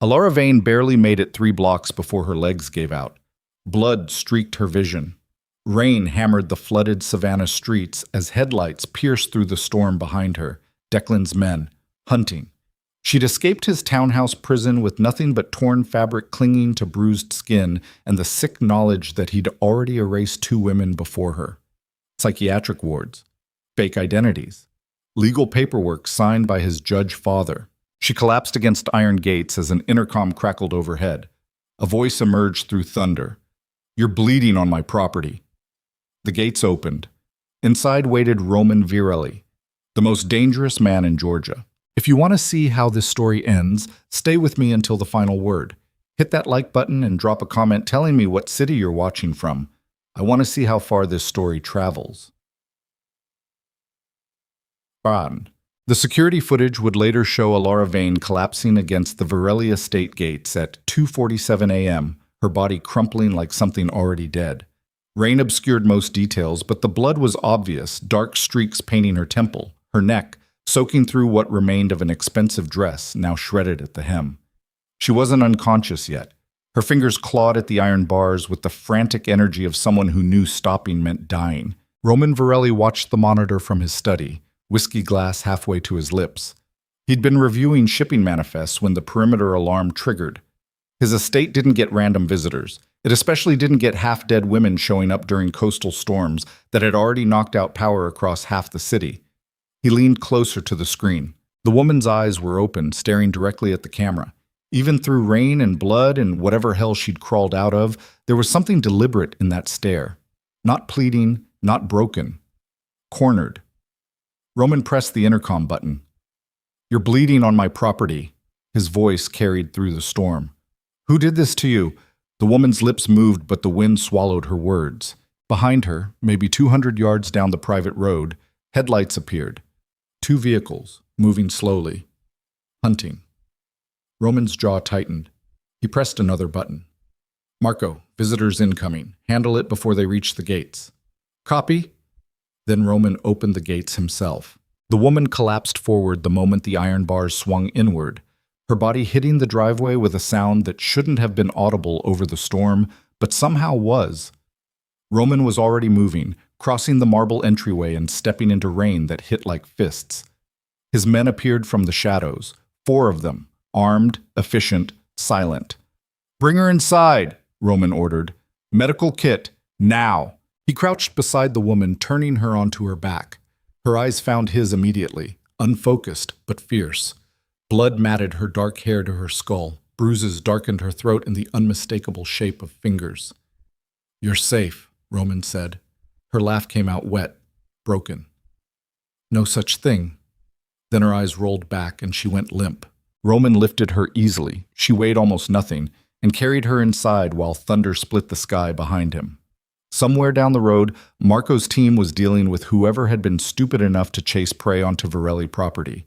Alara Vane barely made it 3 blocks before her legs gave out. Blood streaked her vision. Rain hammered the flooded savannah streets as headlights pierced through the storm behind her. Declan's men, hunting. She'd escaped his townhouse prison with nothing but torn fabric clinging to bruised skin and the sick knowledge that he'd already erased 2 women before her. Psychiatric wards, fake identities, legal paperwork signed by his judge father. She collapsed against iron gates as an intercom crackled overhead. A voice emerged through thunder. "You're bleeding on my property." The gates opened. Inside waited Roman Virelli, the most dangerous man in Georgia. If you want to see how this story ends, stay with me until the final word. Hit that like button and drop a comment telling me what city you're watching from. I want to see how far this story travels. Fine. The security footage would later show Alara Vane collapsing against the Virelli estate gates at 2:47 a.m., her body crumpling like something already dead. Rain obscured most details, but the blood was obvious, dark streaks painting her temple, her neck, soaking through what remained of an expensive dress, now shredded at the hem. She wasn't unconscious yet. Her fingers clawed at the iron bars with the frantic energy of someone who knew stopping meant dying. Roman Virelli watched the monitor from his study, whiskey glass halfway to his lips. He'd been reviewing shipping manifests when the perimeter alarm triggered. His estate didn't get random visitors. It especially didn't get half-dead women showing up during coastal storms that had already knocked out power across half the city. He leaned closer to the screen. The woman's eyes were open, staring directly at the camera. Even through rain and blood and whatever hell she'd crawled out of, there was something deliberate in that stare. Not pleading, not broken. Cornered. Roman pressed the intercom button. "You're bleeding on my property." His voice carried through the storm. "Who did this to you?" The woman's lips moved, but the wind swallowed her words. Behind her, maybe 200 yards down the private road, headlights appeared. 2 vehicles, moving slowly. Hunting. Roman's jaw tightened. He pressed another button. "Marco, visitors incoming. Handle it before they reach the gates." "Copy." Then Roman opened the gates himself. The woman collapsed forward the moment the iron bars swung inward, her body hitting the driveway with a sound that shouldn't have been audible over the storm, but somehow was. Roman was already moving, crossing the marble entryway and stepping into rain that hit like fists. His men appeared from the shadows, 4 of them, armed, efficient, silent. "Bring her inside," Roman ordered. "Medical kit, now." He crouched beside the woman, turning her onto her back. Her eyes found his immediately, unfocused but fierce. Blood matted her dark hair to her skull. Bruises darkened her throat in the unmistakable shape of fingers. "You're safe," Roman said. Her laugh came out wet, broken. "No such thing." Then her eyes rolled back and she went limp. Roman lifted her easily. She weighed almost nothing, and carried her inside while thunder split the sky behind him. Somewhere down the road, Marco's team was dealing with whoever had been stupid enough to chase prey onto Virelli property.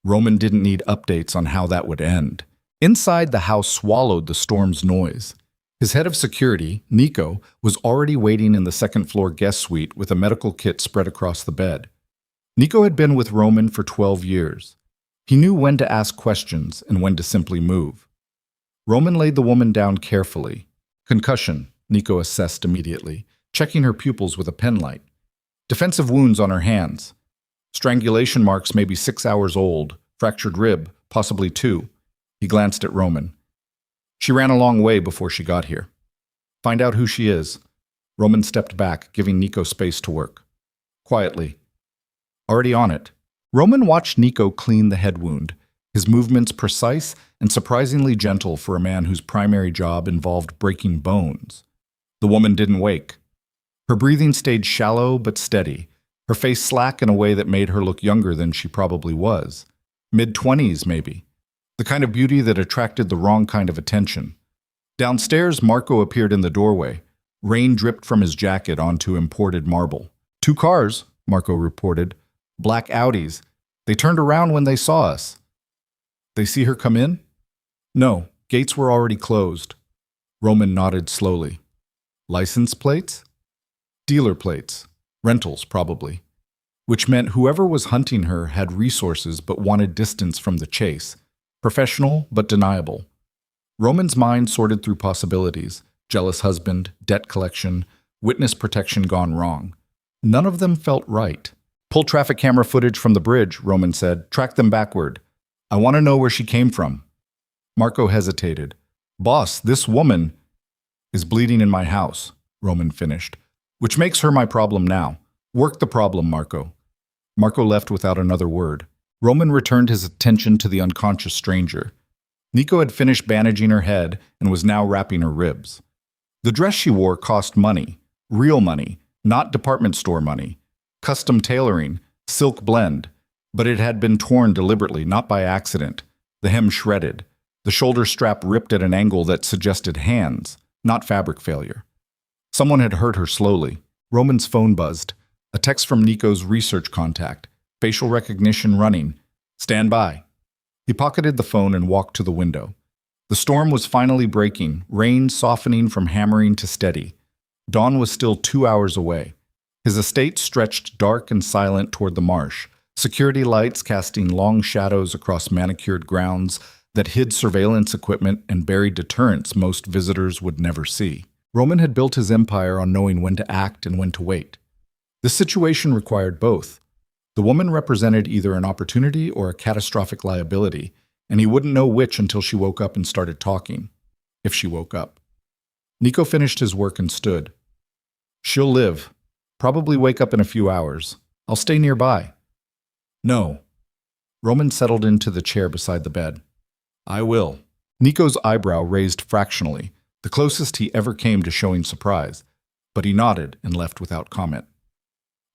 Roman didn't need updates on how that would end. Inside, the house swallowed the storm's noise. His head of security, Nico, was already waiting in the second-floor guest suite with a medical kit spread across the bed. Nico had been with Roman for 12 years. He knew when to ask questions and when to simply move. Roman laid the woman down carefully. "Concussion," Nico assessed immediately, checking her pupils with a penlight. "Defensive wounds on her hands. Strangulation marks maybe 6 hours old. Fractured rib, possibly 2. He glanced at Roman. "She ran a long way before she got here. Find out who she is." Roman stepped back, giving Nico space to work. Quietly. "Already on it." Roman watched Nico clean the head wound, his movements precise and surprisingly gentle for a man whose primary job involved breaking bones. The woman didn't wake. Her breathing stayed shallow but steady, her face slack in a way that made her look younger than she probably was. Mid-20s, maybe. The kind of beauty that attracted the wrong kind of attention. Downstairs, Marco appeared in the doorway. Rain dripped from his jacket onto imported marble. 2 cars, Marco reported. Black Audis. They turned around when they saw us. "They see her come in?" "No, gates were already closed." Roman nodded slowly. "License plates?" "Dealer plates. Rentals, probably." Which meant whoever was hunting her had resources but wanted distance from the chase. Professional but deniable. Roman's mind sorted through possibilities: jealous husband, debt collection, witness protection gone wrong. None of them felt right. Pull traffic camera footage from the bridge, Roman said. Track them backward. I want to know where she came from. Marco hesitated. Boss, this woman is bleeding in my house, Roman finished. Which makes her my problem now. Work the problem, Marco. Marco left without another word. Roman returned his attention to the unconscious stranger. Nico had finished bandaging her head and was now wrapping her ribs. The dress she wore cost money. Real money, not department store money. Custom tailoring, silk blend. But it had been torn deliberately, not by accident. The hem shredded. The shoulder strap ripped at an angle that suggested hands, not fabric failure. Someone had hurt her slowly. Roman's phone buzzed. A text from Nico's research contact. Facial recognition running. Stand by. He pocketed the phone and walked to the window. The storm was finally breaking, rain softening from hammering to steady. Dawn was still 2 hours away. His estate stretched dark and silent toward the marsh, security lights casting long shadows across manicured grounds that hid surveillance equipment and buried deterrents most visitors would never see. Roman had built his empire on knowing when to act and when to wait. This situation required both. The woman represented either an opportunity or a catastrophic liability, and he wouldn't know which until she woke up and started talking. If she woke up. Nico finished his work and stood. She'll live. Probably wake up in a few hours. I'll stay nearby. No. Roman settled into the chair beside the bed. I will. Nico's eyebrow raised fractionally, the closest he ever came to showing surprise, but he nodded and left without comment.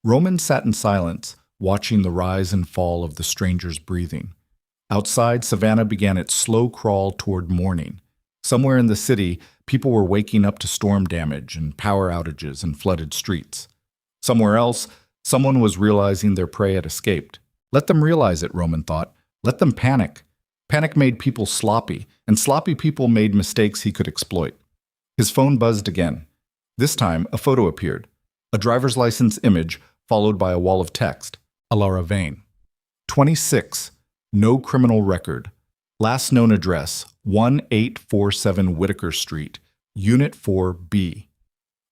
Roman sat in silence, watching the rise and fall of the stranger's breathing. Outside, Savannah began its slow crawl toward morning. Somewhere in the city, people were waking up to storm damage and power outages and flooded streets. Somewhere else, someone was realizing their prey had escaped. Let them realize it, Roman thought. Let them panic. Panic made people sloppy, and sloppy people made mistakes he could exploit. His phone buzzed again. This time, a photo appeared. A driver's license image, followed by a wall of text. Alara Vane. 26. No criminal record. Last known address, 1847 Whitaker Street, Unit 4B.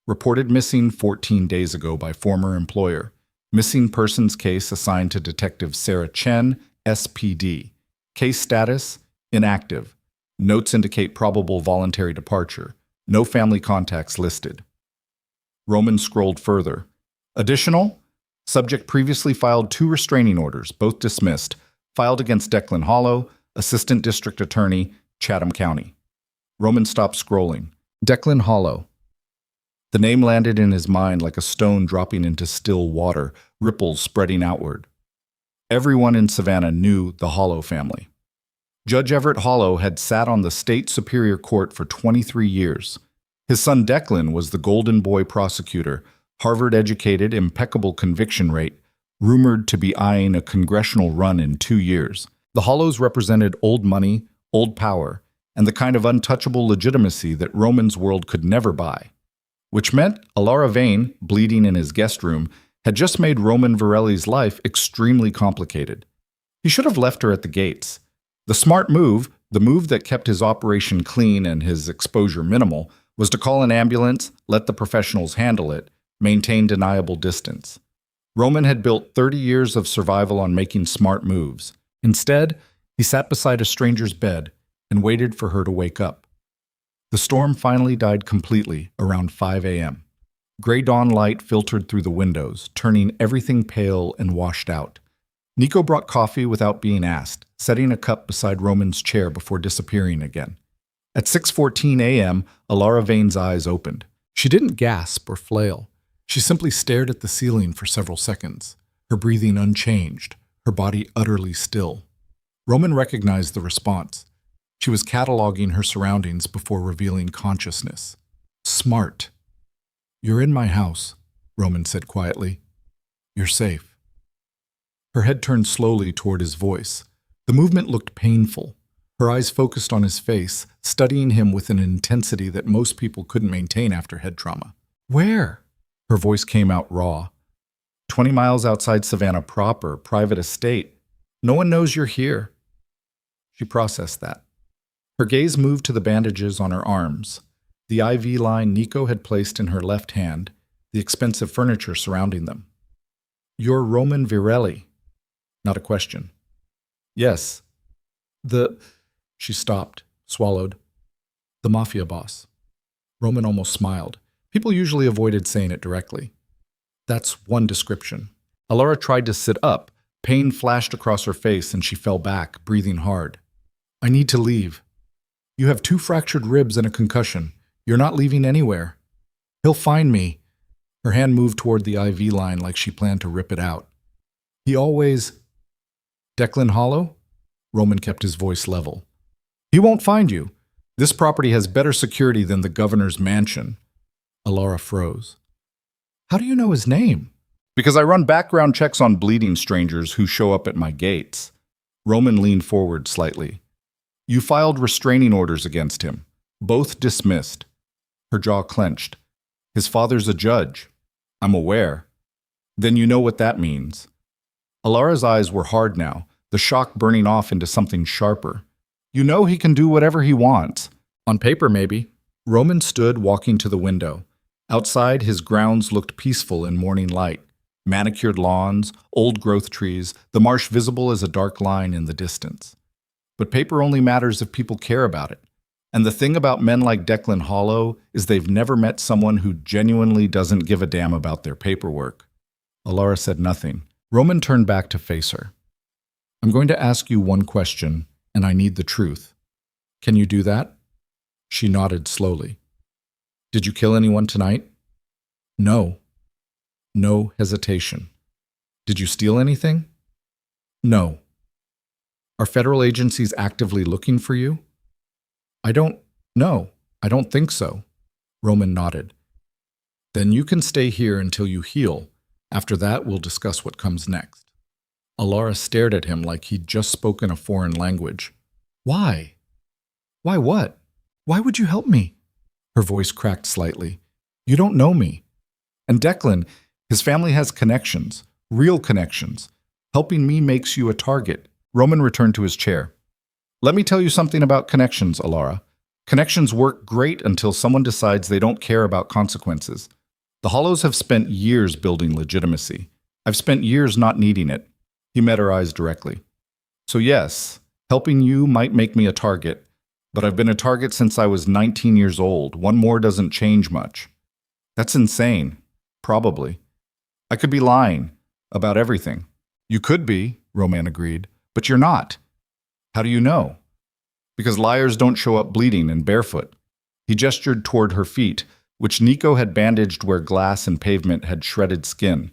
Reported missing 14 days ago by former employer. Missing persons case assigned to Detective Sarah Chen, SPD. Case status, inactive. Notes indicate probable voluntary departure. No family contacts listed. Roman scrolled further. Additional? Subject previously filed 2 restraining orders, both dismissed, filed against Declan Hollow, Assistant District Attorney, Chatham County. Roman stopped scrolling. Declan Hollow. The name landed in his mind like a stone dropping into still water, ripples spreading outward. Everyone in Savannah knew the Hollow family. Judge Everett Hollow had sat on the state superior court for 23 years. His son Declan was the golden boy prosecutor, Harvard-educated, impeccable conviction rate, rumored to be eyeing a congressional run in 2 years. The Hollows represented old money, old power, and the kind of untouchable legitimacy that Roman's world could never buy. Which meant Alara Vane, bleeding in his guest room, had just made Roman Varelli's life extremely complicated. He should have left her at the gates. The smart move, the move that kept his operation clean and his exposure minimal, was to call an ambulance, let the professionals handle it, maintain deniable distance. Roman had built 30 years of survival on making smart moves. Instead, he sat beside a stranger's bed and waited for her to wake up. The storm finally died completely around 5 a.m. Gray dawn light filtered through the windows, turning everything pale and washed out. Nico brought coffee without being asked, setting a cup beside Roman's chair before disappearing again. At 6:14 a.m., Alara Vane's eyes opened. She didn't gasp or flail. She simply stared at the ceiling for several seconds, her breathing unchanged, her body utterly still. Roman recognized the response. She was cataloging her surroundings before revealing consciousness. Smart. You're in my house, Roman said quietly. You're safe. Her head turned slowly toward his voice. The movement looked painful. Her eyes focused on his face, studying him with an intensity that most people couldn't maintain after head trauma. Where? Her voice came out raw. 20 miles outside Savannah proper, private estate. No one knows you're here. She processed that. Her gaze moved to the bandages on her arms, the IV line Nico had placed in her left hand, the expensive furniture surrounding them. "You're Roman Virelli." Not a question. "Yes." She stopped, swallowed. "The Mafia Boss." Roman almost smiled. People usually avoided saying it directly. That's one description. Alara tried to sit up. Pain flashed across her face and she fell back, breathing hard. "I need to leave." "You have 2 fractured ribs and a concussion. You're not leaving anywhere." "He'll find me." Her hand moved toward the IV line like she planned to rip it out. "He always—" "Declan Hollow?" Roman kept his voice level. "He won't find you. This property has better security than the governor's mansion." Alara froze. "How do you know his name?" "Because I run background checks on bleeding strangers who show up at my gates." Roman leaned forward slightly. "You filed restraining orders against him. Both dismissed." Her jaw clenched. "His father's a judge." "I'm aware." "Then you know what that means." Alara's eyes were hard now, the shock burning off into something sharper. "You know he can do whatever he wants." "On paper, maybe." Roman stood, walking to the window. Outside, his grounds looked peaceful in morning light. Manicured lawns, old-growth trees, the marsh visible as a dark line in the distance. But paper only matters if people care about it. And the thing about men like Declan Hollow is they've never met someone who genuinely doesn't give a damn about their paperwork. Alara said nothing. Roman turned back to face her. "I'm going to ask you one question, and I need the truth. Can you do that?" She nodded slowly. "Did you kill anyone tonight?" "No." No hesitation. "Did you steal anything?" "No." "Are federal agencies actively looking for you?" "I don't know. I don't think so." Roman nodded. "Then you can stay here until you heal. After that, we'll discuss what comes next." Alara stared at him like he'd just spoken a foreign language. "Why?" "Why what? Why would you help me?" Her voice cracked slightly. "You don't know me. And Declan, his family has connections, real connections. Helping me makes you a target." Roman returned to his chair. "Let me tell you something about connections, Alara. Connections work great until someone decides they don't care about consequences. The Hollows have spent years building legitimacy. I've spent years not needing it." He met her eyes directly. "So yes, helping you might make me a target, but I've been a target since I was 19 years old. One more doesn't change much." "That's insane." "Probably. I could be lying about everything." "You could be," Roman agreed, "but you're not." "How do you know?" "Because liars don't show up bleeding and barefoot." He gestured toward her feet, which Nico had bandaged where glass and pavement had shredded skin.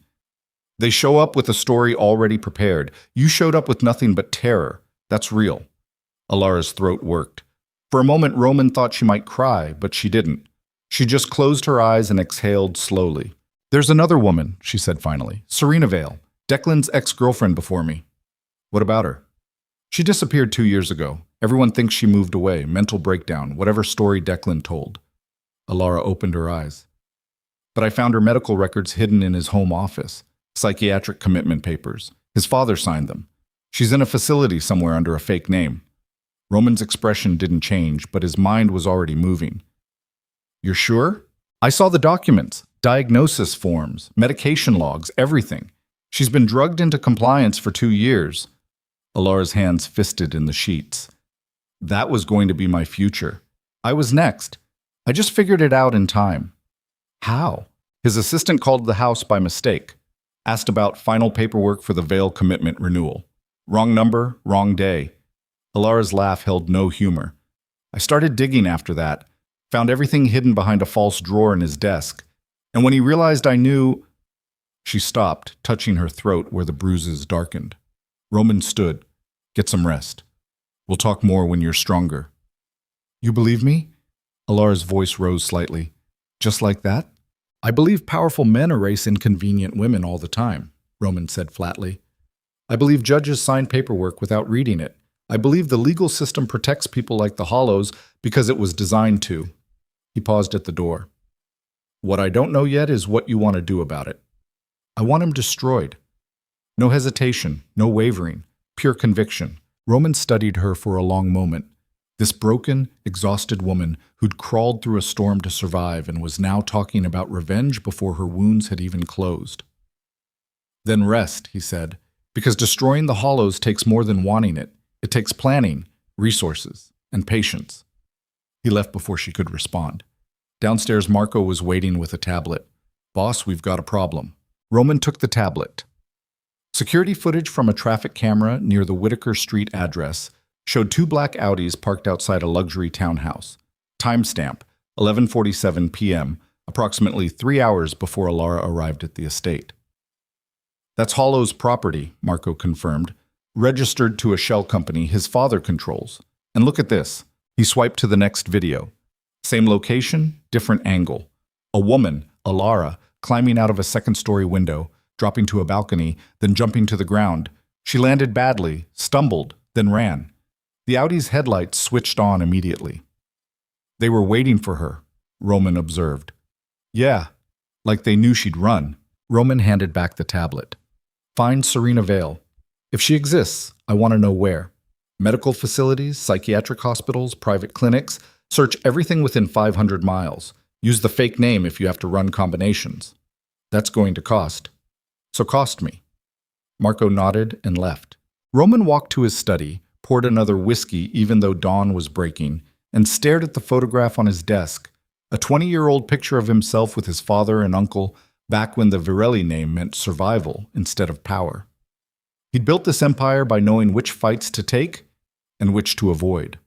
"They show up with a story already prepared. You showed up with nothing but terror. That's real." Alara's throat worked. For a moment, Roman thought she might cry, but she didn't. She just closed her eyes and exhaled slowly. "There's another woman," she said finally. "Serena Vale, Declan's ex-girlfriend before me." "What about her?" "She disappeared 2 years ago. Everyone thinks she moved away, mental breakdown, whatever story Declan told." Alara opened her eyes. "But I found her medical records hidden in his home office. Psychiatric commitment papers. His father signed them. She's in a facility somewhere under a fake name." Roman's expression didn't change, but his mind was already moving. "You're sure?" "I saw the documents, diagnosis forms, medication logs, everything. She's been drugged into compliance for 2 years. Alara's hands fisted in the sheets. "That was going to be my future. I was next. I just figured it out in time." "How?" "His assistant called the house by mistake. Asked about final paperwork for the Vale commitment renewal. Wrong number, wrong day." Alara's laugh held no humor. "I started digging after that. Found everything hidden behind a false drawer in his desk. And when he realized I knew—" She stopped, touching her throat where the bruises darkened. Roman stood. "Get some rest. We'll talk more when you're stronger." "You believe me?" Alara's voice rose slightly. "Just like that?" "I believe powerful men erase inconvenient women all the time," Roman said flatly. "I believe judges sign paperwork without reading it. I believe the legal system protects people like the Hollows because it was designed to." He paused at the door. "What I don't know yet is what you want to do about it." "I want him destroyed." No hesitation, no wavering, pure conviction. Roman studied her for a long moment. This broken, exhausted woman who'd crawled through a storm to survive and was now talking about revenge before her wounds had even closed. Then rest, he said, because destroying the hollows takes more than wanting it. It takes planning, resources, and patience. He left before she could respond. Downstairs, Marco was waiting with a tablet. Boss, we've got a problem. Roman took the tablet. Security footage from a traffic camera near the Whitaker Street address showed two black Audis parked outside a luxury townhouse. Timestamp, 11:47 p.m., approximately 3 hours before Alara arrived at the estate. That's Hollow's property, Marco confirmed, registered to a shell company his father controls. And look at this. He swiped to the next video. Same location, different angle. A woman, Alara, climbing out of a second-story window, dropping to a balcony, then jumping to the ground. She landed badly, stumbled, then ran. The Audi's headlights switched on immediately. They were waiting for her, Roman observed. Yeah, like they knew she'd run. Roman handed back the tablet. Find Serena Vale. If she exists, I want to know where. Medical facilities, psychiatric hospitals, private clinics. Search everything within 500 miles. Use the fake name if you have to run combinations. That's going to cost. So cost me. Marco nodded and left. Roman walked to his study, poured another whiskey even though dawn was breaking, and stared at the photograph on his desk, a 20-year-old picture of himself with his father and uncle back when the Virelli name meant survival instead of power. He'd built this empire by knowing which fights to take and which to avoid.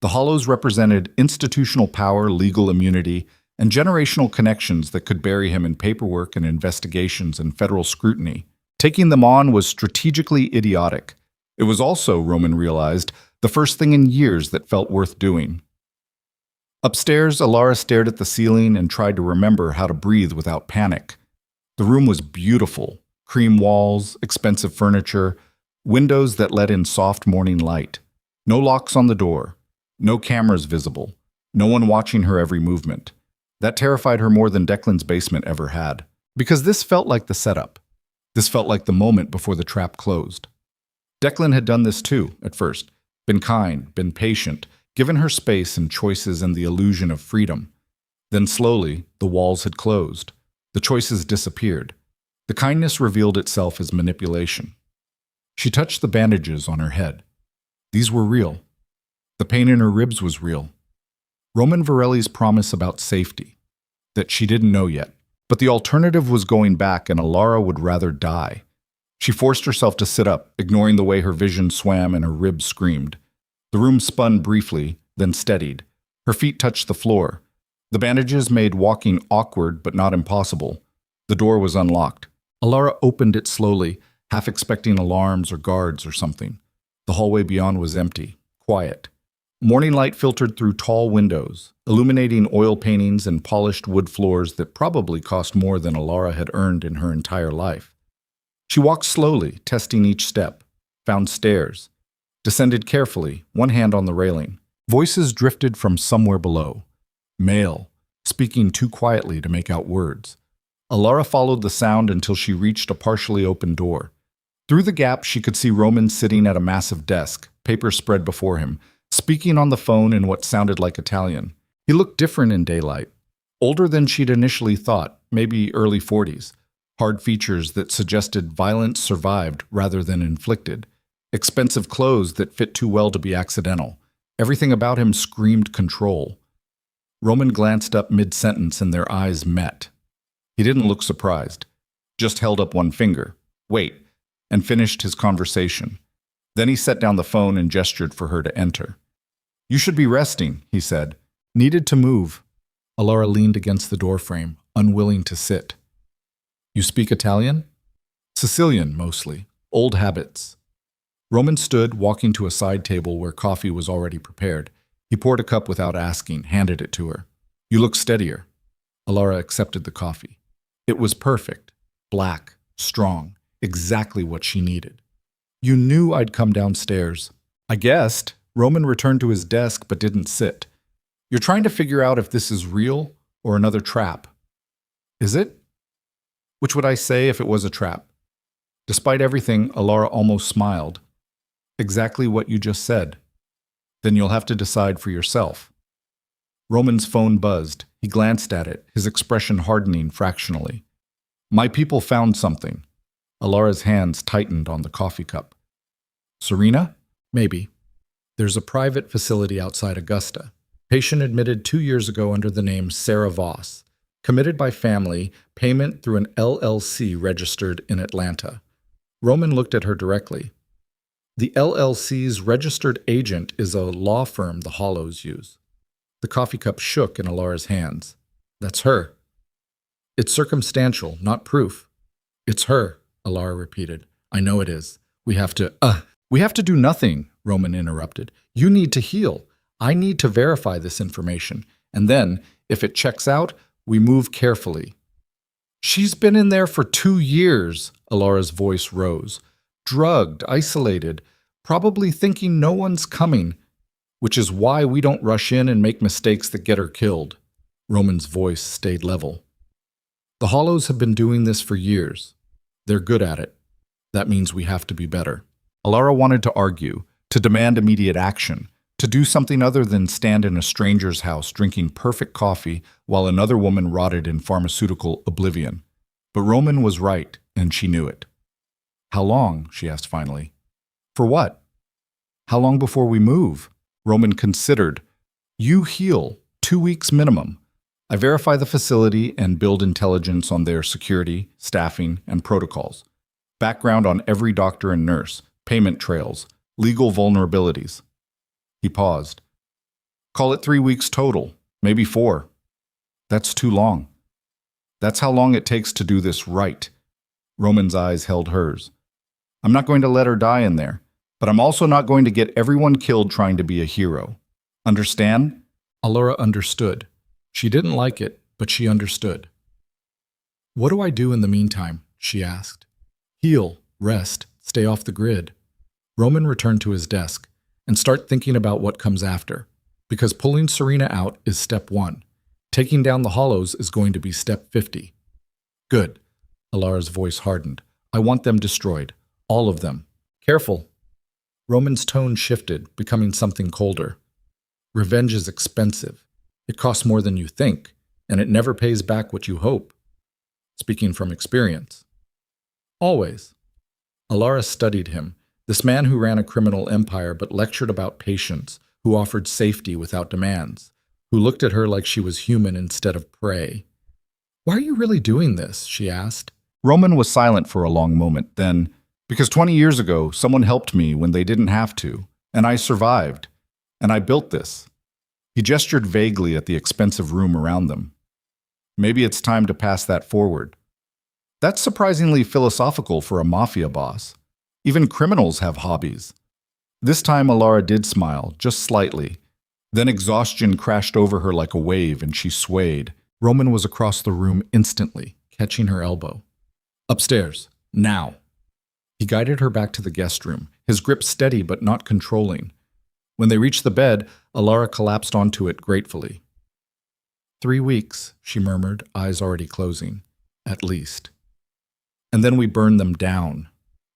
The Hollows represented institutional power, legal immunity, and generational connections that could bury him in paperwork and investigations and federal scrutiny. Taking them on was strategically idiotic. It was also, Roman realized, the first thing in years that felt worth doing. Upstairs, Alara stared at the ceiling and tried to remember how to breathe without panic. The room was beautiful. Cream walls, expensive furniture, windows that let in soft morning light. No locks on the door. No cameras visible. No one watching her every movement. That terrified her more than Declan's basement ever had. Because this felt like the setup. This felt like the moment before the trap closed. Declan had done this too, at first. Been kind, been patient, given her space and choices and the illusion of freedom. Then slowly, the walls had closed. The choices disappeared. The kindness revealed itself as manipulation. She touched the bandages on her head. These were real. The pain in her ribs was real. Roman Virelli's promise about safety, that she didn't know yet. But the alternative was going back, and Alara would rather die. She forced herself to sit up, ignoring the way her vision swam and her ribs screamed. The room spun briefly, then steadied. Her feet touched the floor. The bandages made walking awkward but not impossible. The door was unlocked. Alara opened it slowly, half expecting alarms or guards or something. The hallway beyond was empty, quiet. Morning light filtered through tall windows, illuminating oil paintings and polished wood floors that probably cost more than Alara had earned in her entire life. She walked slowly, testing each step, found stairs, descended carefully, one hand on the railing. Voices drifted from somewhere below. Male, speaking too quietly to make out words. Alara followed the sound until she reached a partially open door. Through the gap, she could see Roman sitting at a massive desk, papers spread before him, speaking on the phone in what sounded like Italian. He looked different in daylight. Older than she'd initially thought, maybe early 40s. Hard features that suggested violence survived rather than inflicted. Expensive clothes that fit too well to be accidental. Everything about him screamed control. Roman glanced up mid-sentence and their eyes met. He didn't look surprised, just held up one finger, wait, and finished his conversation. Then he set down the phone and gestured for her to enter. You should be resting, he said. Needed to move. Alara leaned against the doorframe, unwilling to sit. You speak Italian? Sicilian, mostly. Old habits. Roman stood, walking to a side table where coffee was already prepared. He poured a cup without asking, handed it to her. You look steadier. Alara accepted the coffee. It was perfect. Black, strong, exactly what she needed. You knew I'd come downstairs. I guessed. Roman returned to his desk but didn't sit. You're trying to figure out if this is real or another trap. Is it? Which would I say if it was a trap? Despite everything, Alara almost smiled. Exactly what you just said. Then you'll have to decide for yourself. Roman's phone buzzed. He glanced at it, his expression hardening fractionally. My people found something. Alara's hands tightened on the coffee cup. Serena? Maybe. There's a private facility outside Augusta. Patient admitted 2 years ago under the name Sarah Voss. Committed by family, payment through an LLC registered in Atlanta. Roman looked at her directly. The LLC's registered agent is a law firm the Hollows use. The coffee cup shook in Alara's hands. That's her. It's circumstantial, not proof. It's her, Alara repeated. I know it is. We have to do nothing, Roman interrupted. You need to heal. I need to verify this information. And then, if it checks out, we move carefully. She's been in there for 2 years, Alara's voice rose. Drugged, isolated, probably thinking no one's coming, which is why we don't rush in and make mistakes that get her killed. Roman's voice stayed level. The Hollows have been doing this for years. They're good at it. That means we have to be better. Alara wanted to argue, to demand immediate action, to do something other than stand in a stranger's house drinking perfect coffee while another woman rotted in pharmaceutical oblivion. But Roman was right, and she knew it. How long? She asked finally. For what? How long before we move? Roman considered. You heal, 2 weeks minimum. I verify the facility and build intelligence on their security, staffing, and protocols. Background on every doctor and nurse, payment trails, legal vulnerabilities. He paused. Call it 3 weeks total, maybe 4. That's too long. That's how long it takes to do this right. Roman's eyes held hers. I'm not going to let her die in there, but I'm also not going to get everyone killed trying to be a hero. Understand? Alara understood. She didn't like it, but she understood. What do I do in the meantime? She asked. Heal, rest, stay off the grid. Roman returned to his desk and start thinking about what comes after, because pulling Serena out is step 1. Taking down the Hollows is going to be step 50. Good. Alara's voice hardened. I want them destroyed. All of them. Careful. Roman's tone shifted, becoming something colder. Revenge is expensive. It costs more than you think, and it never pays back what you hope. Speaking from experience. Always. Alara studied him, this man who ran a criminal empire but lectured about patience, who offered safety without demands, who looked at her like she was human instead of prey. Why are you really doing this? She asked. Roman was silent for a long moment, then, because 20 years ago, someone helped me when they didn't have to, and I survived, and I built this. He gestured vaguely at the expensive room around them. Maybe it's time to pass that forward. That's surprisingly philosophical for a mafia boss. Even criminals have hobbies. This time Alara did smile, just slightly. Then exhaustion crashed over her like a wave and she swayed. Roman was across the room instantly, catching her elbow. Upstairs, now. He guided her back to the guest room, his grip steady but not controlling. When they reached the bed, Alara collapsed onto it gratefully. 3 weeks, she murmured, eyes already closing. At least. And then we burned them down.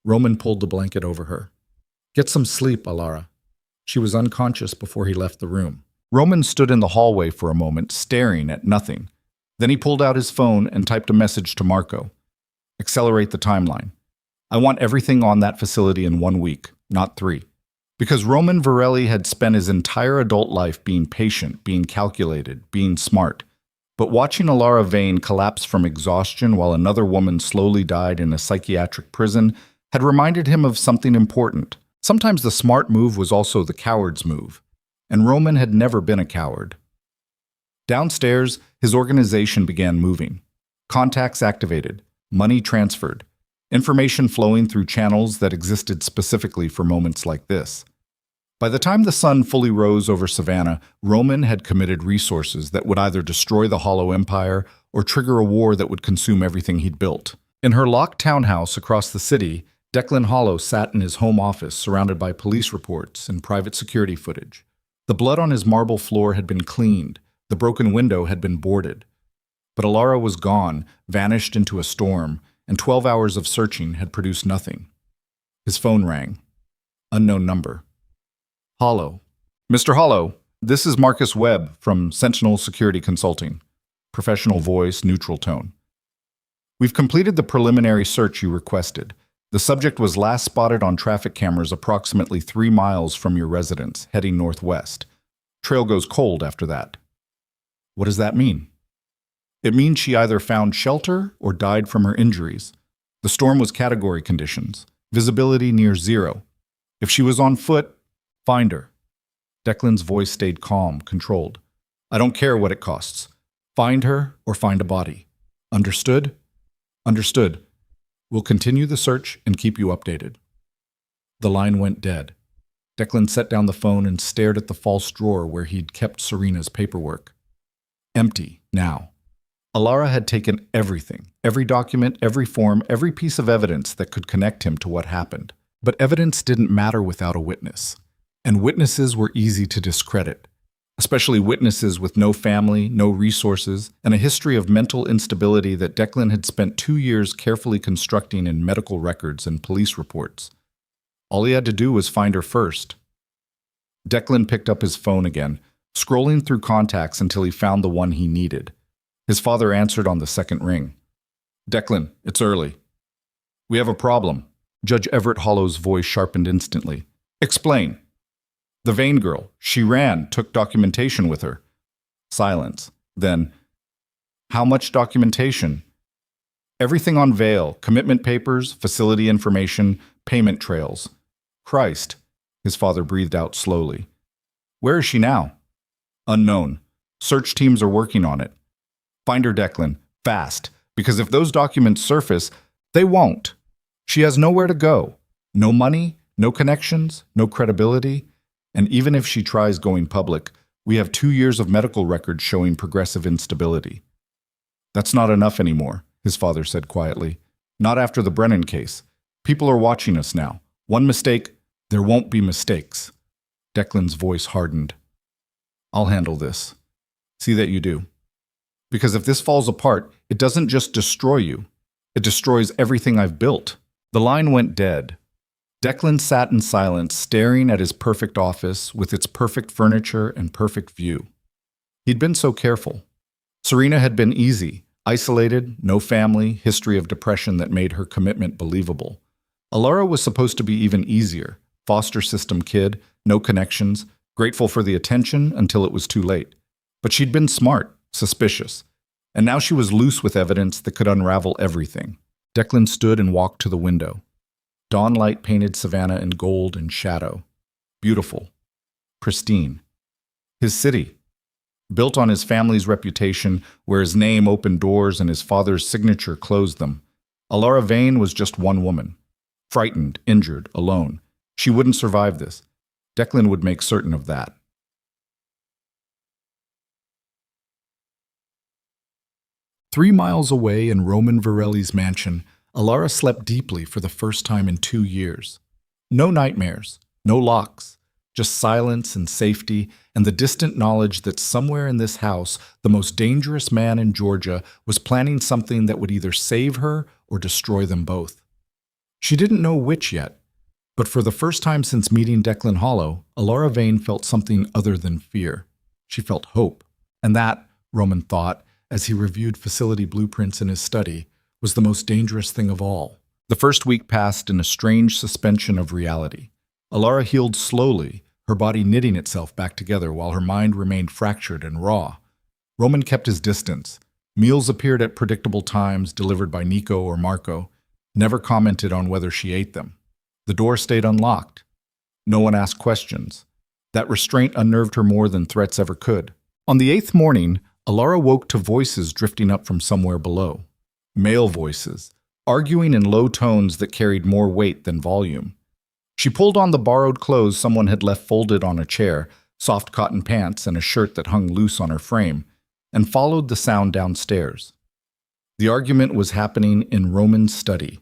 Roman pulled the blanket over her. Get some sleep, Alara. She was unconscious before he left the room. Roman stood in the hallway for a moment, staring at nothing. Then he pulled out his phone and typed a message to Marco. Accelerate the timeline. I want everything on that facility in 1 week, not 3. Because Roman Varelli had spent his entire adult life being patient, being calculated, being smart. But watching Alara Vane collapse from exhaustion while another woman slowly died in a psychiatric prison had reminded him of something important. Sometimes the smart move was also the coward's move, and Roman had never been a coward. Downstairs, his organization began moving. Contacts activated, money transferred, information flowing through channels that existed specifically for moments like this. By the time the sun fully rose over Savannah, Roman had committed resources that would either destroy the Hollow Empire or trigger a war that would consume everything he'd built. In her locked townhouse across the city, Declan Hollow sat in his home office surrounded by police reports and private security footage. The blood on his marble floor had been cleaned, the broken window had been boarded. But Alara was gone, vanished into a storm, and 12 hours of searching had produced nothing. His phone rang. Unknown number. Hollow. Mr. Hollow, this is Marcus Webb from Sentinel Security Consulting. Professional voice, neutral tone. We've completed the preliminary search you requested. The subject was last spotted on traffic cameras approximately 3 miles from your residence, heading northwest. Trail goes cold after that. What does that mean? It means she either found shelter or died from her injuries. The storm was category conditions, visibility near zero. If she was on foot, find her. Declan's voice stayed calm, controlled. I don't care what it costs. Find her or find a body. Understood? Understood. We'll continue the search and keep you updated. The line went dead. Declan set down the phone and stared at the false drawer where he'd kept Serena's paperwork. Empty, now. Alara had taken everything, every document, every form, every piece of evidence that could connect him to what happened. But evidence didn't matter without a witness. And witnesses were easy to discredit, especially witnesses with no family, no resources, and a history of mental instability that Declan had spent 2 years carefully constructing in medical records and police reports. All he had to do was find her first. Declan picked up his phone again, scrolling through contacts until he found the one he needed. His father answered on the second ring. Declan, it's early. We have a problem. Judge Everett Hollow's voice sharpened instantly. Explain. The Vane girl. She ran, took documentation with her. Silence. Then, how much documentation? Everything on Vale, commitment papers, facility information, payment trails. Christ, his father breathed out slowly. Where is she now? Unknown. Search teams are working on it. Find her, Declan, fast, because if those documents surface, they won't. She has nowhere to go. No money, no connections, no credibility. And even if she tries going public, we have 2 years of medical records showing progressive instability. That's not enough anymore, his father said quietly. Not after the Brennan case. People are watching us now. One mistake, there won't be mistakes. Declan's voice hardened. I'll handle this. See that you do. Because if this falls apart, it doesn't just destroy you. It destroys everything I've built. The line went dead. Declan sat in silence, staring at his perfect office with its perfect furniture and perfect view. He'd been so careful. Serena had been easy, isolated, no family, history of depression that made her commitment believable. Alara was supposed to be even easier. Foster system kid, no connections, grateful for the attention until it was too late. But she'd been smart, suspicious. And now she was loose with evidence that could unravel everything. Declan stood and walked to the window. Dawn light painted Savannah in gold and shadow. Beautiful. Pristine. His city. Built on his family's reputation, where his name opened doors and his father's signature closed them. Alara Vane was just one woman. Frightened, injured, alone. She wouldn't survive this. Declan would make certain of that. "3 miles away in Roman Varelli's mansion, Alara slept deeply for the first time in 2 years. No nightmares, no locks, just silence and safety and the distant knowledge that somewhere in this house, the most dangerous man in Georgia was planning something that would either save her or destroy them both. She didn't know which yet, but for the first time since meeting Declan Hollow, Alara Vane felt something other than fear. She felt hope. And that, Roman thought, as he reviewed facility blueprints in his study, was the most dangerous thing of all. The first week passed in a strange suspension of reality. Alara healed slowly, her body knitting itself back together while her mind remained fractured and raw. Roman kept his distance. Meals appeared at predictable times, delivered by Nico or Marco, never commented on whether she ate them. The door stayed unlocked. No one asked questions. That restraint unnerved her more than threats ever could. On the 8th morning, Alara woke to voices drifting up from somewhere below. Male voices, arguing in low tones that carried more weight than volume. She pulled on the borrowed clothes someone had left folded on a chair, soft cotton pants and a shirt that hung loose on her frame, and followed the sound downstairs. The argument was happening in Roman's study.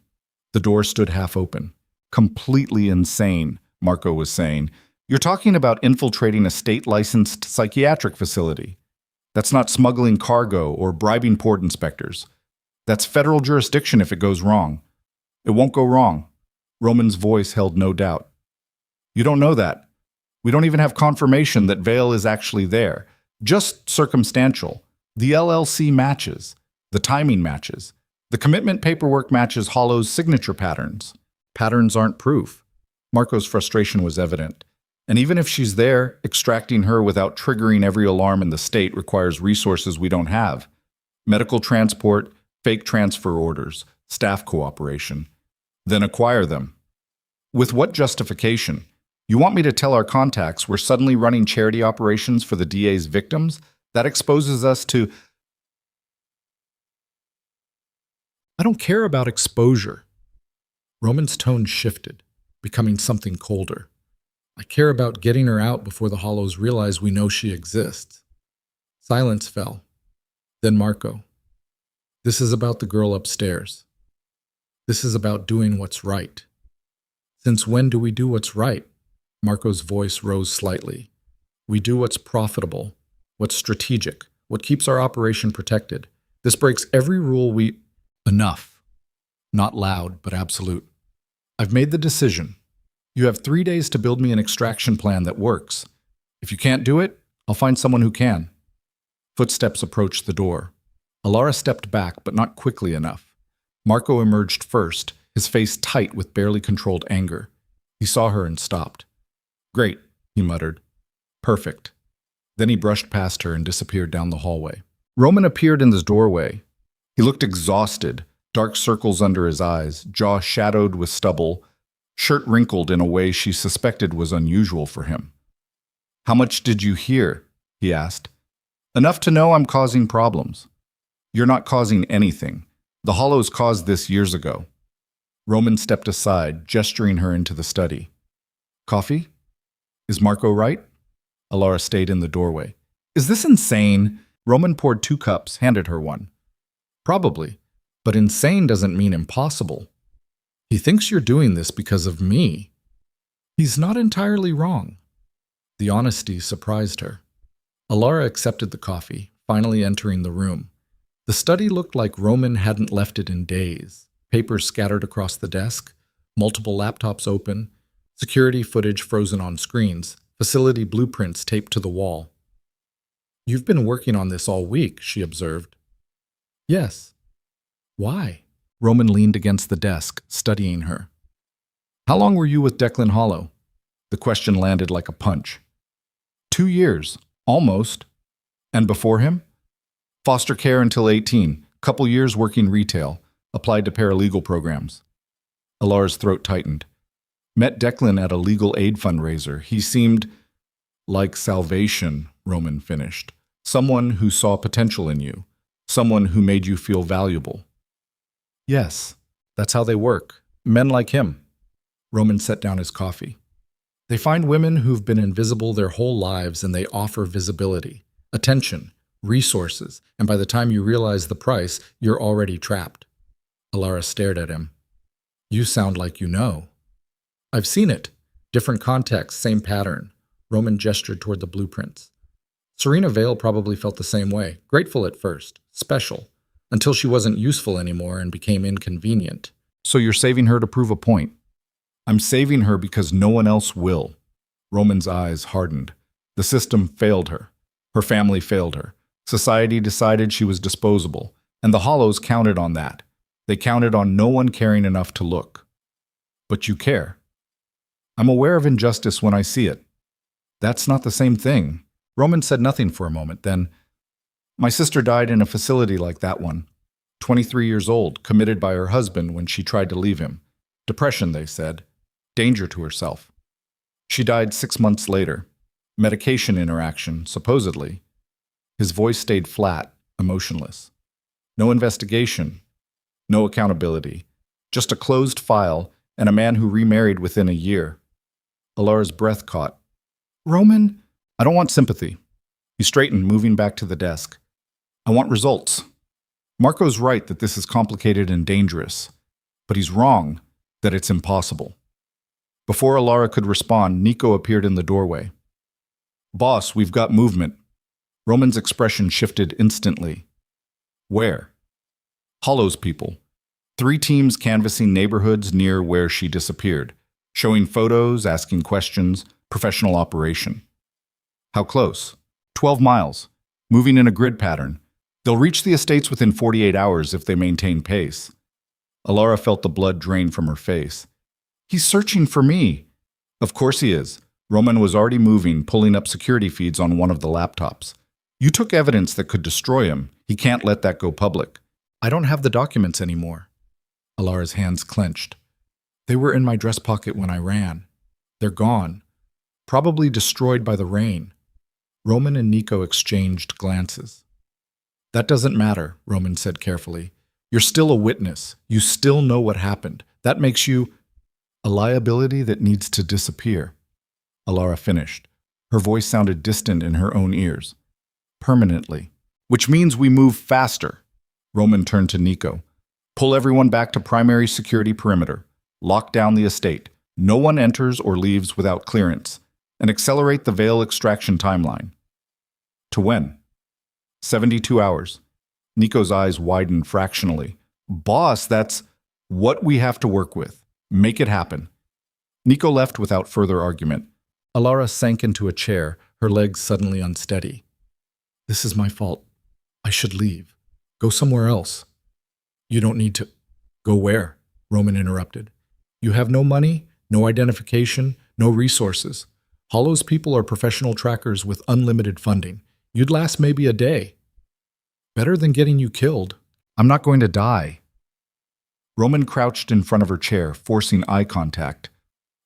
The door stood half open. Completely insane, Marco was saying. You're talking about infiltrating a state-licensed psychiatric facility. That's not smuggling cargo or bribing port inspectors. That's federal jurisdiction if it goes wrong. It won't go wrong. Roman's voice held no doubt. You don't know that. We don't even have confirmation that Vale is actually there. Just circumstantial. The LLC matches. The timing matches. The commitment paperwork matches Hollow's signature patterns. Patterns aren't proof. Marco's frustration was evident. And even if she's there, extracting her without triggering every alarm in the state requires resources we don't have. Medical transport, fake transfer orders, staff cooperation. Then acquire them. With what justification? You want me to tell our contacts we're suddenly running charity operations for the DA's victims? That exposes us to... I don't care about exposure. Roman's tone shifted, becoming something colder. I care about getting her out before the Hollows realize we know she exists. Silence fell. Then Marco. This is about the girl upstairs. This is about doing what's right. Since when do we do what's right? Marco's voice rose slightly. We do what's profitable, what's strategic, what keeps our operation protected. This breaks every rule we... Enough. Not loud, but absolute. I've made the decision. You have 3 days to build me an extraction plan that works. If you can't do it, I'll find someone who can. Footsteps approached the door. Alara stepped back, but not quickly enough. Marco emerged first, his face tight with barely controlled anger. He saw her and stopped. Great, he muttered. Perfect. Then he brushed past her and disappeared down the hallway. Roman appeared in the doorway. He looked exhausted, dark circles under his eyes, jaw shadowed with stubble, shirt wrinkled in a way she suspected was unusual for him. How much did you hear? He asked. Enough to know I'm causing problems. You're not causing anything. The Hollows caused this years ago. Roman stepped aside, gesturing her into the study. Coffee? Is Marco right? Alara stayed in the doorway. Is this insane? Roman poured 2 cups, handed her one. Probably, but insane doesn't mean impossible. He thinks you're doing this because of me. He's not entirely wrong. The honesty surprised her. Alara accepted the coffee, finally entering the room. The study looked like Roman hadn't left it in days. Papers scattered across the desk, multiple laptops open, security footage frozen on screens, facility blueprints taped to the wall. You've been working on this all week, she observed. Yes. Why? Roman leaned against the desk, studying her. How long were you with Declan Hollow? The question landed like a punch. 2 years, almost. And before him? Foster care until 18, couple years working retail, applied to paralegal programs. Alara's throat tightened. Met Declan at a legal aid fundraiser. He seemed like salvation, Roman finished. Someone who saw potential in you. Someone who made you feel valuable. Yes, that's how they work. Men like him. Roman set down his coffee. They find women who've been invisible their whole lives and they offer visibility, attention, resources, and by the time you realize the price, you're already trapped. Alara stared at him. You sound like you know. I've seen it. Different context, same pattern. Roman gestured toward the blueprints. Serena Vale probably felt the same way, grateful at first, special, until she wasn't useful anymore and became inconvenient. So you're saving her to prove a point. I'm saving her because no one else will. Roman's eyes hardened. The system failed her. Her family failed her. Society decided she was disposable, and the Hollows counted on that. They counted on no one caring enough to look. But you care. I'm aware of injustice when I see it. That's not the same thing. Roman said nothing for a moment, then, my sister died in a facility like that one. 23 years old, committed by her husband when she tried to leave him. Depression, they said. Danger to herself. She died 6 months later. Medication interaction, supposedly. His voice stayed flat, emotionless. No investigation. No accountability. Just a closed file and a man who remarried within a year. Alara's breath caught. Roman, I don't want sympathy. He straightened, moving back to the desk. I want results. Marco's right that this is complicated and dangerous, but he's wrong that it's impossible. Before Alara could respond, Nico appeared in the doorway. Boss, we've got movement. Roman's expression shifted instantly. Where? Hollows people. 3 teams canvassing neighborhoods near where she disappeared, showing photos, asking questions, Professional operation. How close? 12 miles. Moving in a grid pattern. They'll reach the estates within 48 hours if they maintain pace. Alara felt the blood drain from her face. He's searching for me. Of course he is. Roman was already moving, pulling up security feeds on one of the laptops. You took evidence that could destroy him. He can't let that go public. I don't have the documents anymore. Alara's hands clenched. They were in my dress pocket when I ran. They're gone. Probably destroyed by the rain. Roman and Nico exchanged glances. That doesn't matter, Roman said carefully. You're still a witness. You still know what happened. That makes you a liability that needs to disappear. Alara finished. Her voice sounded distant in her own ears. Permanently. Which means we move faster. Roman turned to Nico. Pull everyone back to primary security perimeter. Lock down the estate. No one enters or leaves without clearance. And accelerate the veil extraction timeline. To when? 72 hours. Nico's eyes widened fractionally. Boss, that's what we have to work with. Make it happen. Nico left without further argument. Alara sank into a chair, her legs suddenly unsteady. This is my fault. I should leave. Go somewhere else. You don't need to. Go where? Roman interrupted. You have no money, no identification, no resources. Hollow's people are professional trackers with unlimited funding. You'd last maybe a day. Better than getting you killed. I'm not going to die. Roman crouched in front of her chair, forcing eye contact.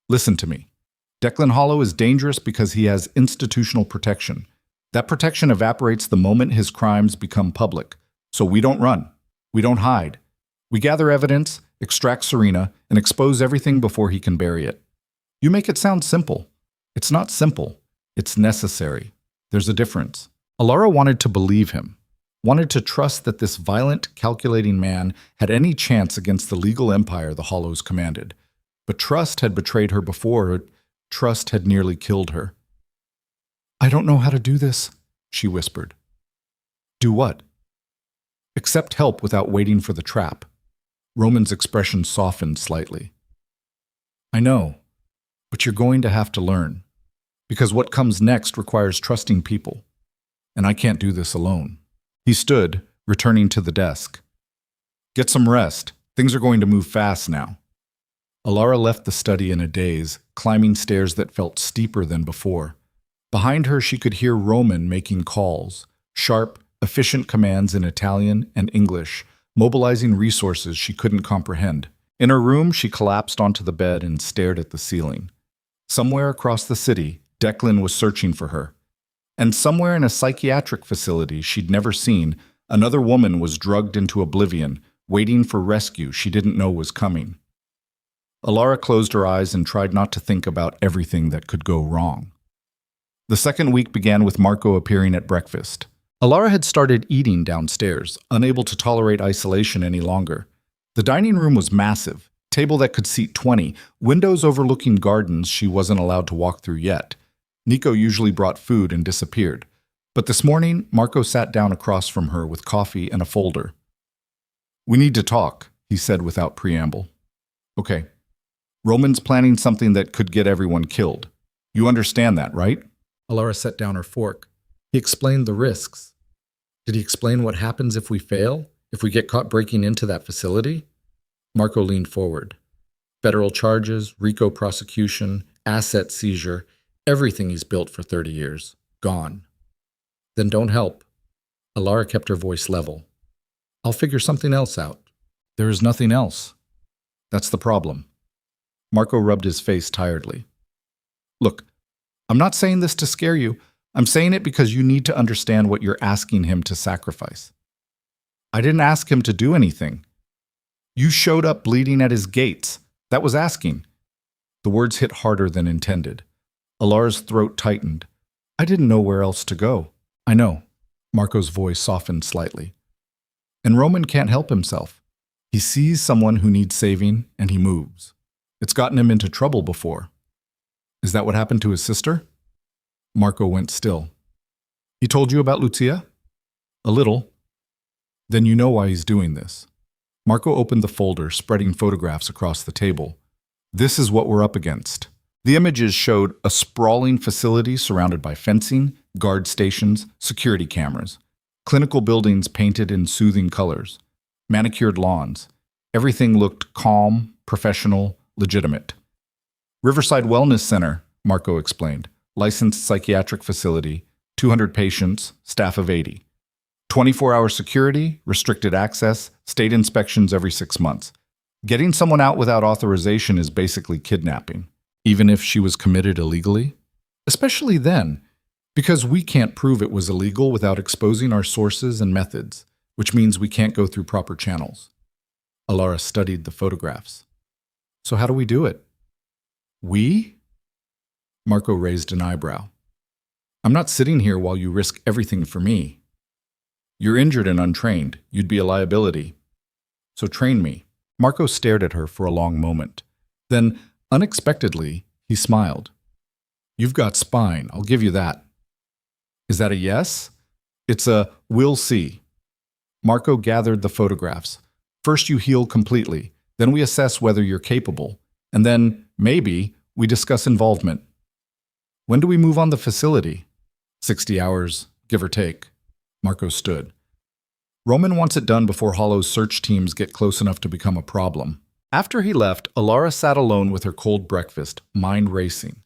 Listen to me. Declan Hollow is dangerous because he has institutional protection. That protection evaporates the moment his crimes become public. So we don't run. We don't hide. We gather evidence, extract Serena, and expose everything before he can bury it. You make it sound simple. It's not simple. It's necessary. There's a difference. Alara wanted to believe him, wanted to trust that this violent, calculating man had any chance against the legal empire the Hollows commanded. But trust had betrayed her before. Trust had nearly killed her. I don't know how to do this, she whispered. Do what? Accept help without waiting for the trap. Roman's expression softened slightly. I know, but you're going to have to learn. Because what comes next requires trusting people. And I can't do this alone. He stood, returning to the desk. Get some rest. Things are going to move fast now. Alara left the study in a daze, climbing stairs that felt steeper than before. Behind her, she could hear Roman making calls, sharp, efficient commands in Italian and English, mobilizing resources she couldn't comprehend. In her room, she collapsed onto the bed and stared at the ceiling. Somewhere across the city, Declan was searching for her. And somewhere in a psychiatric facility she'd never seen, another woman was drugged into oblivion, waiting for rescue she didn't know was coming. Alara closed her eyes and tried not to think about everything that could go wrong. The second week began with Marco appearing at breakfast. Alara had started eating downstairs, unable to tolerate isolation any longer. The dining room was massive, table that could seat 20, windows overlooking gardens she wasn't allowed to walk through yet. Nico usually brought food and disappeared. But this morning, Marco sat down across from her with coffee and a folder. We need to talk, he said without preamble. Okay. Roman's planning something that could get everyone killed. You understand that, right? Alara set down her fork. He explained the risks. Did he explain what happens if we fail? If we get caught breaking into that facility? Marco leaned forward. Federal charges, RICO prosecution, asset seizure, everything he's built for 30 years. Gone. Then don't help. Alara kept her voice level. I'll figure something else out. There is nothing else. That's the problem. Marco rubbed his face tiredly. Look, I'm not saying this to scare you. I'm saying it because you need to understand what you're asking him to sacrifice. I didn't ask him to do anything. You showed up bleeding at his gates. That was asking. The words hit harder than intended. Alara's throat tightened. I didn't know where else to go. I know. Marco's voice softened slightly. And Roman can't help himself. He sees someone who needs saving, and he moves. It's gotten him into trouble before. Is that what happened to his sister? Marco went still. He told you about Lucia? A little. Then you know why he's doing this. Marco opened the folder, spreading photographs across the table. This is what we're up against. The images showed a sprawling facility surrounded by fencing, guard stations, security cameras, clinical buildings painted in soothing colors, manicured lawns. Everything looked calm, professional, legitimate. Riverside Wellness Center, Marco explained. Licensed psychiatric facility, 200 patients, staff of 80. 24-hour security, restricted access, state inspections every 6 months. Getting someone out without authorization is basically kidnapping, even if she was committed illegally. Especially then, because we can't prove it was illegal without exposing our sources and methods, which means we can't go through proper channels. Alara studied the photographs. So how do we do it? We? Marco raised an eyebrow. I'm not sitting here while you risk everything for me. You're injured and untrained. You'd be a liability. So train me. Marco stared at her for a long moment. Then, unexpectedly, he smiled. You've got spine, I'll give you that. Is that a yes? It's a we'll see. Marco gathered the photographs. First you heal completely, then we assess whether you're capable, and then, maybe, we discuss involvement. When do we move on the facility? 60 hours, give or take. Marco stood. Roman wants it done before Hollow's search teams get close enough to become a problem. After he left, Alara sat alone with her cold breakfast, mind racing.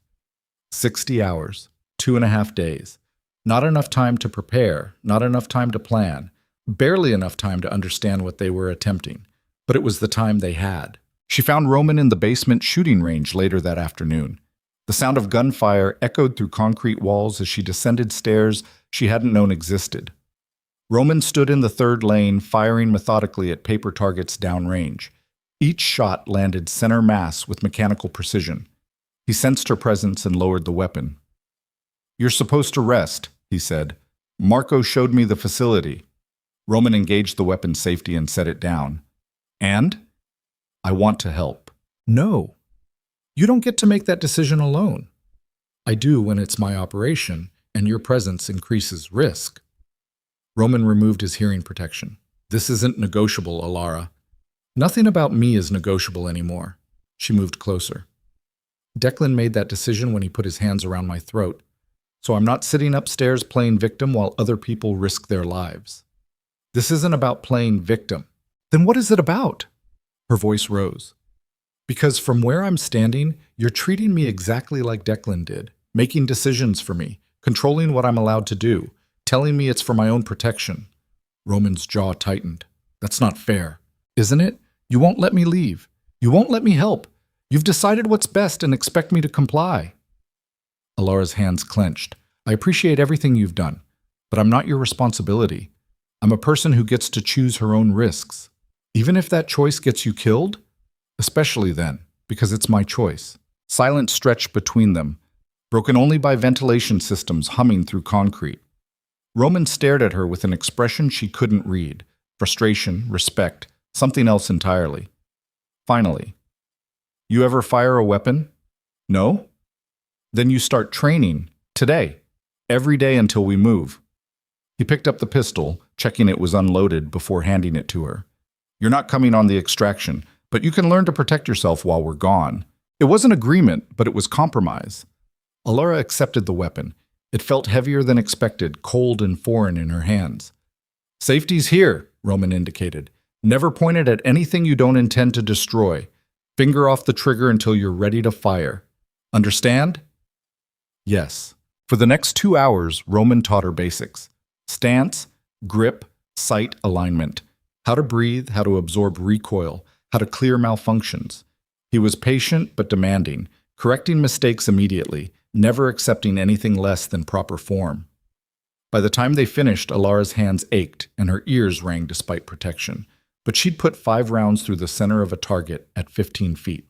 60 hours, 2.5 days. Not enough time to prepare, not enough time to plan, barely enough time to understand what they were attempting. But it was the time they had. She found Roman in the basement shooting range later that afternoon. The sound of gunfire echoed through concrete walls as she descended stairs she hadn't known existed. Roman stood in the third lane, firing methodically at paper targets downrange. Each shot landed center mass with mechanical precision. He sensed her presence and lowered the weapon. You're supposed to rest, he said. Marco showed me the facility. Roman engaged the weapon's safety and set it down. And? I want to help. No. You don't get to make that decision alone. I do when it's my operation, and your presence increases risk. Roman removed his hearing protection. This isn't negotiable, Alara. Nothing about me is negotiable anymore. She moved closer. Declan made that decision when he put his hands around my throat, so I'm not sitting upstairs playing victim while other people risk their lives. This isn't about playing victim. Then what is it about? Her voice rose. Because from where I'm standing, you're treating me exactly like Declan did, making decisions for me, controlling what I'm allowed to do, telling me it's for my own protection. Roman's jaw tightened. That's not fair. Isn't it? You won't let me leave. You won't let me help. You've decided what's best and expect me to comply. Alara's hands clenched. I appreciate everything you've done, but I'm not your responsibility. I'm a person who gets to choose her own risks. Even if that choice gets you killed? Especially then, because it's my choice. Silence stretched between them, broken only by ventilation systems humming through concrete. Roman stared at her with an expression she couldn't read. Frustration, respect, something else entirely. Finally, you ever fire a weapon? No? Then you start training, today, every day until we move. He picked up the pistol, checking it was unloaded before handing it to her. You're not coming on the extraction, but you can learn to protect yourself while we're gone. It wasn't agreement, but it was compromise. Alara accepted the weapon. It felt heavier than expected, cold and foreign in her hands. Safety's here, Roman indicated. Never point it at anything you don't intend to destroy. Finger off the trigger until you're ready to fire. Understand? Yes. For the next 2 hours, Roman taught her basics. Stance, grip, sight alignment. How to breathe, how to absorb recoil, how to clear malfunctions. He was patient but demanding, correcting mistakes immediately, never accepting anything less than proper form. By the time they finished, Alara's hands ached and her ears rang despite protection, but she'd put 5 rounds through the center of a target at 15 feet.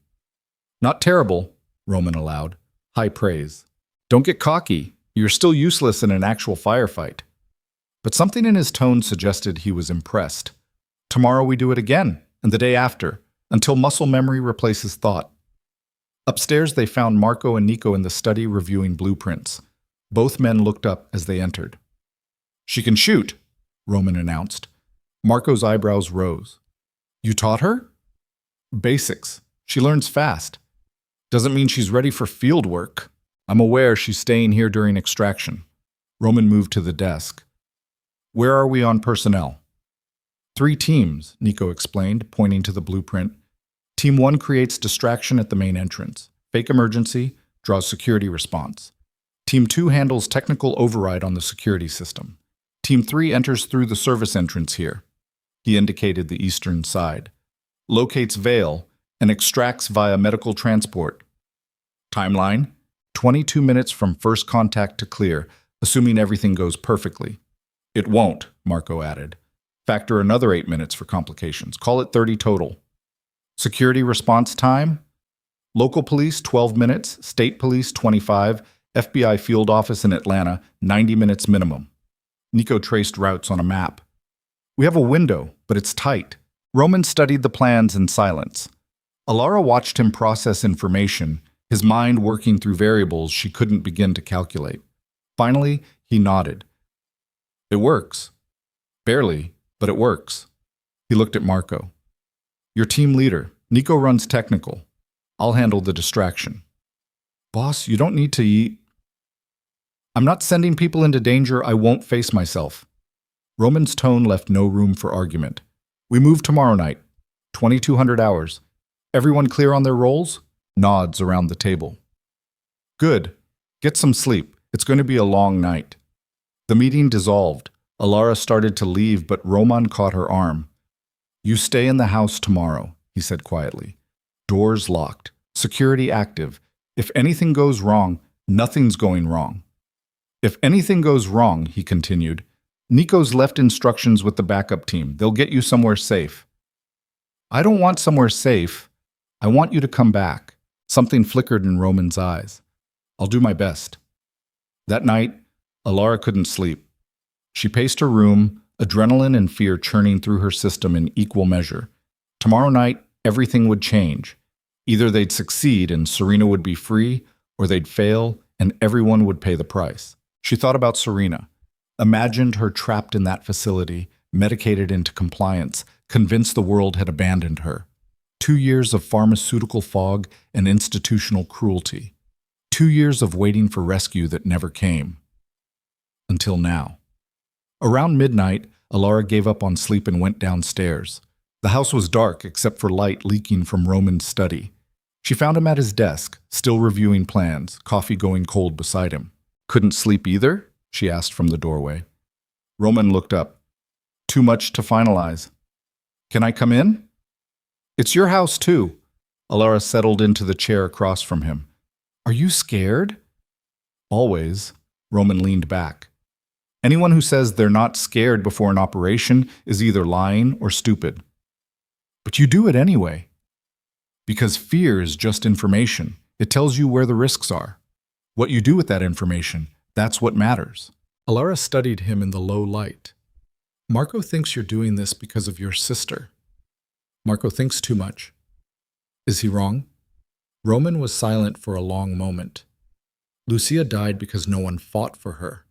Not terrible, Roman allowed. High praise. Don't get cocky. You're still useless in an actual firefight. But something in his tone suggested he was impressed. Tomorrow we do it again, and the day after, until muscle memory replaces thought. Upstairs, they found Marco and Nico in the study reviewing blueprints. Both men looked up as they entered. She can shoot, Roman announced. Marco's eyebrows rose. You taught her? Basics. She learns fast. Doesn't mean she's ready for field work. I'm aware she's staying here during extraction. Roman moved to the desk. Where are we on personnel? 3 teams, Nico explained, pointing to the blueprint. Team 1 creates distraction at the main entrance. Fake emergency, draws security response. Team 2 handles technical override on the security system. Team 3 enters through the service entrance here. He indicated the eastern side. Locates Vale and extracts via medical transport. Timeline: 22 minutes from first contact to clear, assuming everything goes perfectly. It won't, Marco added. Factor another 8 minutes for complications. Call it 30 total. Security response time: local police 12 minutes, state police 25, FBI field office in Atlanta 90 minutes minimum. Nico traced routes on a map. We have a window, but it's tight. Roman studied the plans in silence. Alara watched him process information, his mind working through variables she couldn't begin to calculate. Finally, he nodded. It works. Barely, but it works. He looked at Marco. Your team leader. Nico runs technical. I'll handle the distraction. Boss, you don't need to eat. I'm not sending people into danger I won't face myself. Roman's tone left no room for argument. We move tomorrow night. 2200 hours. Everyone clear on their roles? Nods around the table. Good. Get some sleep. It's going to be a long night. The meeting dissolved. Alara started to leave, but Roman caught her arm. You stay in the house tomorrow, he said quietly. Doors locked. Security active. If anything goes wrong, nothing's going wrong. If anything goes wrong, he continued, Nico's left instructions with the backup team. They'll get you somewhere safe. I don't want somewhere safe. I want you to come back. Something flickered in Roman's eyes. I'll do my best. That night, Alara couldn't sleep. She paced her room, adrenaline and fear churning through her system in equal measure. Tomorrow night, everything would change. Either they'd succeed and Serena would be free, or they'd fail and everyone would pay the price. She thought about Serena, imagined her trapped in that facility, medicated into compliance, convinced the world had abandoned her. 2 years of pharmaceutical fog and institutional cruelty. 2 years of waiting for rescue that never came. Until now. Around midnight, Alara gave up on sleep and went downstairs. The house was dark except for light leaking from Roman's study. She found him at his desk, still reviewing plans, coffee going cold beside him. Couldn't sleep either? She asked from the doorway. Roman looked up. Too much to finalize. Can I come in? It's your house too. Alara settled into the chair across from him. Are you scared? Always. Roman leaned back. Anyone who says they're not scared before an operation is either lying or stupid. But you do it anyway. Because fear is just information. It tells you where the risks are. What you do with that information, that's what matters. Alara studied him in the low light. Marco thinks you're doing this because of your sister. Marco thinks too much. Is he wrong? Roman was silent for a long moment. Lucia died because no one fought for her.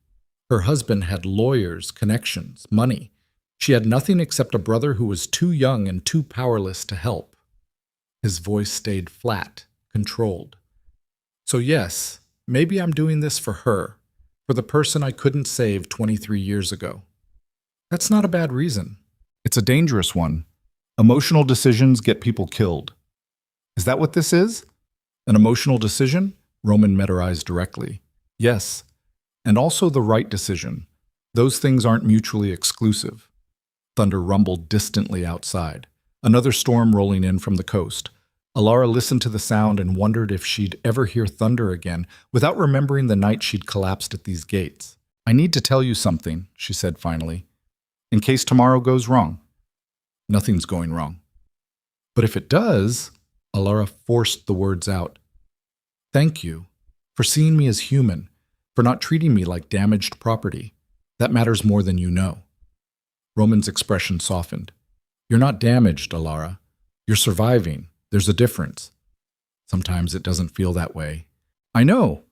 Her husband had lawyers, connections, money. She had nothing except a brother who was too young and too powerless to help. His voice stayed flat, controlled. So yes, maybe I'm doing this for her, for the person I couldn't save 23 years ago. That's not a bad reason. It's a dangerous one. Emotional decisions get people killed. Is that what this is? An emotional decision? Roman met her eyes directly. Yes, and also the right decision. Those things aren't mutually exclusive. Thunder rumbled distantly outside. Another storm rolling in from the coast. Alara listened to the sound and wondered if she'd ever hear thunder again without remembering the night she'd collapsed at these gates. I need to tell you something, she said finally. In case tomorrow goes wrong. Nothing's going wrong. But if it does, Alara forced the words out. Thank you for seeing me as human, for not treating me like damaged property. That matters more than you know. Roman's expression softened. You're not damaged, Alara. You're surviving. There's a difference. Sometimes it doesn't feel that way. I know.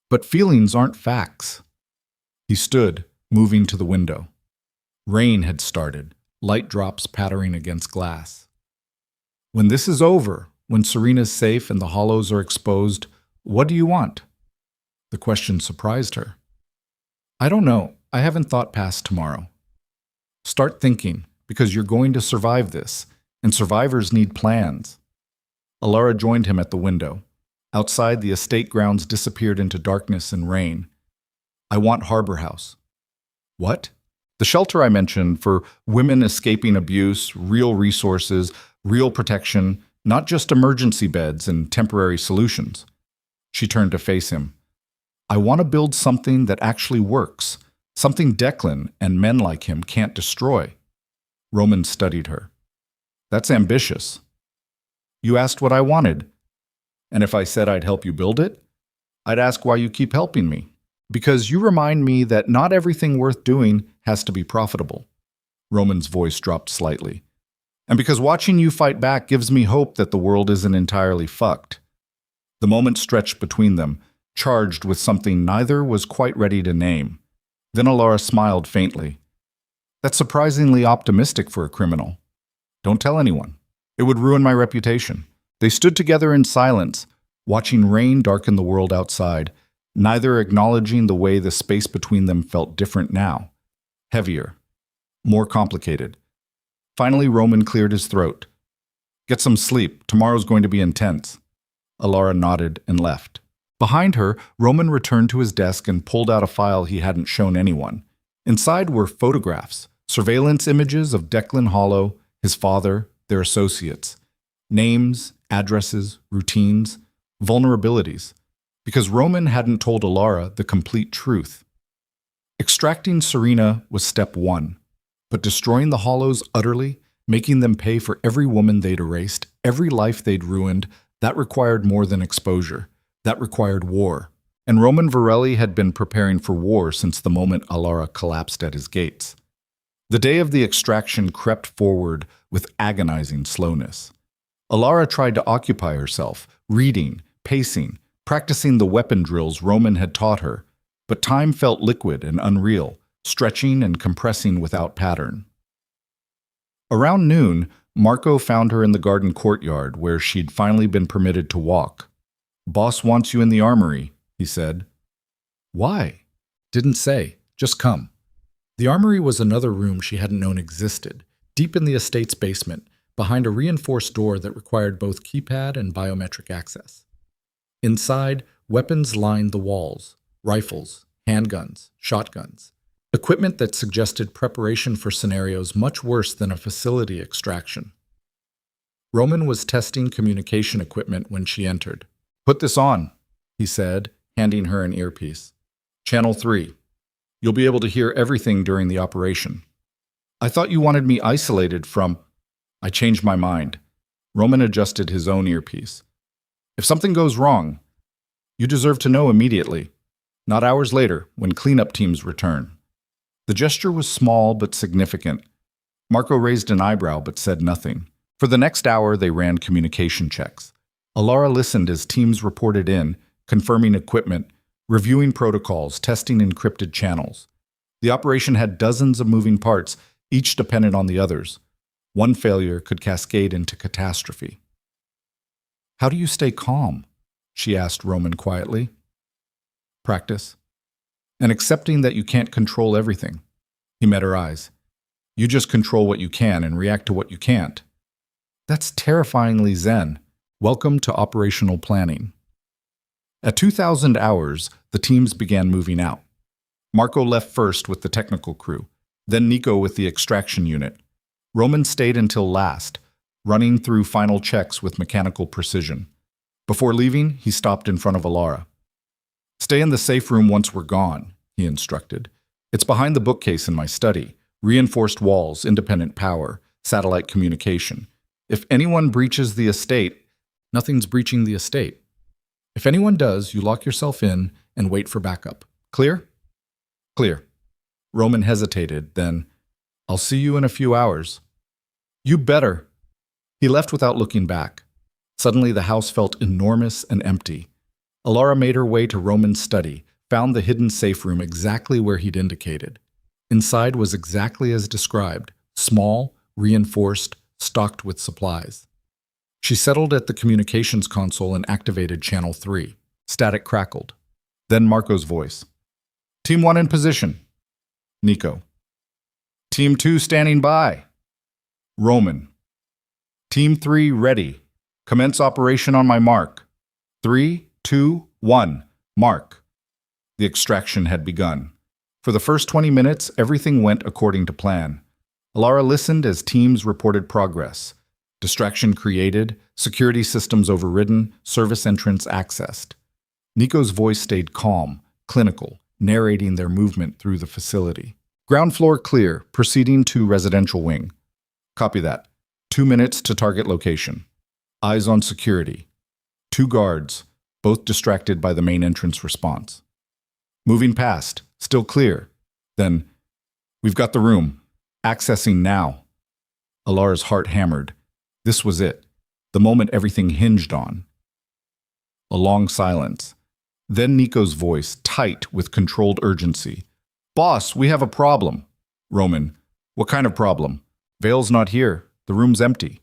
But feelings aren't facts. He stood, moving to the window. Rain had started, light drops pattering against glass. When this is over, When Serena's safe and the hollows are exposed, what do you want? The question surprised her. I don't know. I haven't thought past tomorrow. Start thinking, because you're going to survive this, and survivors need plans. Alara joined him at the window. Outside, the estate grounds disappeared into darkness and rain. I want Harbor House. What? The shelter I mentioned for women escaping abuse, real resources, real protection, not just emergency beds and temporary solutions. She turned to face him. I want to build something that actually works, something Declan and men like him can't destroy. Roman studied her. That's ambitious. You asked what I wanted. And if I said I'd help you build it, I'd ask why you keep helping me. Because you remind me that not everything worth doing has to be profitable. Roman's voice dropped slightly. And because watching you fight back gives me hope that the world isn't entirely fucked. The moment stretched between them, charged with something neither was quite ready to name. Then Alara smiled faintly. That's surprisingly optimistic for a criminal. Don't tell anyone. It would ruin my reputation. They stood together in silence, watching rain darken the world outside, neither acknowledging the way the space between them felt different now. Heavier. More complicated. Finally, Roman cleared his throat. Get some sleep. Tomorrow's going to be intense. Alara nodded and left. Behind her, Roman returned to his desk and pulled out a file he hadn't shown anyone. Inside were photographs, surveillance images of Declan Hollow, his father, their associates. Names, addresses, routines, vulnerabilities. Because Roman hadn't told Alara the complete truth. Extracting Serena was step one, but destroying the Hollows utterly, making them pay for every woman they'd erased, every life they'd ruined, that required more than exposure. That required war. And Roman Varelli had been preparing for war since the moment Alara collapsed at his gates. The day of the extraction crept forward with agonizing slowness. Alara tried to occupy herself, reading, pacing, practicing the weapon drills Roman had taught her, but time felt liquid and unreal, stretching and compressing without pattern. Around noon, Marco found her in the garden courtyard where she'd finally been permitted to walk. Boss wants you in the armory, he said. Why? Didn't say. Just come. The armory was another room she hadn't known existed, deep in the estate's basement, behind a reinforced door that required both keypad and biometric access. Inside, weapons lined the walls, rifles, handguns, shotguns, equipment that suggested preparation for scenarios much worse than a facility extraction. Roman was testing communication equipment when she entered. Put this on, he said, handing her an earpiece. Channel 3. You'll be able to hear everything during the operation. I thought you wanted me isolated from... I changed my mind. Roman adjusted his own earpiece. If something goes wrong, you deserve to know immediately, not hours later when cleanup teams return. The gesture was small but significant. Marco raised an eyebrow but said nothing. For the next hour, they ran communication checks. Alara listened as teams reported in, confirming equipment, reviewing protocols, testing encrypted channels. The operation had dozens of moving parts, each dependent on the others. One failure could cascade into catastrophe. How do you stay calm? She asked Roman quietly. Practice. And accepting that you can't control everything. He met her eyes. You just control what you can and react to what you can't. That's terrifyingly zen. Welcome to operational planning. At 2,000 hours, the teams began moving out. Marco left first with the technical crew, then Nico with the extraction unit. Roman stayed until last, running through final checks with mechanical precision. Before leaving, he stopped in front of Alara. Stay in the safe room once we're gone, he instructed. It's behind the bookcase in my study. Reinforced walls, independent power, satellite communication. If anyone breaches the estate, nothing's breaching the estate. If anyone does, you lock yourself in and wait for backup. Clear? Clear. Roman hesitated, then, I'll see you in a few hours. You better. He left without looking back. Suddenly, the house felt enormous and empty. Alara made her way to Roman's study, found the hidden safe room exactly where he'd indicated. Inside was exactly as described, small, reinforced, stocked with supplies. She settled at the communications console and activated channel 3. Static crackled. Then Marco's voice. Team 1 in position. Nico. Team 2 standing by. Roman. Team 3 ready. Commence operation on my mark. 3, 2, 1. Mark. The extraction had begun. For the first 20 minutes, everything went according to plan. Alara listened as teams reported progress. Distraction created, security systems overridden, service entrance accessed. Nico's voice stayed calm, clinical, narrating their movement through the facility. Ground floor clear, proceeding to residential wing. Copy that. 2 minutes to target location. Eyes on security. 2 guards, both distracted by the main entrance response. Moving past, still clear. Then, we've got the room. Accessing now. Alara's heart hammered. This was it. The moment everything hinged on. A long silence. Then Nico's voice, tight with controlled urgency. Boss, we have a problem. Roman. What kind of problem? Vale's not here. The room's empty.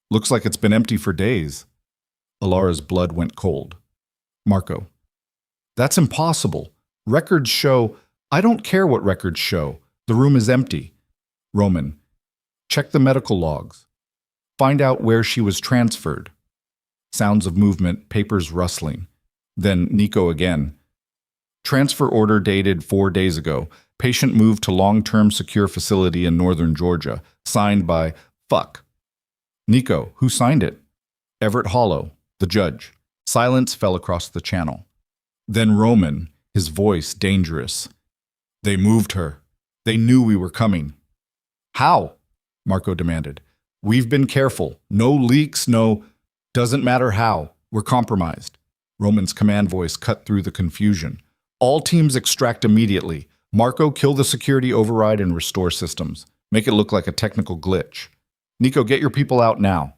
Looks like it's been empty for days. Alara's blood went cold. Marco. That's impossible. Records show. I don't care what records show. The room is empty. Roman. Check the medical logs. Find out where she was transferred. Sounds of movement, papers rustling. Then Nico again. Transfer order dated 4 days ago. Patient moved to long-term secure facility in northern Georgia. Signed by Fuck. Nico, who signed it? Everett Hollow, the judge. Silence fell across the channel. Then Roman, his voice dangerous. They moved her. They knew we were coming. How? Marco demanded. We've been careful. No leaks, no... Doesn't matter how. We're compromised. Roman's command voice cut through the confusion. All teams extract immediately. Marco, kill the security override and restore systems. Make it look like a technical glitch. Nico, get your people out now.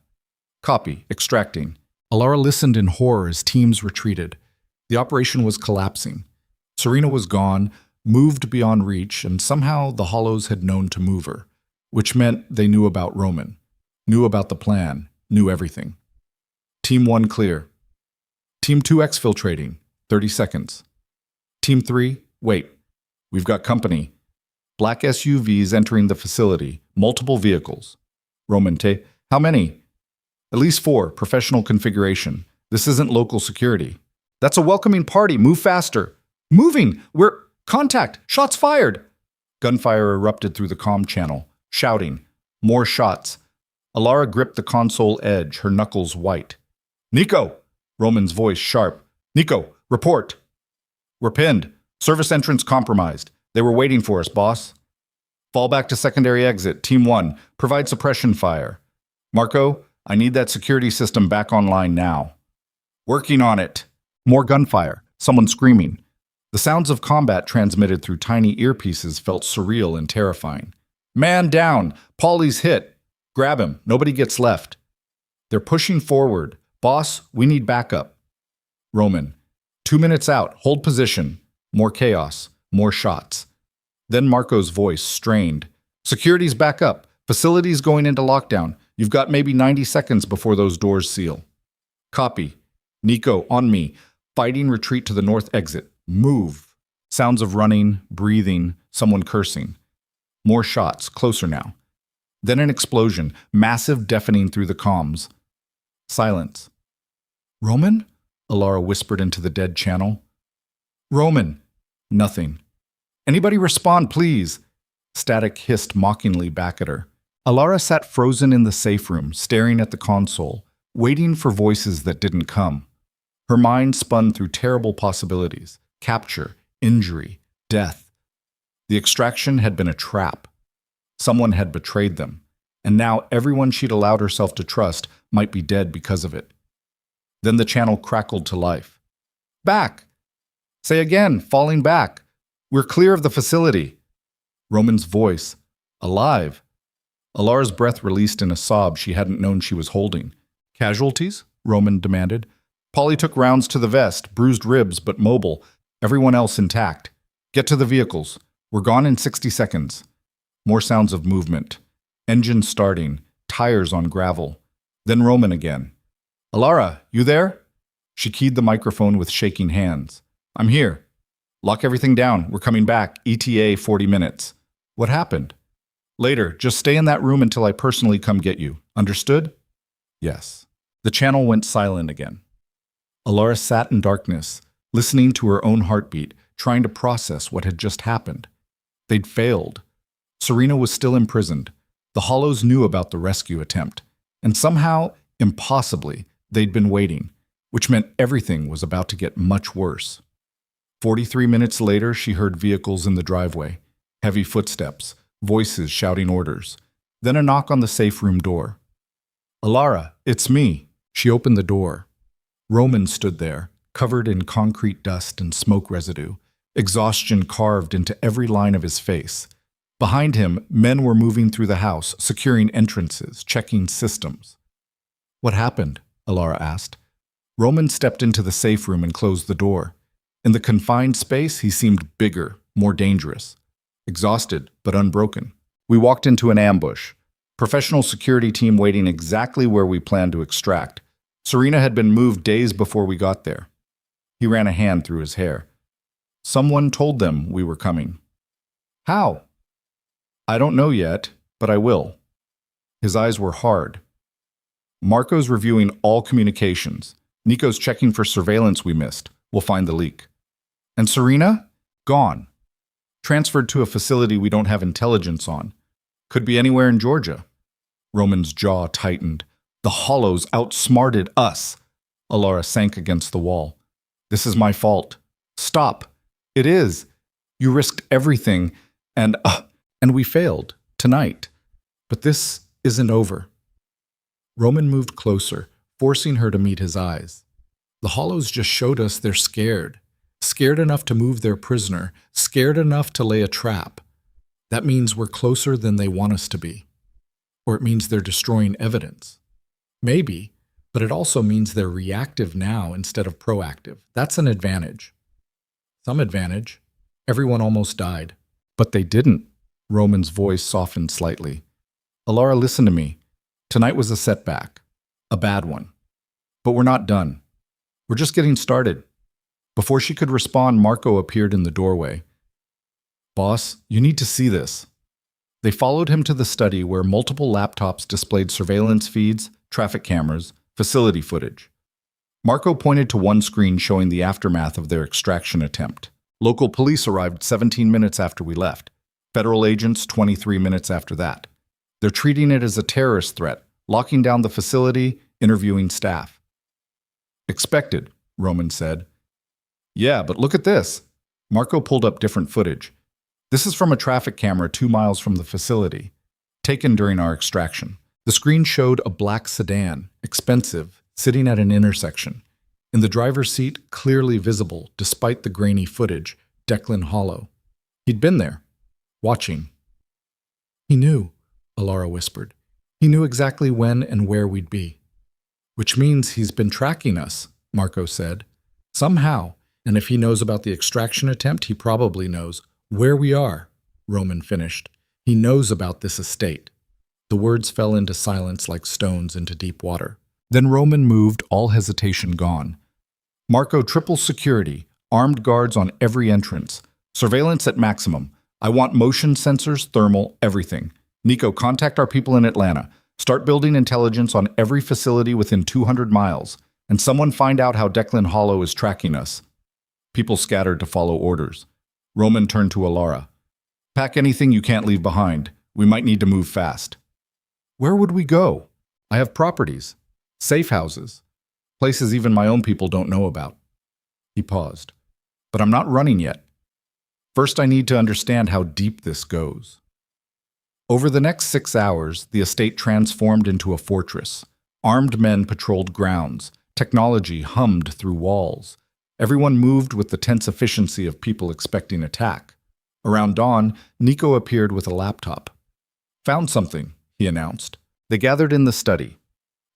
Copy. Extracting. Alara listened in horror as teams retreated. The operation was collapsing. Serena was gone, moved beyond reach, and somehow the Hollows had known to move her, which meant they knew about Roman, knew about the plan, knew everything. Team 1 clear. Team 2 exfiltrating. 30 seconds. Team 3, wait. We've got company. Black SUVs entering the facility. Multiple vehicles. Roman, how many? At least 4, professional configuration. This isn't local security. That's a welcoming party. Move faster. Moving! We're... Contact! Shots fired! Gunfire erupted through the comm channel. Shouting. More shots. Alara gripped the console edge, her knuckles white. Nico! Roman's voice sharp. Nico, report! We're pinned. Service entrance compromised. They were waiting for us, boss. Fall back to secondary exit. Team 1, provide suppression fire. Marco, I need that security system back online now. Working on it. More gunfire. Someone screaming. The sounds of combat transmitted through tiny earpieces felt surreal and terrifying. Man down! Paulie's hit. Grab him. Nobody gets left. They're pushing forward. Boss, we need backup. Roman. 2 minutes out. Hold position. More chaos. More shots. Then Marco's voice strained. Security's back up. Facility's going into lockdown. You've got maybe 90 seconds before those doors seal. Copy. Nico, on me. Fighting retreat to the north exit. Move. Sounds of running, breathing, someone cursing. More shots. Closer now. Then an explosion. Massive, deafening through the comms. Silence. Roman? Alara whispered into the dead channel. Roman. Nothing. Anybody respond, please. Static hissed mockingly back at her. Alara sat frozen in the safe room, staring at the console, waiting for voices that didn't come. Her mind spun through terrible possibilities. Capture, injury, death. The extraction had been a trap. Someone had betrayed them, and now everyone she'd allowed herself to trust might be dead because of it. Then the channel crackled to life. Back! Say again, falling back. We're clear of the facility. Roman's voice. Alive. Alara's breath released in a sob she hadn't known she was holding. Casualties? Roman demanded. Paulie took rounds to the vest, bruised ribs but mobile. Everyone else intact. Get to the vehicles. We're gone in 60 seconds. More sounds of movement. Engine starting. Tires on gravel. Then Roman again. Alara, you there? She keyed the microphone with shaking hands. I'm here. Lock everything down. We're coming back. ETA 40 minutes. What happened? Later. Just stay in that room until I personally come get you. Understood? Yes. The channel went silent again. Alara sat in darkness, listening to her own heartbeat, trying to process what had just happened. They'd failed. Serena was still imprisoned. The Hollows knew about the rescue attempt. And somehow, impossibly, they'd been waiting, which meant everything was about to get much worse. 43 minutes later, she heard vehicles in the driveway, heavy footsteps, voices shouting orders, then a knock on the safe room door. Alara, it's me. She opened the door. Roman stood there, covered in concrete dust and smoke residue, exhaustion carved into every line of his face. Behind him, men were moving through the house, securing entrances, checking systems. What happened? Alara asked. Roman stepped into the safe room and closed the door. In the confined space, he seemed bigger, more dangerous. Exhausted, but unbroken. We walked into an ambush. Professional security team waiting exactly where we planned to extract. Serena had been moved days before we got there. He ran a hand through his hair. Someone told them we were coming. How? I don't know yet, but I will. His eyes were hard. Marco's reviewing all communications. Nico's checking for surveillance we missed. We'll find the leak. And Serena? Gone. Transferred to a facility we don't have intelligence on. Could be anywhere in Georgia. Roman's jaw tightened. The Hollows outsmarted us. Alara sank against the wall. This is my fault. Stop. It is. You risked everything, and we failed, tonight. But this isn't over. Roman moved closer, forcing her to meet his eyes. The Hollows just showed us they're scared. Scared enough to move their prisoner, scared enough to lay a trap. That means we're closer than they want us to be. Or it means they're destroying evidence. Maybe, but it also means they're reactive now instead of proactive. That's an advantage. Some advantage. Everyone almost died. But they didn't. Roman's voice softened slightly. Alara, listen to me. Tonight was a setback. A bad one. But we're not done. We're just getting started. Before she could respond, Marco appeared in the doorway. Boss, you need to see this. They followed him to the study where multiple laptops displayed surveillance feeds, traffic cameras, facility footage. Marco pointed to one screen showing the aftermath of their extraction attempt. Local police arrived 17 minutes after we left. Federal agents 23 minutes after that. They're treating it as a terrorist threat, locking down the facility, interviewing staff. Expected, Roman said. Yeah, but look at this. Marco pulled up different footage. This is from a traffic camera 2 miles from the facility, taken during our extraction. The screen showed a black sedan, expensive, sitting at an intersection. In the driver's seat, clearly visible, despite the grainy footage, Declan Hollow. He'd been there, watching. He knew, Alara whispered. He knew exactly when and where we'd be. Which means he's been tracking us, Marco said. Somehow, and if he knows about the extraction attempt, he probably knows where we are, Roman finished. He knows about this estate. The words fell into silence like stones into deep water. Then Roman moved, all hesitation gone. Marco, triple security, armed guards on every entrance. Surveillance at maximum. I want motion sensors, thermal, everything. Nico, contact our people in Atlanta. Start building intelligence on every facility within 200 miles. And someone find out how Declan Hollow is tracking us. People scattered to follow orders. Roman turned to Alara. Pack anything you can't leave behind. We might need to move fast. Where would we go? I have properties. Safe houses. Places even my own people don't know about. He paused. But I'm not running yet. First, I need to understand how deep this goes. Over the next 6 hours, the estate transformed into a fortress. Armed men patrolled grounds. Technology hummed through walls. Everyone moved with the tense efficiency of people expecting attack. Around dawn, Nico appeared with a laptop. Found something, he announced. They gathered in the study.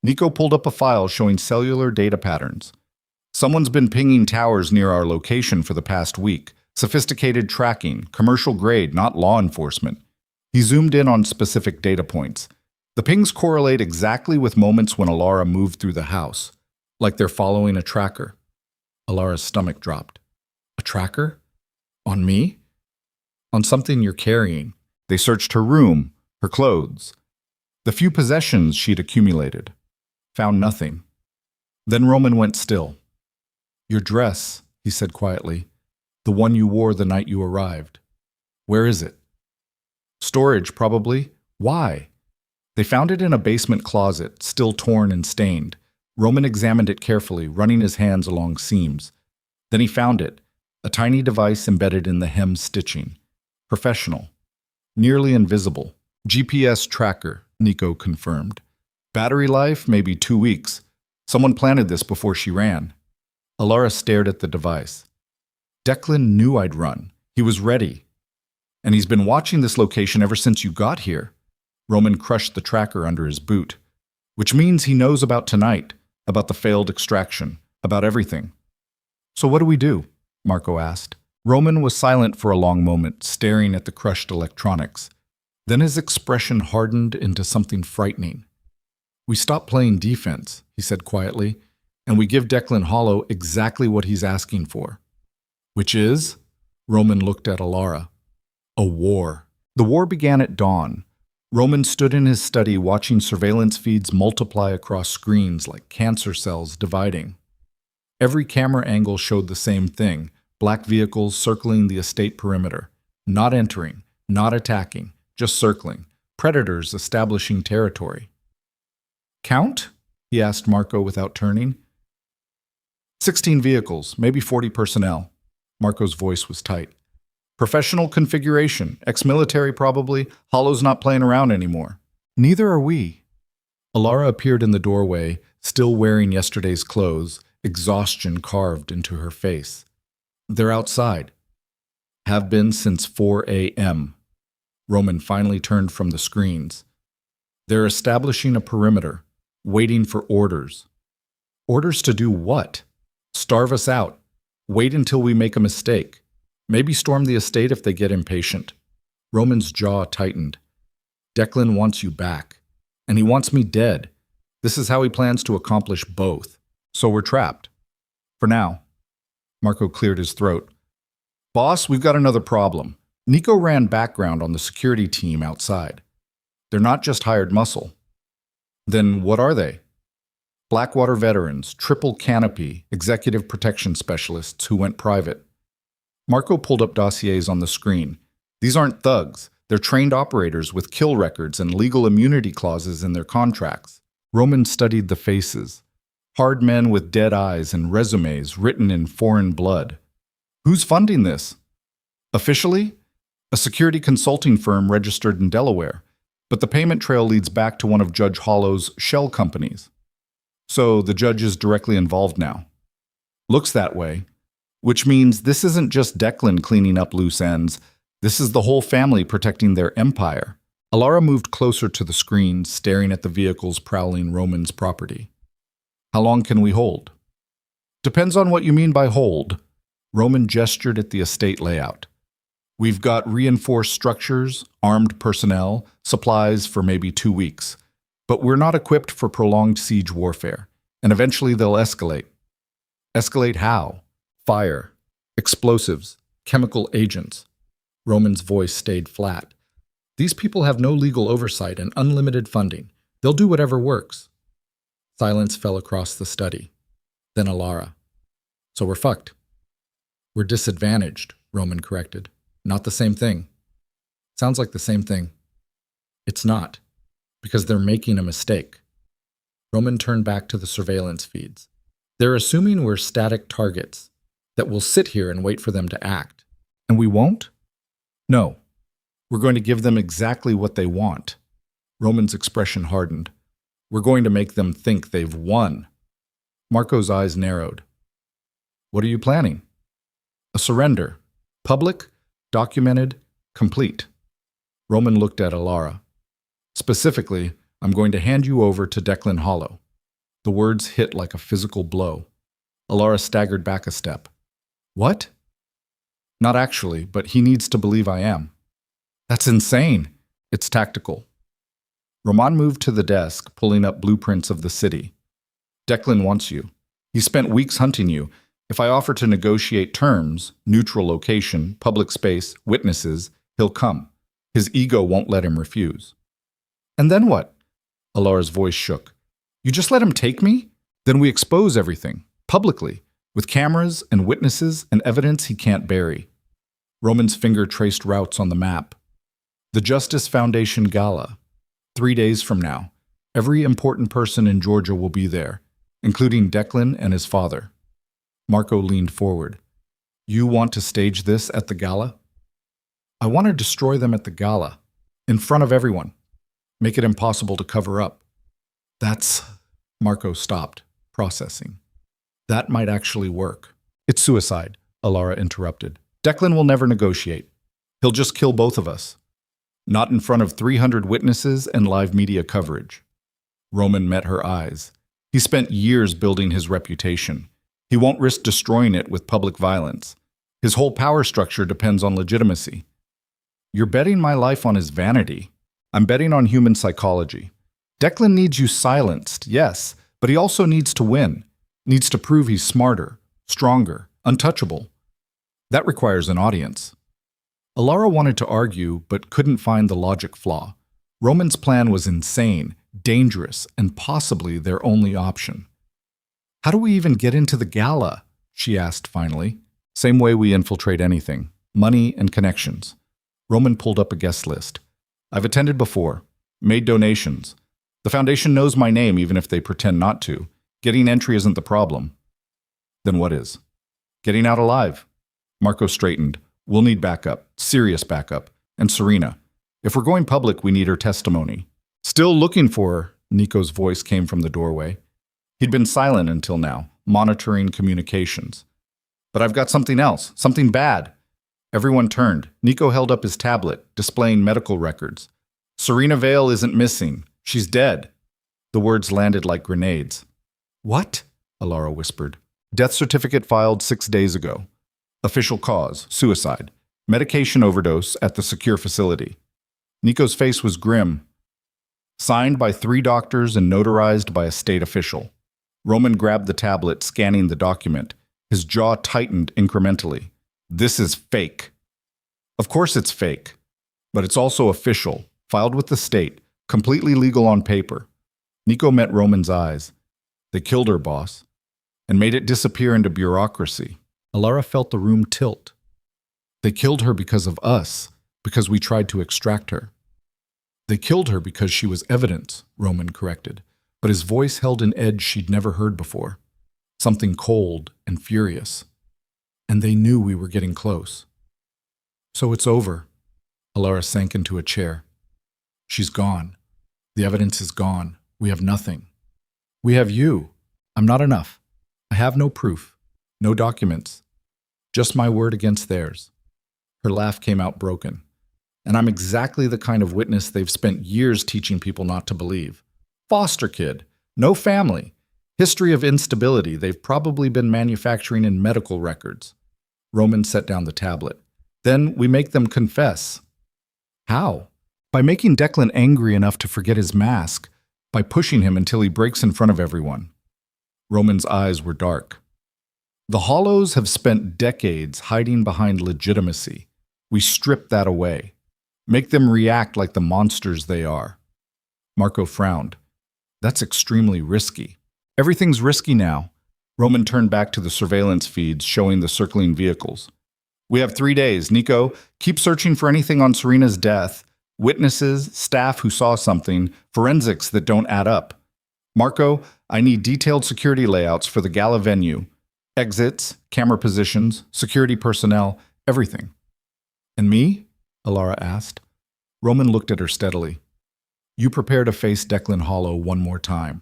Nico pulled up a file showing cellular data patterns. Someone's been pinging towers near our location for the past week. Sophisticated tracking, commercial grade, not law enforcement. He zoomed in on specific data points. The pings correlate exactly with moments when Alara moved through the house, like they're following a tracker. Alara's stomach dropped. A tracker? On me? On something you're carrying. They searched her room, her clothes, the few possessions she'd accumulated. Found nothing. Then Roman went still. Your dress, he said quietly, the one you wore the night you arrived. Where is it? Storage, probably. Why? They found it in a basement closet, still torn and stained. Roman examined it carefully, running his hands along seams. Then he found it, a tiny device embedded in the hem stitching. Professional. Nearly invisible. GPS tracker, Nico confirmed. Battery life, maybe 2 weeks. Someone planted this before she ran. Alara stared at the device. Declan knew I'd run. He was ready. And he's been watching this location ever since you got here. Roman crushed the tracker under his boot. Which means he knows about tonight, about the failed extraction, about everything. So what do we do? Marco asked. Roman was silent for a long moment, staring at the crushed electronics. Then his expression hardened into something frightening. We stop playing defense, he said quietly, and we give Declan Hollow exactly what he's asking for. Which is? Roman looked at Alara. A war. The war began at dawn. Roman stood in his study watching surveillance feeds multiply across screens like cancer cells dividing. Every camera angle showed the same thing, black vehicles circling the estate perimeter, not entering, not attacking, just circling, predators establishing territory. Count? He asked Marco without turning. 16 vehicles, maybe 40 personnel. Marco's voice was tight. Professional configuration, ex-military probably, Hollow's not playing around anymore. Neither are we. Alara appeared in the doorway, still wearing yesterday's clothes, exhaustion carved into her face. They're outside. Have been since 4 a.m. Roman finally turned from the screens. They're establishing a perimeter, waiting for orders. Orders to do what? Starve us out. Wait until we make a mistake. Maybe storm the estate if they get impatient. Roman's jaw tightened. Declan wants you back. And he wants me dead. This is how he plans to accomplish both. So we're trapped. For now. Marco cleared his throat. Boss, we've got another problem. Nico ran background on the security team outside. They're not just hired muscle. Then what are they? Blackwater veterans, triple canopy, executive protection specialists who went private. Marco pulled up dossiers on the screen. These aren't thugs. They're trained operators with kill records and legal immunity clauses in their contracts. Roman studied the faces. Hard men with dead eyes and resumes written in foreign blood. Who's funding this? Officially? A security consulting firm registered in Delaware, but the payment trail leads back to one of Judge Hollow's shell companies. So the judge is directly involved now. Looks that way, which means this isn't just Declan cleaning up loose ends. This is the whole family protecting their empire. Alara moved closer to the screen, staring at the vehicles prowling Roman's property. How long can we hold? Depends on what you mean by hold. Roman gestured at the estate layout. We've got reinforced structures, armed personnel, supplies for maybe 2 weeks. But we're not equipped for prolonged siege warfare, and eventually they'll escalate. Escalate how? Fire, explosives, chemical agents. Roman's voice stayed flat. These people have no legal oversight and unlimited funding. They'll do whatever works. Silence fell across the study. Then Alara. So we're fucked. We're disadvantaged, Roman corrected. Not the same thing. Sounds like the same thing. It's not, because they're making a mistake. Roman turned back to the surveillance feeds. They're assuming we're static targets, that we'll sit here and wait for them to act. And we won't? No. We're going to give them exactly what they want. Roman's expression hardened. We're going to make them think they've won. Marco's eyes narrowed. What are you planning? A surrender. Public, documented, complete. Roman looked at Alara. Specifically, I'm going to hand you over to Declan Hollow. The words hit like a physical blow. Alara staggered back a step. What? Not actually, but he needs to believe I am. That's insane. It's tactical. Roman moved to the desk, pulling up blueprints of the city. Declan wants you. He spent weeks hunting you. If I offer to negotiate terms, neutral location, public space, witnesses, he'll come. His ego won't let him refuse. And then what? Alara's voice shook. You just let him take me? Then we expose everything, publicly, with cameras and witnesses and evidence he can't bury. Roman's finger traced routes on the map. The Justice Foundation Gala. 3 days from now. Every important person in Georgia will be there, including Declan and his father. Marco leaned forward. You want to stage this at the gala? I want to destroy them at the gala, in front of everyone. Make it impossible to cover up. That's... Marco stopped, processing. That might actually work. It's suicide, Alara interrupted. Declan will never negotiate. He'll just kill both of us. Not in front of 300 witnesses and live media coverage. Roman met her eyes. He spent years building his reputation. He won't risk destroying it with public violence. His whole power structure depends on legitimacy. You're betting my life on his vanity. I'm betting on human psychology. Declan needs you silenced, yes, but he also needs to win. Needs to prove he's smarter, stronger, untouchable. That requires an audience. Alara wanted to argue, but couldn't find the logic flaw. Roman's plan was insane, dangerous, and possibly their only option. How do we even get into the gala? She asked finally. Same way we infiltrate anything. Money and connections. Roman pulled up a guest list. I've attended before. Made donations. The foundation knows my name even if they pretend not to. Getting entry isn't the problem. Then what is? Getting out alive. Marco straightened. We'll need backup. Serious backup. And Serena. If we're going public, we need her testimony. Still looking for her, Nico's voice came from the doorway. He'd been silent until now, monitoring communications. But I've got something else, something bad. Everyone turned. Nico held up his tablet, displaying medical records. Serena Vale isn't missing. She's dead. The words landed like grenades. What? Alara whispered. Death certificate filed 6 days ago. Official cause, suicide. Medication overdose at the secure facility. Nico's face was grim. Signed by 3 doctors and notarized by a state official. Roman grabbed the tablet, scanning the document. His jaw tightened incrementally. This is fake. Of course it's fake. But it's also official, filed with the state, completely legal on paper. Nico met Roman's eyes. They killed her, boss, and made it disappear into bureaucracy. Alara felt the room tilt. They killed her because of us, because we tried to extract her. They killed her because she was evidence, Roman corrected, but his voice held an edge she'd never heard before. Something cold and furious. And they knew we were getting close. So it's over. Alara sank into a chair. She's gone. The evidence is gone. We have nothing. We have you. I'm not enough. I have no proof. No documents. Just my word against theirs. Her laugh came out broken. And I'm exactly the kind of witness they've spent years teaching people not to believe. Foster kid. No family. History of instability they've probably been manufacturing in medical records. Roman set down the tablet. Then we make them confess. How? By making Declan angry enough to forget his mask. By pushing him until he breaks in front of everyone. Roman's eyes were dark. The Hollows have spent decades hiding behind legitimacy. We strip that away. Make them react like the monsters they are. Marco frowned. That's extremely risky. Everything's risky now. Roman turned back to the surveillance feeds showing the circling vehicles. We have 3 days. Nico, keep searching for anything on Serena's death. Witnesses, staff who saw something, forensics that don't add up. Marco, I need detailed security layouts for the gala venue. Exits, camera positions, security personnel, everything. And me? Alara asked. Roman looked at her steadily. You prepare to face Declan Hollow one more time.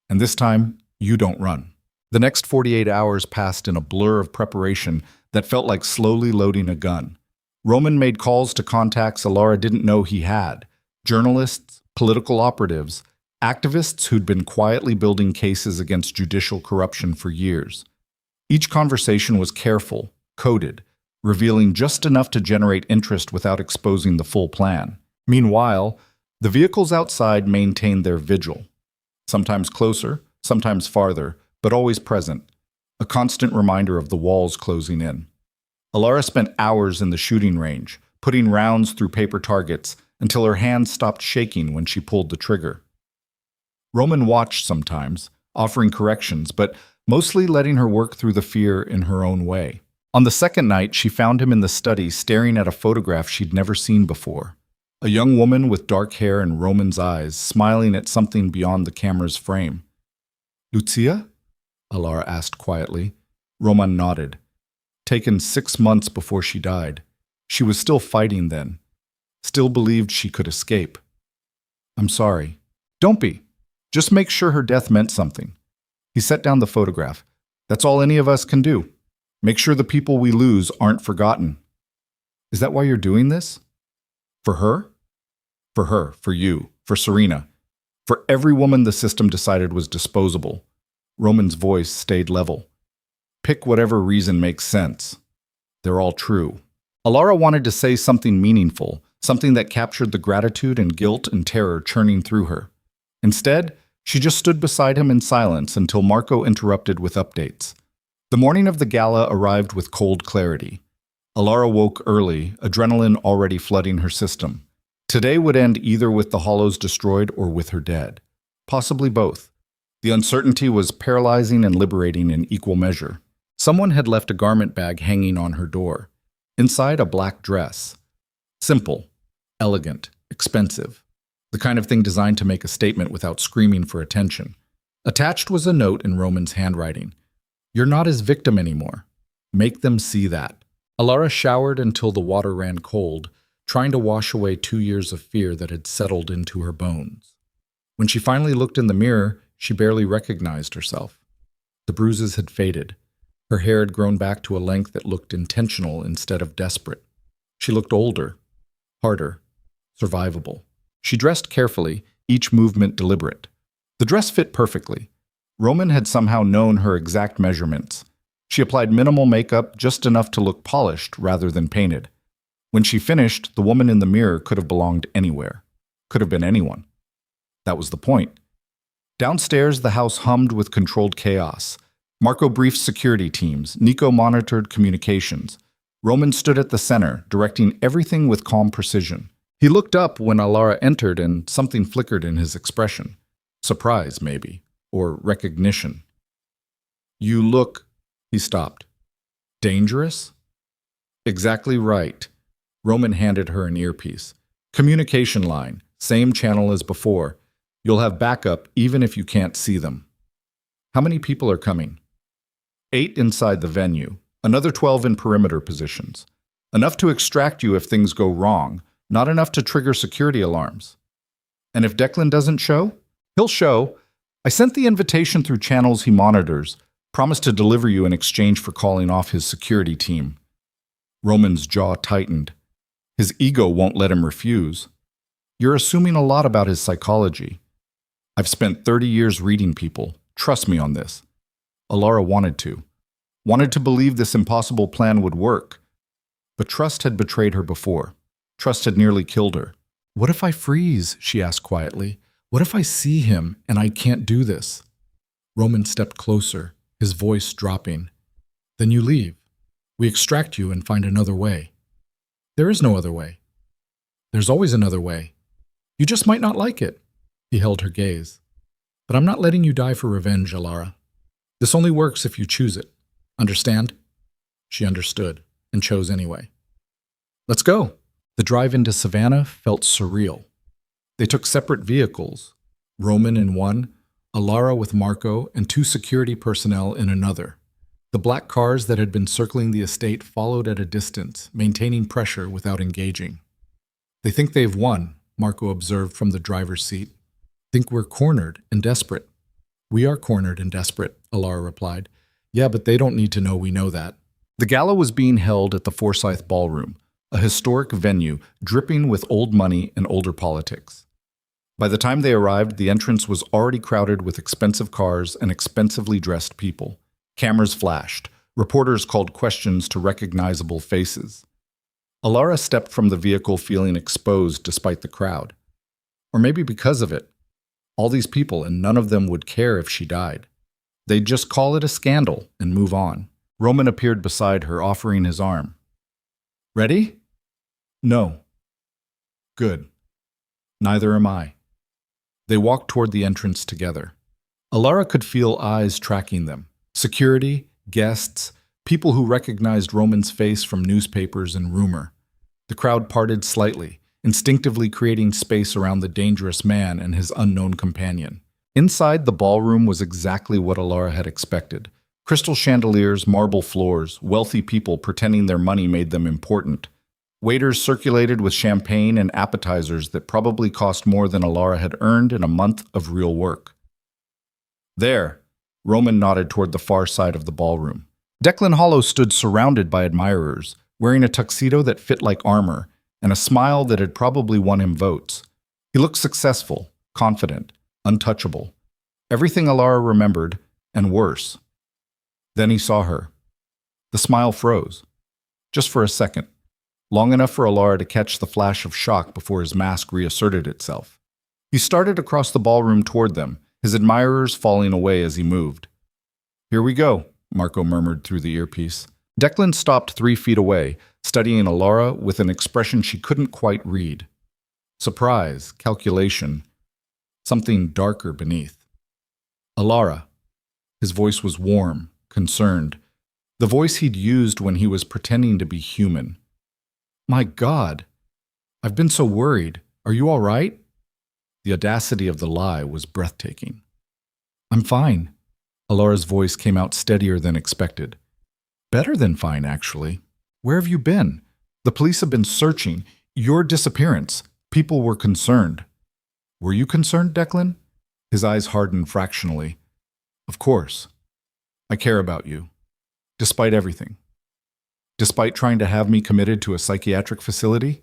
And this time, you don't run. The next 48 hours passed in a blur of preparation that felt like slowly loading a gun. Roman made calls to contacts Alara didn't know he had. Journalists, political operatives, activists who'd been quietly building cases against judicial corruption for years. Each conversation was careful, coded, revealing just enough to generate interest without exposing the full plan. Meanwhile, The vehicles outside maintained their vigil, sometimes closer, sometimes farther, but always present, a constant reminder of the walls closing in. Alara spent hours in the shooting range, putting rounds through paper targets until her hands stopped shaking when she pulled the trigger. Roman watched sometimes, offering corrections, but mostly letting her work through the fear in her own way. On the second night, she found him in the study staring at a photograph she'd never seen before. A young woman with dark hair and Roman's eyes, smiling at something beyond the camera's frame. "Lucia?" Alara asked quietly. Roman nodded. Taken 6 months before she died. She was still fighting then. Still believed she could escape. "I'm sorry." "Don't be. Just make sure her death meant something." He set down the photograph. "That's all any of us can do. Make sure the people we lose aren't forgotten." "Is that why you're doing this?" "For her?" "For her, for you, for Serena. For every woman the system decided was disposable." Roman's voice stayed level. "Pick whatever reason makes sense. They're all true." Alara wanted to say something meaningful, something that captured the gratitude and guilt and terror churning through her. Instead, she just stood beside him in silence until Marco interrupted with updates. The morning of the gala arrived with cold clarity. Alara woke early, adrenaline already flooding her system. Today would end either with the Hollows destroyed or with her dead. Possibly both. The uncertainty was paralyzing and liberating in equal measure. Someone had left a garment bag hanging on her door. Inside, a black dress. Simple, elegant, expensive. The kind of thing designed to make a statement without screaming for attention. Attached was a note in Roman's handwriting. "You're not his victim anymore. Make them see that." Alara showered until the water ran cold, trying to wash away 2 years of fear that had settled into her bones. When she finally looked in the mirror, she barely recognized herself. The bruises had faded. Her hair had grown back to a length that looked intentional instead of desperate. She looked older, harder, survivable. She dressed carefully, each movement deliberate. The dress fit perfectly. Roman had somehow known her exact measurements. She applied minimal makeup, just enough to look polished rather than painted. When she finished, the woman in the mirror could have belonged anywhere. Could have been anyone. That was the point. Downstairs, the house hummed with controlled chaos. Marco briefed security teams. Nico monitored communications. Roman stood at the center, directing everything with calm precision. He looked up when Alara entered and something flickered in his expression. Surprise, maybe. Or recognition. "You look..." He stopped. "Dangerous?" "Exactly right." Roman handed her an earpiece. "Communication line. Same channel as before. You'll have backup even if you can't see them." "How many people are coming?" 8 inside the venue. Another 12 in perimeter positions. Enough to extract you if things go wrong. Not enough to trigger security alarms. "And if Declan doesn't show?" "He'll show. I sent the invitation through channels he monitors. Promised to deliver you in exchange for calling off his security team." Roman's jaw tightened. His ego won't let him refuse. "You're assuming a lot about his psychology." "I've spent 30 years reading people. Trust me on this." Alara wanted to. Wanted to believe this impossible plan would work. But trust had betrayed her before. Trust had nearly killed her. "What if I freeze?" she asked quietly. "What if I see him and I can't do this?" Roman stepped closer, his voice dropping. "Then you leave. We extract you and find another way." "There is no other way." "There's always another way. You just might not like it." He held her gaze. "But I'm not letting you die for revenge, Alara. This only works if you choose it. Understand?" She understood and chose anyway. "Let's go." The drive into Savannah felt surreal. They took separate vehicles, Roman in one, Alara with Marco, and 2 security personnel in another. The black cars that had been circling the estate followed at a distance, maintaining pressure without engaging. "They think they've won," Marco observed from the driver's seat. "Think we're cornered and desperate." "We are cornered and desperate," Alara replied. "Yeah, but they don't need to know we know that." The gala was being held at the Forsyth Ballroom, a historic venue dripping with old money and older politics. By the time they arrived, the entrance was already crowded with expensive cars and expensively dressed people. Cameras flashed. Reporters called questions to recognizable faces. Alara stepped from the vehicle feeling exposed despite the crowd. Or maybe because of it. All these people, and none of them would care if she died. They'd just call it a scandal and move on. Roman appeared beside her, offering his arm. Ready? No. Good. Neither am I. They walked toward the entrance together. Alara could feel eyes tracking them. Security, guests, people who recognized Roman's face from newspapers and rumor. The crowd parted slightly, instinctively creating space around the dangerous man and his unknown companion. Inside, the ballroom was exactly what Alara had expected. Crystal chandeliers, marble floors, wealthy people pretending their money made them important. Waiters circulated with champagne and appetizers that probably cost more than Alara had earned in a month of real work. There, Roman nodded toward the far side of the ballroom. Declan Hollow stood surrounded by admirers, wearing a tuxedo that fit like armor and a smile that had probably won him votes. He looked successful, confident, untouchable. Everything Alara remembered, and worse. Then he saw her. The smile froze. Just for a second. Long enough for Alara to catch the flash of shock before his mask reasserted itself. He started across the ballroom toward them, his admirers falling away as he moved. Here we go, Marco murmured through the earpiece. Declan stopped 3 feet away, studying Alara with an expression she couldn't quite read. Surprise, calculation, something darker beneath. Alara. His voice was warm, concerned. The voice he'd used when he was pretending to be human. My God, I've been so worried. Are you all right? The audacity of the lie was breathtaking. I'm fine. Alara's voice came out steadier than expected. Better than fine, actually. Where have you been? The police have been searching. Your disappearance. People were concerned. Were you concerned, Declan? His eyes hardened fractionally. Of course. I care about you. Despite everything. Despite trying to have me committed to a psychiatric facility?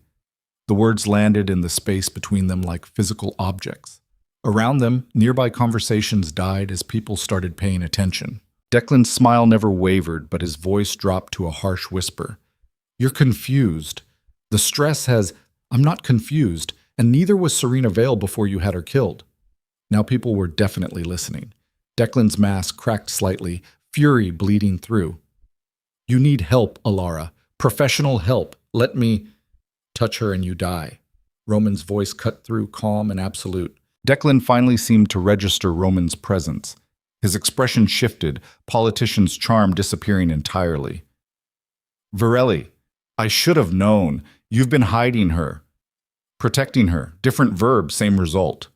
The words landed in the space between them like physical objects. Around them, nearby conversations died as people started paying attention. Declan's smile never wavered, but his voice dropped to a harsh whisper. You're confused. The stress has... I'm not confused, and neither was Serena Vale before you had her killed. Now people were definitely listening. Declan's mask cracked slightly, fury bleeding through. You need help, Alara. Professional help. Let me... Touch her and you die. Roman's voice cut through, calm and absolute. Declan finally seemed to register Roman's presence. His expression shifted, politician's charm disappearing entirely. Virelli, I should have known. You've been hiding her. Protecting her. Different verb, same result.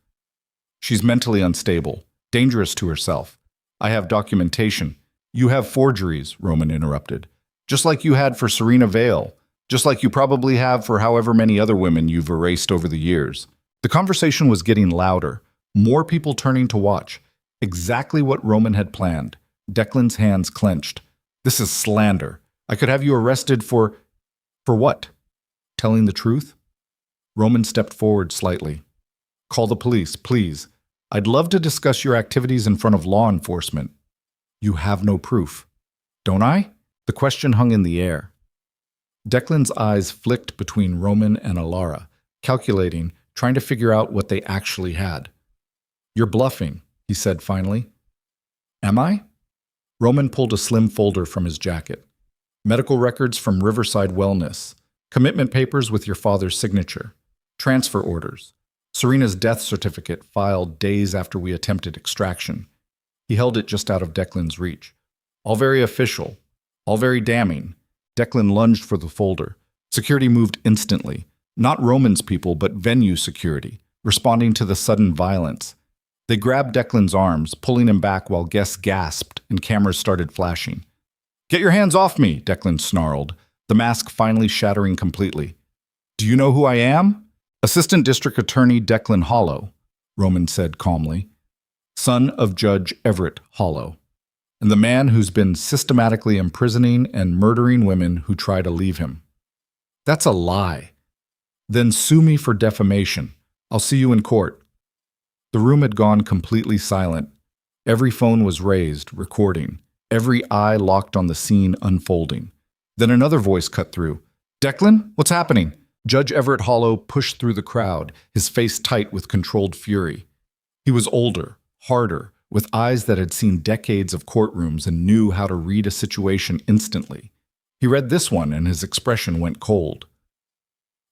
She's mentally unstable, dangerous to herself. I have documentation. You have forgeries, Roman interrupted. Just like you had for Serena Vale. Just like you probably have for however many other women you've erased over the years. The conversation was getting louder, more people turning to watch. Exactly what Roman had planned. Declan's hands clenched. This is slander. I could have you arrested for what? Telling the truth? Roman stepped forward slightly. Call the police, please. I'd love to discuss your activities in front of law enforcement. You have no proof. Don't I? The question hung in the air. Declan's eyes flicked between Roman and Alara, calculating, trying to figure out what they actually had. You're bluffing, he said finally. Am I? Roman pulled a slim folder from his jacket. Medical records from Riverside Wellness. Commitment papers with your father's signature. Transfer orders. Serena's death certificate filed days after we attempted extraction. He held it just out of Declan's reach. All very official. All very damning. Declan lunged for the folder. Security moved instantly. Not Roman's people, but venue security, responding to the sudden violence. They grabbed Declan's arms, pulling him back while guests gasped and cameras started flashing. Get your hands off me, Declan snarled, the mask finally shattering completely. Do you know who I am? Assistant District Attorney Declan Hollow, Roman said calmly. Son of Judge Everett Hollow. And the man who's been systematically imprisoning and murdering women who try to leave him. That's a lie. Then sue me for defamation. I'll see you in court. The room had gone completely silent. Every phone was raised, recording. Every eye locked on the scene unfolding. Then another voice cut through. Declan, what's happening? Judge Everett Hollow pushed through the crowd, his face tight with controlled fury. He was older, harder, with eyes that had seen decades of courtrooms and knew how to read a situation instantly. He read this one and his expression went cold.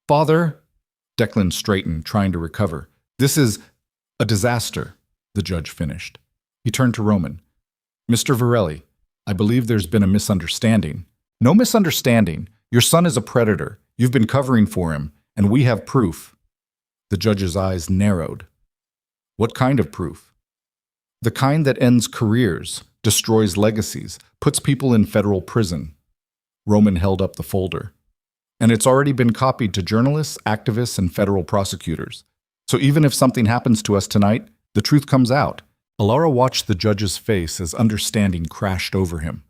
"Father," Declan straightened, trying to recover. "This is a disaster," the judge finished. He turned to Roman. "Mr. Varelli, I believe there's been a misunderstanding." "No misunderstanding. Your son is a predator. You've been covering for him, and we have proof." The judge's eyes narrowed. "What kind of proof?" "The kind that ends careers, destroys legacies, puts people in federal prison." Roman held up the folder. "And it's already been copied to journalists, activists, and federal prosecutors. So even if something happens to us tonight, the truth comes out." Alara watched the judge's face as understanding crashed over him.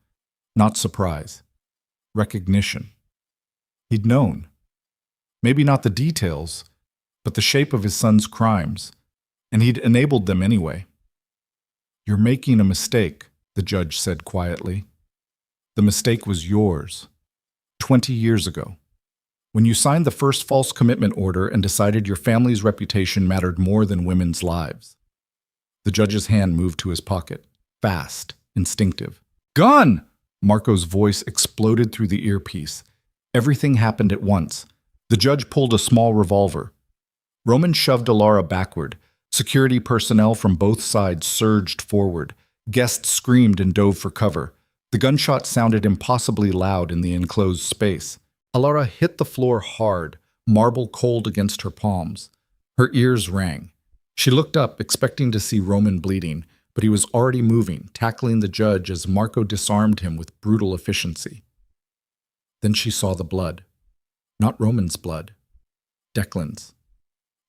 Not surprise. Recognition. He'd known. Maybe not the details, but the shape of his son's crimes, and he'd enabled them anyway. "You're making a mistake," the judge said quietly. "The mistake was yours. 20 years ago. When you signed the first false commitment order and decided your family's reputation mattered more than women's lives." The judge's hand moved to his pocket. Fast, instinctive. "Gun!" Marco's voice exploded through the earpiece. Everything happened at once. The judge pulled a small revolver. Roman shoved Alara backward. Security personnel from both sides surged forward. Guests screamed and dove for cover. The gunshot sounded impossibly loud in the enclosed space. Alara hit the floor hard, marble cold against her palms. Her ears rang. She looked up, expecting to see Roman bleeding, but he was already moving, tackling the judge as Marco disarmed him with brutal efficiency. Then she saw the blood. Not Roman's blood. Declan's.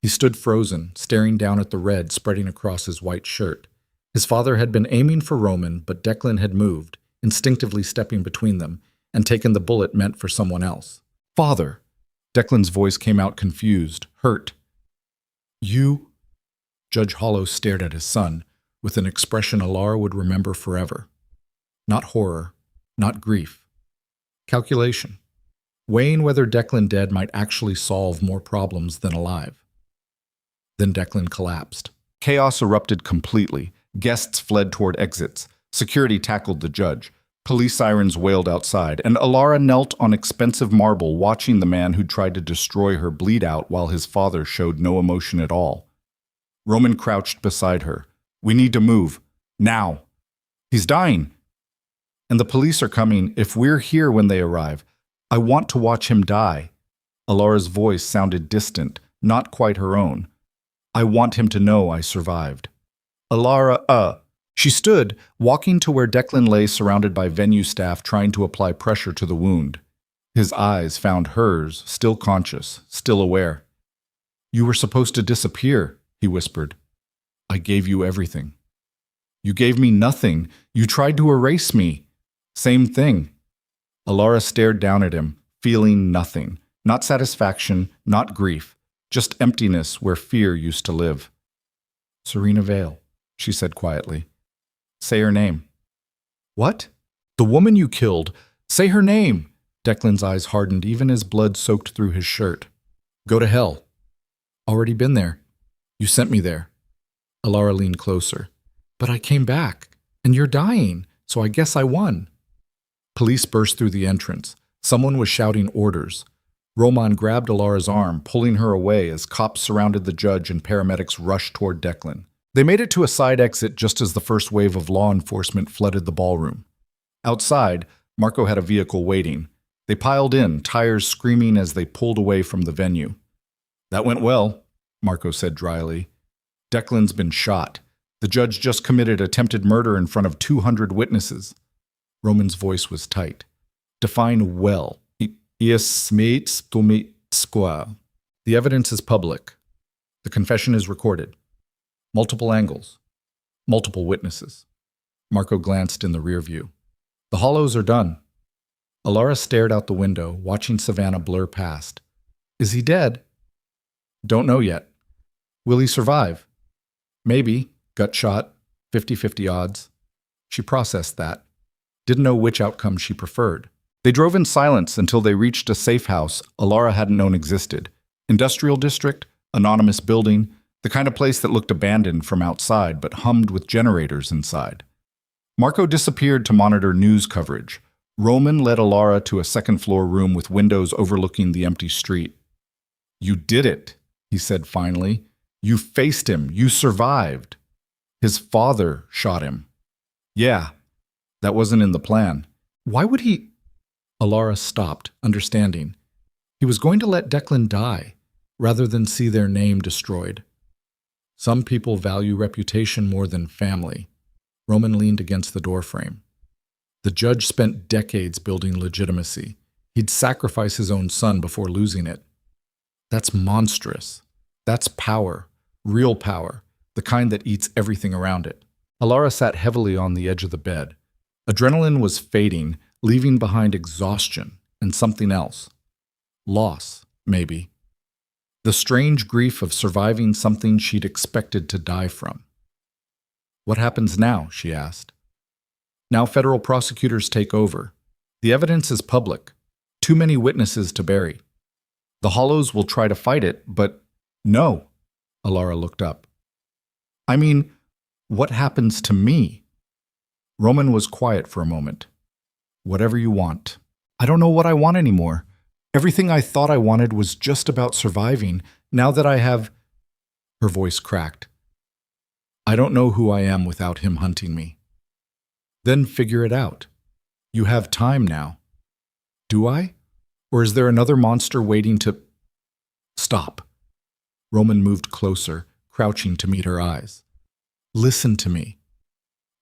He stood frozen, staring down at the red spreading across his white shirt. His father had been aiming for Roman, but Declan had moved, instinctively stepping between them, and taken the bullet meant for someone else. "Father!" Declan's voice came out confused, hurt. "You?" Judge Hollow stared at his son, with an expression Alara would remember forever. Not horror, not grief. Calculation. Weighing whether Declan dead might actually solve more problems than alive. Then Declan collapsed. Chaos erupted completely. Guests fled toward exits. Security tackled the judge. Police sirens wailed outside, and Alara knelt on expensive marble watching the man who tried to destroy her bleed out while his father showed no emotion at all. Roman crouched beside her. "We need to move. Now. He's dying. And the police are coming if we're here when they arrive. I want to watch him die." Alara's voice sounded distant, not quite her own. "I want him to know I survived." Alara, She stood, walking to where Declan lay surrounded by venue staff trying to apply pressure to the wound. His eyes found hers, still conscious, still aware. "You were supposed to disappear," he whispered. "I gave you everything." "You gave me nothing. You tried to erase me." "Same thing." Alara stared down at him, feeling nothing. Not satisfaction, not grief. Just emptiness where fear used to live. "Serena Vale," she said quietly. "Say her name." "What?" "The woman you killed. Say her name." Declan's eyes hardened even as blood soaked through his shirt. "Go to hell." "Already been there. You sent me there." Alara leaned closer. "But I came back, and you're dying, so I guess I won." Police burst through the entrance. Someone was shouting orders. Roman grabbed Alara's arm, pulling her away as cops surrounded the judge and paramedics rushed toward Declan. They made it to a side exit just as the first wave of law enforcement flooded the ballroom. Outside, Marco had a vehicle waiting. They piled in, tires screaming as they pulled away from the venue. "That went well," Marco said dryly. "Declan's been shot. The judge just committed attempted murder in front of 200 witnesses." Roman's voice was tight. "Define well." The evidence is public. The confession is recorded. Multiple angles. Multiple witnesses. Marco glanced in the rear view. "The hollows are done." Alara stared out the window, watching Savannah blur past. "Is he dead?" "Don't know yet." "Will he survive?" "Maybe. Gut shot. 50-50 odds." She processed that. Didn't know which outcome she preferred. They drove in silence until they reached a safe house Alara hadn't known existed. Industrial district, anonymous building, the kind of place that looked abandoned from outside but hummed with generators inside. Marco disappeared to monitor news coverage. Roman led Alara to a second-floor room with windows overlooking the empty street. "You did it," he said finally. "You faced him. You survived." His father shot him. "Yeah, that wasn't in the plan." "Why would he—" Alara stopped, understanding. He was going to let Declan die, rather than see their name destroyed. Some people value reputation more than family. Roman leaned against the doorframe. The judge spent decades building legitimacy. He'd sacrifice his own son before losing it. That's monstrous. That's power, real power, the kind that eats everything around it. Alara sat heavily on the edge of the bed. Adrenaline was fading, leaving behind exhaustion and something else. Loss, maybe. The strange grief of surviving something she'd expected to die from. "What happens now?" she asked. "Now federal prosecutors take over. The evidence is public. Too many witnesses to bury. The Hollows will try to fight it, but no." Alara looked up. "I mean, what happens to me?" Roman was quiet for a moment. "Whatever you want." "I don't know what I want anymore. Everything I thought I wanted was just about surviving. Now that I have—" Her voice cracked. "I don't know who I am without him hunting me." "Then figure it out. You have time now." "Do I? Or is there another monster waiting to—" "Stop." Roman moved closer, crouching to meet her eyes. "Listen to me.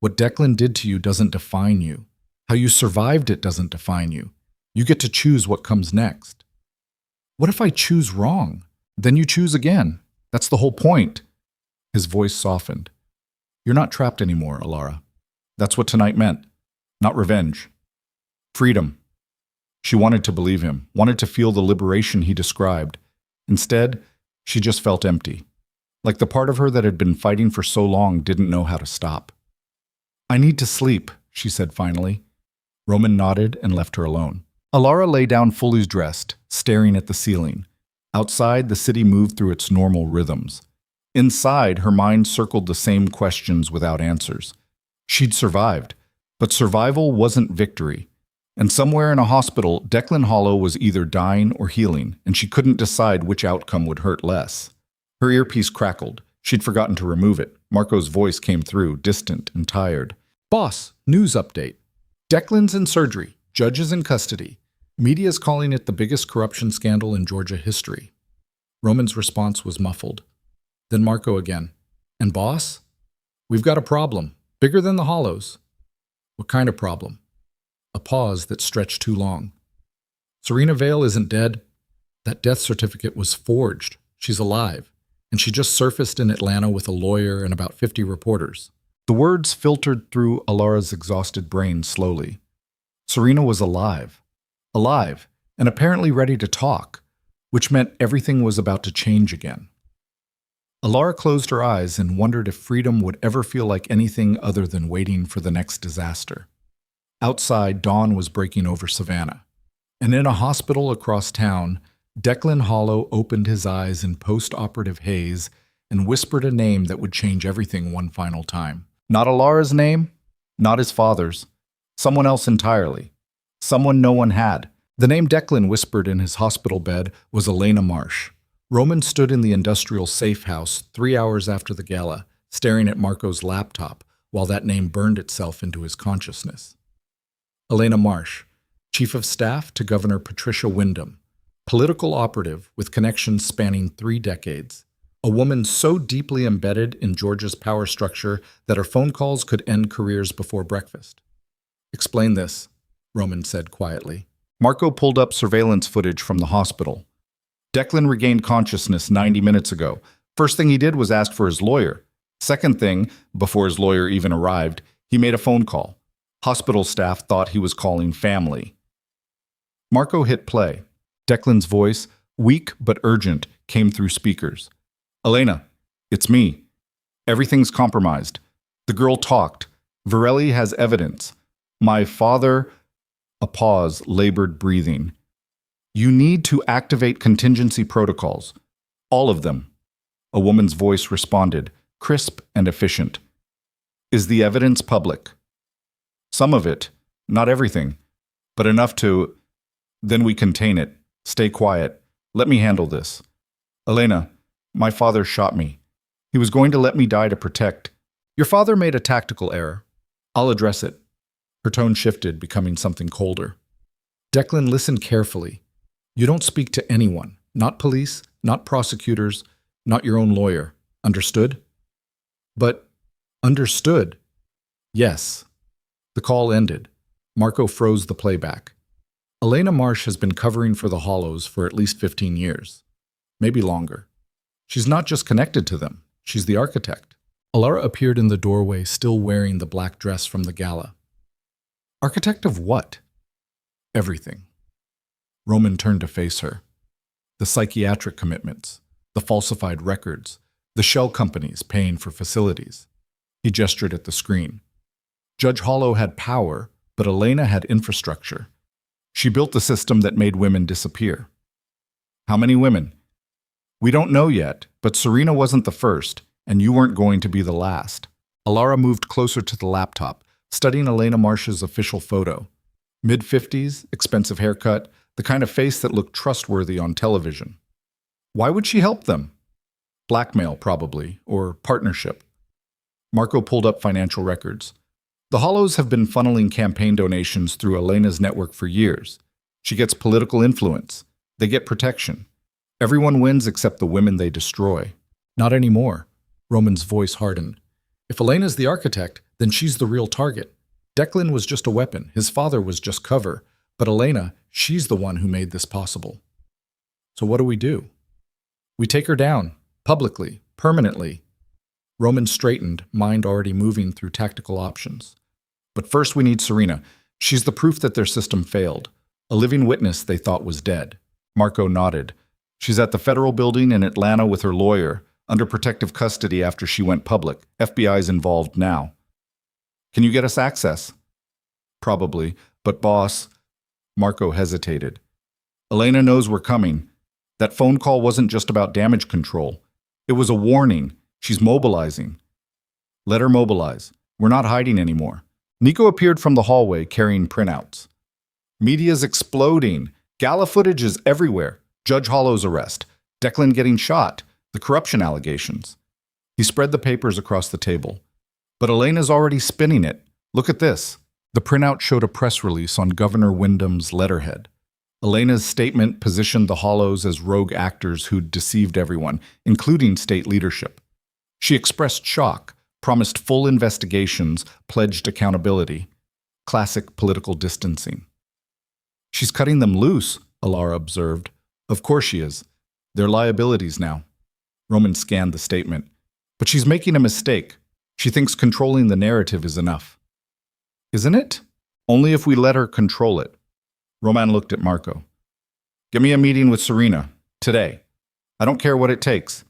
What Declan did to you doesn't define you. How you survived it doesn't define you. You get to choose what comes next." "What if I choose wrong? Then you choose again. That's the whole point." His voice softened. "You're not trapped anymore, Alara. That's what tonight meant. Not revenge. Freedom." She wanted to believe him, wanted to feel the liberation he described. Instead, she just felt empty. Like the part of her that had been fighting for so long didn't know how to stop. "I need to sleep," she said finally. Roman nodded and left her alone. Alara lay down fully dressed, staring at the ceiling. Outside, the city moved through its normal rhythms. Inside, her mind circled the same questions without answers. She'd survived, but survival wasn't victory. And somewhere in a hospital, Declan Hollow was either dying or healing, and she couldn't decide which outcome would hurt less. Her earpiece crackled. She'd forgotten to remove it. Marco's voice came through, distant and tired. "Boss, news update. Declan's in surgery. Judge is in custody. Media's calling it the biggest corruption scandal in Georgia history." Roman's response was muffled. Then Marco again. "And boss? We've got a problem. Bigger than the Hollows." "What kind of problem?" A pause that stretched too long. "Serena Vale isn't dead. That death certificate was forged. She's alive. And she just surfaced in Atlanta with a lawyer and about 50 reporters." The words filtered through Alara's exhausted brain slowly. Serena was alive. Alive, and apparently ready to talk, which meant everything was about to change again. Alara closed her eyes and wondered if freedom would ever feel like anything other than waiting for the next disaster. Outside, dawn was breaking over Savannah. And in a hospital across town, Declan Hollow opened his eyes in post-operative haze and whispered a name that would change everything one final time. Not Alara's name, not his father's. Someone else entirely. Someone no one had. The name Declan whispered in his hospital bed was Elena Marsh. Roman stood in the industrial safe house 3 hours after the gala, staring at Marco's laptop while that name burned itself into his consciousness. Elena Marsh, chief of staff to Governor Patricia Wyndham, political operative with connections spanning 3 decades, a woman so deeply embedded in Georgia's power structure that her phone calls could end careers before breakfast. "Explain this," Roman said quietly. Marco pulled up surveillance footage from the hospital. Declan regained consciousness 90 minutes ago. First thing he did was ask for his lawyer. Second thing, before his lawyer even arrived, he made a phone call. Hospital staff thought he was calling family. Marco hit play. Declan's voice, weak but urgent, came through speakers. "Elena, it's me. Everything's compromised. The girl talked. Varelli has evidence. My father—" A pause, labored breathing. You need to activate contingency protocols. All of them. A woman's voice responded, crisp and efficient. Is the evidence public? Some of it, not everything, but enough to... Then we contain it. Stay quiet. Let me handle this. Elena, my father shot me. He was going to let me die to protect. Your father made a tactical error. I'll address it. Her tone shifted, becoming something colder. Declan, listen carefully. You don't speak to anyone. Not police, not prosecutors, not your own lawyer. Understood? But, understood. Yes. The call ended. Marco froze the playback. Elena Marsh has been covering for the Hollows for at least 15 years. Maybe longer. She's not just connected to them. She's the architect. Alara appeared in the doorway, still wearing the black dress from the gala. Architect of what? Everything. Roman turned to face her. The psychiatric commitments, the falsified records, the shell companies paying for facilities. He gestured at the screen. Judge Hollow had power, but Elena had infrastructure. She built the system that made women disappear. How many women? We don't know yet, but Serena wasn't the first, and you weren't going to be the last. Alara moved closer to the laptop, studying Elena Marsh's official photo. Mid-50s, expensive haircut, the kind of face that looked trustworthy on television. Why would she help them? Blackmail, probably, or partnership. Marco pulled up financial records. The Hollows have been funneling campaign donations through Elena's network for years. She gets political influence. They get protection. Everyone wins except the women they destroy. Not anymore. Roman's voice hardened. If Elena's the architect, then she's the real target. Declan was just a weapon. His father was just cover. But Elena, she's the one who made this possible. So what do? We take her down. Publicly. Permanently. Roman straightened, mind already moving through tactical options. But first we need Serena. She's the proof that their system failed. A living witness they thought was dead. Marco nodded. She's at the federal building in Atlanta with her lawyer, under protective custody after she went public. FBI's involved now. Can you get us access? Probably, but boss... Marco hesitated. Elena knows we're coming. That phone call wasn't just about damage control. It was a warning. She's mobilizing. Let her mobilize. We're not hiding anymore. Nico appeared from the hallway carrying printouts. Media's exploding. Gala footage is everywhere. Judge Hollow's arrest. Declan getting shot. The corruption allegations. He spread the papers across the table. But Elena's already spinning it. Look at this. The printout showed a press release on Governor Wyndham's letterhead. Elena's statement positioned the Hollows as rogue actors who'd deceived everyone, including state leadership. She expressed shock, promised full investigations, pledged accountability. Classic political distancing. She's cutting them loose, Alara observed. Of course she is. They're liabilities now. Roman scanned the statement. But she's making a mistake. She thinks controlling the narrative is enough. Isn't it? Only if we let her control it. Roman looked at Marco. Give me a meeting with Serena. Today. I don't care what it takes.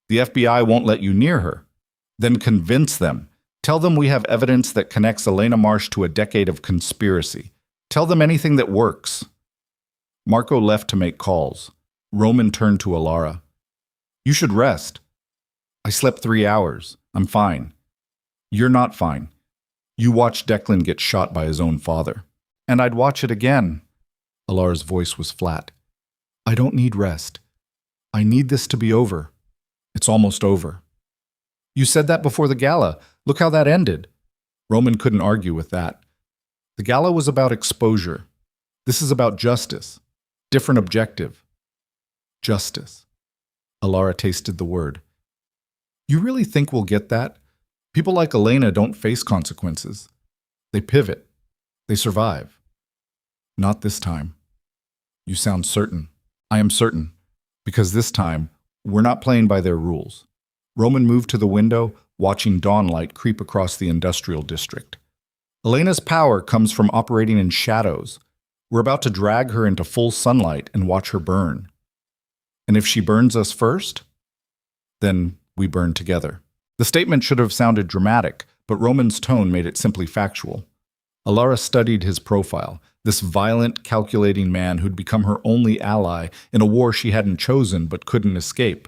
The FBI won't let you near her. Then convince them. Tell them we have evidence that connects Elena Marsh to a decade of conspiracy. Tell them anything that works. Marco left to make calls. Roman turned to Alara. You should rest. I slept 3 hours. I'm fine. You're not fine. You watched Declan get shot by his own father. And I'd watch it again. Alara's voice was flat. I don't need rest. I need this to be over. It's almost over. You said that before the gala. Look how that ended. Roman couldn't argue with that. The gala was about exposure. This is about justice. Different objective. Justice. Alara tasted the word. You really think we'll get that? People like Elena don't face consequences. They pivot. They survive. Not this time. You sound certain. I am certain. Because this time, we're not playing by their rules. Roman moved to the window, watching dawnlight creep across the industrial district. Elena's power comes from operating in shadows. We're about to drag her into full sunlight and watch her burn. And if she burns us first, then we burn together. The statement should have sounded dramatic, but Roman's tone made it simply factual. Alara studied his profile, this violent, calculating man who'd become her only ally in a war she hadn't chosen but couldn't escape.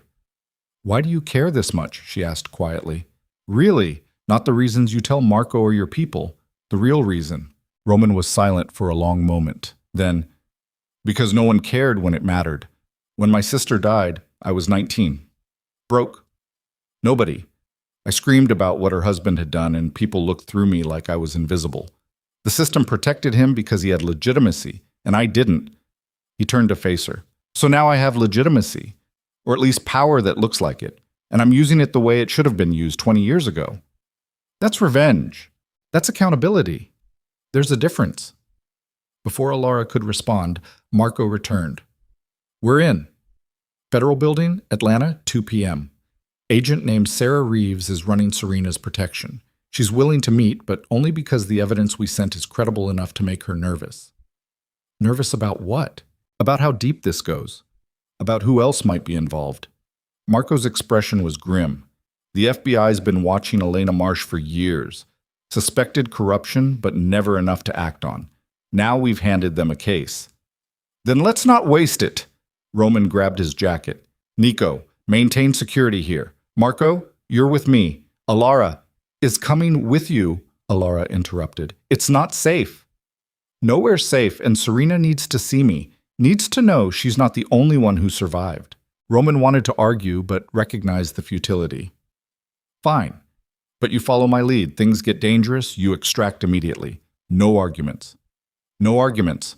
"Why do you care this much?" she asked quietly. "Really? Not the reasons you tell Marco or your people. The real reason." Roman was silent for a long moment. Then, "Because no one cared when it mattered. When my sister died, I was 19. Broke. Nobody. I screamed about what her husband had done, and people looked through me like I was invisible. The system protected him because he had legitimacy, and I didn't." He turned to face her. "So now I have legitimacy, or at least power that looks like it, and I'm using it the way it should have been used 20 years ago. That's revenge. That's accountability. There's a difference." Before Alara could respond, Marco returned. "We're in. Federal Building, Atlanta, 2 p.m. Agent named Sarah Reeves is running Serena's protection. She's willing to meet, but only because the evidence we sent is credible enough to make her nervous." Nervous about what? About how deep this goes? About who else might be involved? Marco's expression was grim. The FBI's been watching Elena Marsh for years. Suspected corruption, but never enough to act on. Now we've handed them a case. "Then let's not waste it." Roman grabbed his jacket. "Nico, maintain security here. Marco, you're with me. Alara is coming with you," Alara interrupted. "It's not safe." "Nowhere's safe, and Serena needs to see me. Needs to know she's not the only one who survived." Roman wanted to argue, but recognized the futility. "Fine. But you follow my lead. Things get dangerous, you extract immediately. No arguments." No arguments.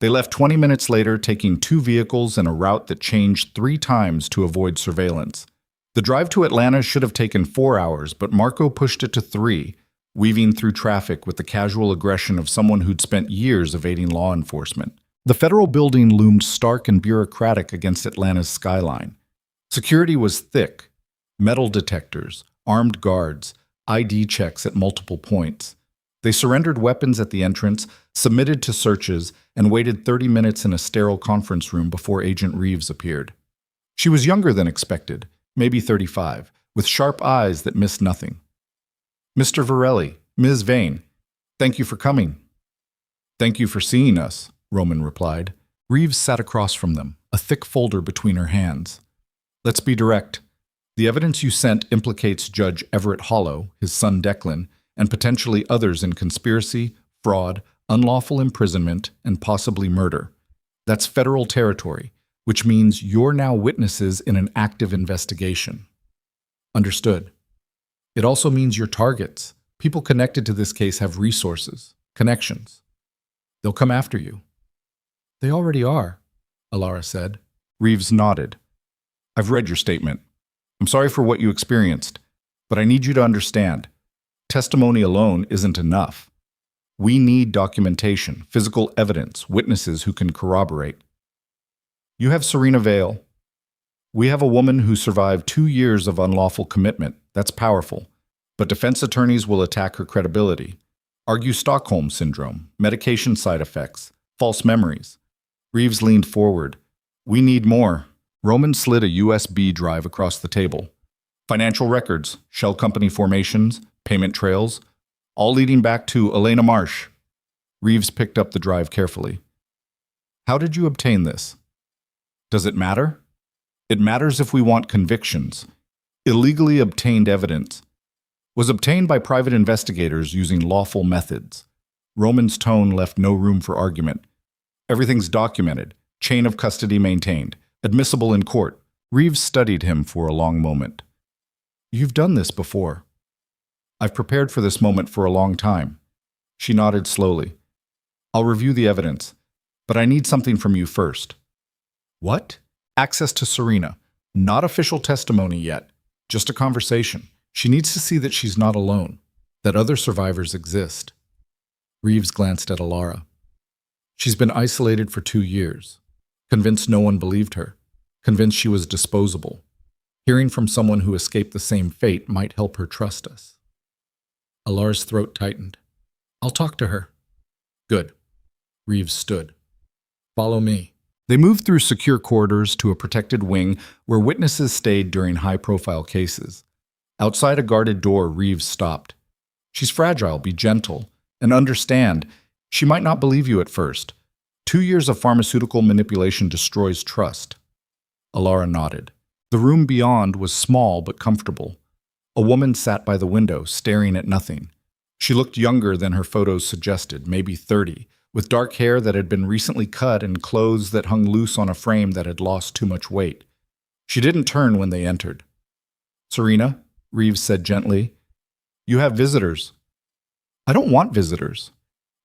They left 20 minutes later, taking 2 vehicles and a route that changed 3 times to avoid surveillance. The drive to Atlanta should have taken 4 hours, but Marco pushed it to 3, weaving through traffic with the casual aggression of someone who'd spent years evading law enforcement. The federal building loomed stark and bureaucratic against Atlanta's skyline. Security was thick. Metal detectors, armed guards, ID checks at multiple points. They surrendered weapons at the entrance, submitted to searches, and waited 30 minutes in a sterile conference room before Agent Reeves appeared. She was younger than expected, maybe 35, with sharp eyes that missed nothing. "Mr. Varelli, Ms. Vane, thank you for coming." "Thank you for seeing us," Roman replied. Reeves sat across from them, a thick folder between her hands. "Let's be direct. The evidence you sent implicates Judge Everett Hollow, his son Declan, and potentially others in conspiracy, fraud, unlawful imprisonment, and possibly murder. That's federal territory, which means you're now witnesses in an active investigation." "Understood. It also means you're targets. People connected to this case have resources, connections. They'll come after you." "They already are," Alara said. Reeves nodded. "I've read your statement. I'm sorry for what you experienced, but I need you to understand. Testimony alone isn't enough. We need documentation, physical evidence, witnesses who can corroborate. You have Serena Vale. We have a woman who survived 2 years of unlawful commitment. That's powerful. But defense attorneys will attack her credibility, argue Stockholm Syndrome, medication side effects, false memories." Reeves leaned forward. "We need more." Roman slid a USB drive across the table. "Financial records, shell company formations, payment trails, all leading back to Elena Marsh." Reeves picked up the drive carefully. "How did you obtain this? Does it matter? It matters if we want convictions. Illegally obtained evidence was obtained by private investigators using lawful methods." Roman's tone left no room for argument. "Everything's documented, chain of custody maintained, admissible in court." Reeves studied him for a long moment. "You've done this before." "I've prepared for this moment for a long time." She nodded slowly. "I'll review the evidence, but I need something from you first." "What?" "Access to Serena. Not official testimony yet. Just a conversation. She needs to see that she's not alone, that other survivors exist." Reeves glanced at Alara. "She's been isolated for 2 years. Convinced no one believed her. Convinced she was disposable. Hearing from someone who escaped the same fate might help her trust us." Alara's throat tightened. "I'll talk to her." "Good." Reeves stood. "Follow me." They moved through secure corridors to a protected wing where witnesses stayed during high-profile cases. Outside a guarded door, Reeves stopped. "She's fragile. Be gentle. And understand, she might not believe you at first. 2 years of pharmaceutical manipulation destroys trust. Alara nodded. The room beyond was small but comfortable. A woman sat by the window, staring at nothing. She looked younger than her photos suggested, maybe 30, with dark hair that had been recently cut and clothes that hung loose on a frame that had lost too much weight. She didn't turn when they entered. "Serena," Reeves said gently, "you have visitors." "I don't want visitors."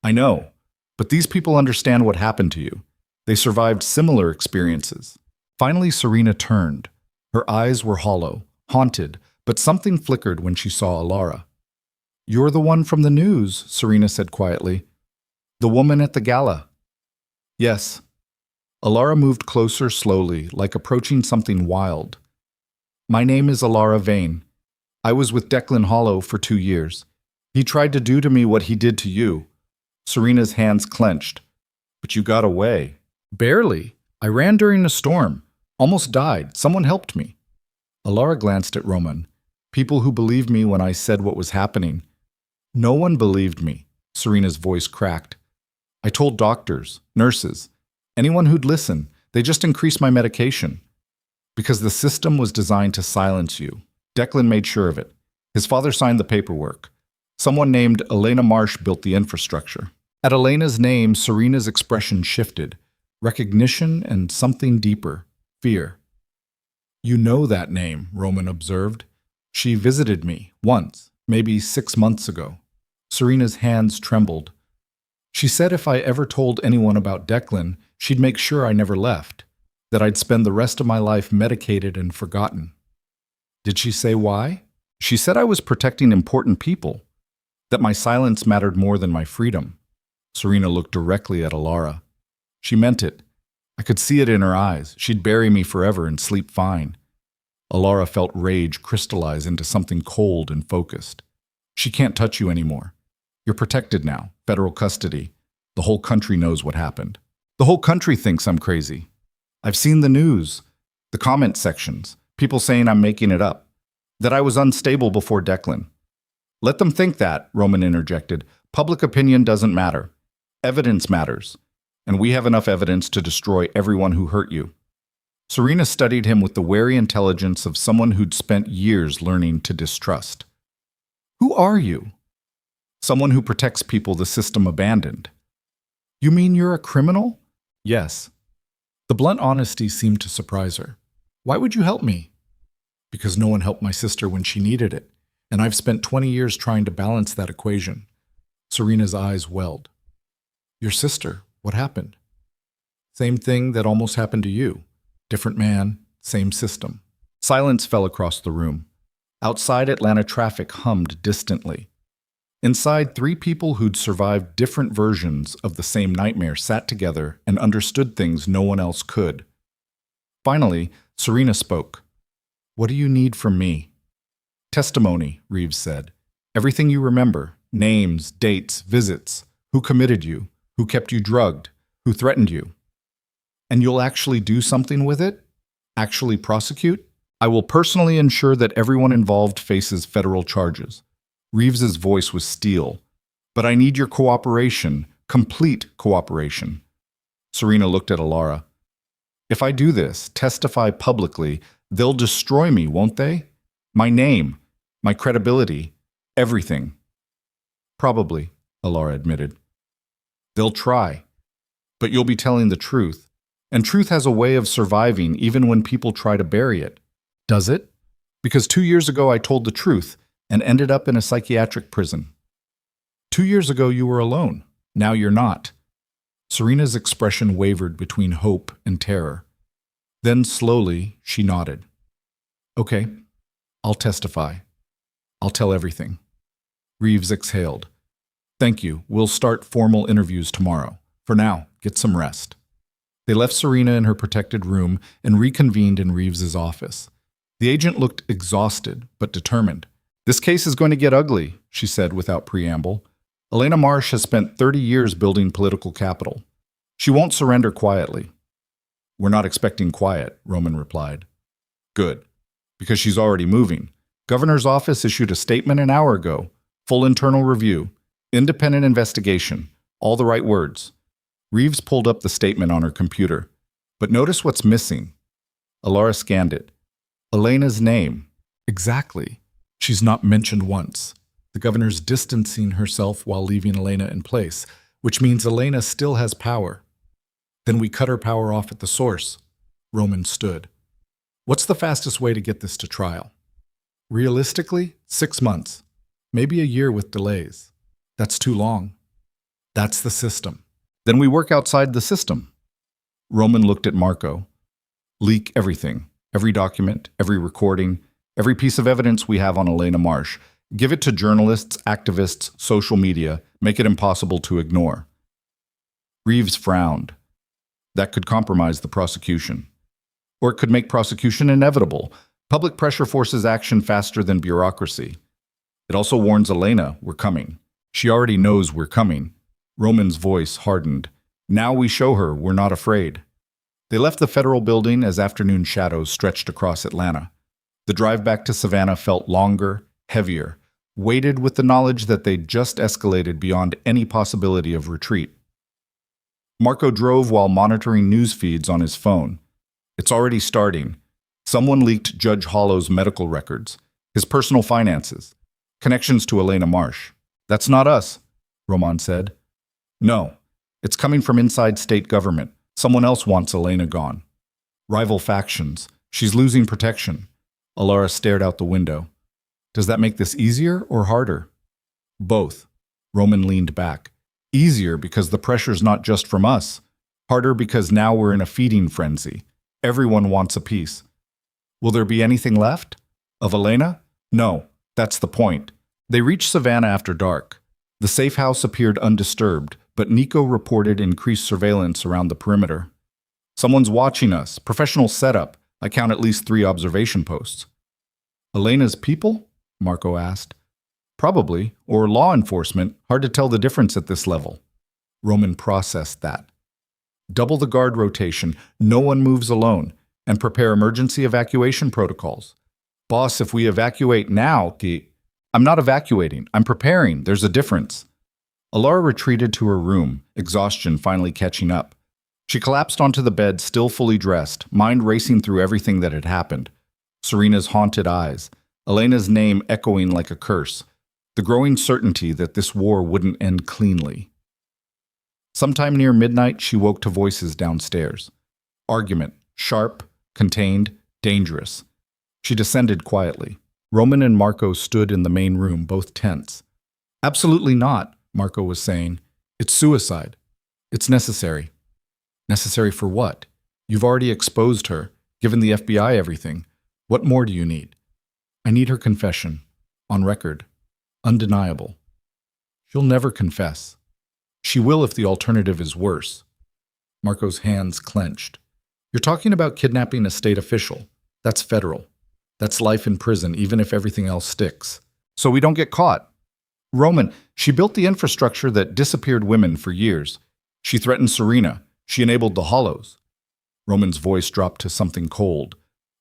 "I know, but these people understand what happened to you. They survived similar experiences." Finally, Serena turned. Her eyes were hollow, haunted, but something flickered when she saw Alara. "You're the one from the news," Serena said quietly. "The woman at the gala." "Yes." Alara moved closer slowly, like approaching something wild. "My name is Alara Vane. I was with Declan Hollow for 2 years. He tried to do to me what he did to you." Serena's hands clenched. "But you got away." "Barely. I ran during a storm. Almost died. Someone helped me." Alara glanced at Roman. "People who believed me when I said what was happening." "No one believed me." Serena's voice cracked. "I told doctors, nurses, anyone who'd listen. They just increased my medication. Because the system was designed to silence you. Declan made sure of it. His father signed the paperwork. Someone named Elena Marsh built the infrastructure." At Elena's name, Serena's expression shifted. Recognition and something deeper. Fear. "You know that name," Roman observed. "She visited me, once, maybe 6 months ago." Serena's hands trembled. "She said if I ever told anyone about Declan, she'd make sure I never left, that I'd spend the rest of my life medicated and forgotten." "Did she say why?" "She said I was protecting important people, that my silence mattered more than my freedom." Serena looked directly at Alara. She meant it. I could see it in her eyes. She'd bury me forever and sleep fine. Alara felt rage crystallize into something cold and focused. "She can't touch you anymore. You're protected now, federal custody. The whole country knows what happened. The whole country thinks I'm crazy. I've seen the news, the comment sections, people saying I'm making it up, that I was unstable before Declan." "Let them think that," Roman interjected. "Public opinion doesn't matter. Evidence matters. And we have enough evidence to destroy everyone who hurt you." Serena studied him with the wary intelligence of someone who'd spent years learning to distrust. "Who are you?" "Someone who protects people the system abandoned." "You mean you're a criminal?" "Yes." The blunt honesty seemed to surprise her. "Why would you help me?" "Because no one helped my sister when she needed it, and I've spent 20 years trying to balance that equation." Serena's eyes welled. "Your sister, what happened?" "Same thing that almost happened to you. Different man, same system." Silence fell across the room. Outside, Atlanta traffic hummed distantly. Inside, 3 people who'd survived different versions of the same nightmare sat together and understood things no one else could. Finally, Serena spoke. "What do you need from me?" "Testimony," Reeves said. "Everything you remember. Names, dates, visits. Who committed you? Who kept you drugged? Who threatened you? And you'll actually do something with it? Actually prosecute? I will personally ensure that everyone involved faces federal charges." Reeves's voice was steel. "But I need your cooperation, complete cooperation." Serena looked at Alara. "If I do this, testify publicly, they'll destroy me, won't they? My name, my credibility, everything." "Probably," Alara admitted. "They'll try. But you'll be telling the truth. And truth has a way of surviving even when people try to bury it." "Does it?" "Because 2 years ago I told the truth and ended up in a psychiatric prison." 2 years ago you were alone. Now you're not." Serena's expression wavered between hope and terror. Then slowly she nodded. "Okay, I'll testify. I'll tell everything." Reeves exhaled. "Thank you. We'll start formal interviews tomorrow. For now, get some rest." They left Serena in her protected room and reconvened in Reeves's office. The agent looked exhausted, but determined. "This case is going to get ugly," she said without preamble. "Elena Marsh has spent 30 years building political capital. She won't surrender quietly." "We're not expecting quiet," Roman replied. "Good, because she's already moving. Governor's office issued a statement an hour ago. Full internal review. Independent investigation. All the right words. Reeves pulled up the statement on her computer. But notice what's missing. Alara scanned it. Elena's name. Exactly. She's not mentioned once. The governor's distancing herself while leaving Elena in place, which means Elena still has power. Then we cut her power off at the source. Roman stood. What's the fastest way to get this to trial? Realistically, 6 months. Maybe a year with delays. That's too long. That's the system. Then we work outside the system. Roman looked at Marco. Leak everything. Every document, every recording, every piece of evidence we have on Elena Marsh. Give it to journalists, activists, social media. Make it impossible to ignore. Reeves frowned. That could compromise the prosecution. Or it could make prosecution inevitable. Public pressure forces action faster than bureaucracy. It also warns Elena we're coming. She already knows we're coming. Roman's voice hardened. Now we show her we're not afraid. They left the federal building as afternoon shadows stretched across Atlanta. The drive back to Savannah felt longer, heavier, weighted with the knowledge that they'd just escalated beyond any possibility of retreat. Marco drove while monitoring news feeds on his phone. It's already starting. Someone leaked Judge Hollow's medical records, his personal finances, connections to Elena Marsh. That's not us, Roman said. No, it's coming from inside state government. Someone else wants Elena gone. Rival factions. She's losing protection. Alara stared out the window. Does that make this easier or harder? Both. Roman leaned back. Easier because the pressure's not just from us. Harder because now we're in a feeding frenzy. Everyone wants a piece. Will there be anything left? Of Elena? No, that's the point. They reached Savannah after dark. The safe house appeared undisturbed, but Nico reported increased surveillance around the perimeter. Someone's watching us. Professional setup. I count at least 3 observation posts. Elena's people? Marco asked. Probably, or law enforcement. Hard to tell the difference at this level. Roman processed that. Double the guard rotation. No one moves alone. And prepare emergency evacuation protocols. Boss, if we evacuate now, I'm not evacuating. I'm preparing. There's a difference. Alara retreated to her room, exhaustion finally catching up. She collapsed onto the bed, still fully dressed, mind racing through everything that had happened. Serena's haunted eyes, Elena's name echoing like a curse, the growing certainty that this war wouldn't end cleanly. Sometime near midnight, she woke to voices downstairs. Argument, sharp, contained, dangerous. She descended quietly. Roman and Marco stood in the main room, both tense. Absolutely not, Marco was saying. It's suicide. It's necessary. Necessary for what? You've already exposed her, given the FBI everything. What more do you need? I need her confession. On record. Undeniable. She'll never confess. She will if the alternative is worse. Marco's hands clenched. You're talking about kidnapping a state official. That's federal. That's life in prison, even if everything else sticks. So we don't get caught. Roman, she built the infrastructure that disappeared women for years. She threatened Serena. She enabled the Hollows. Roman's voice dropped to something cold.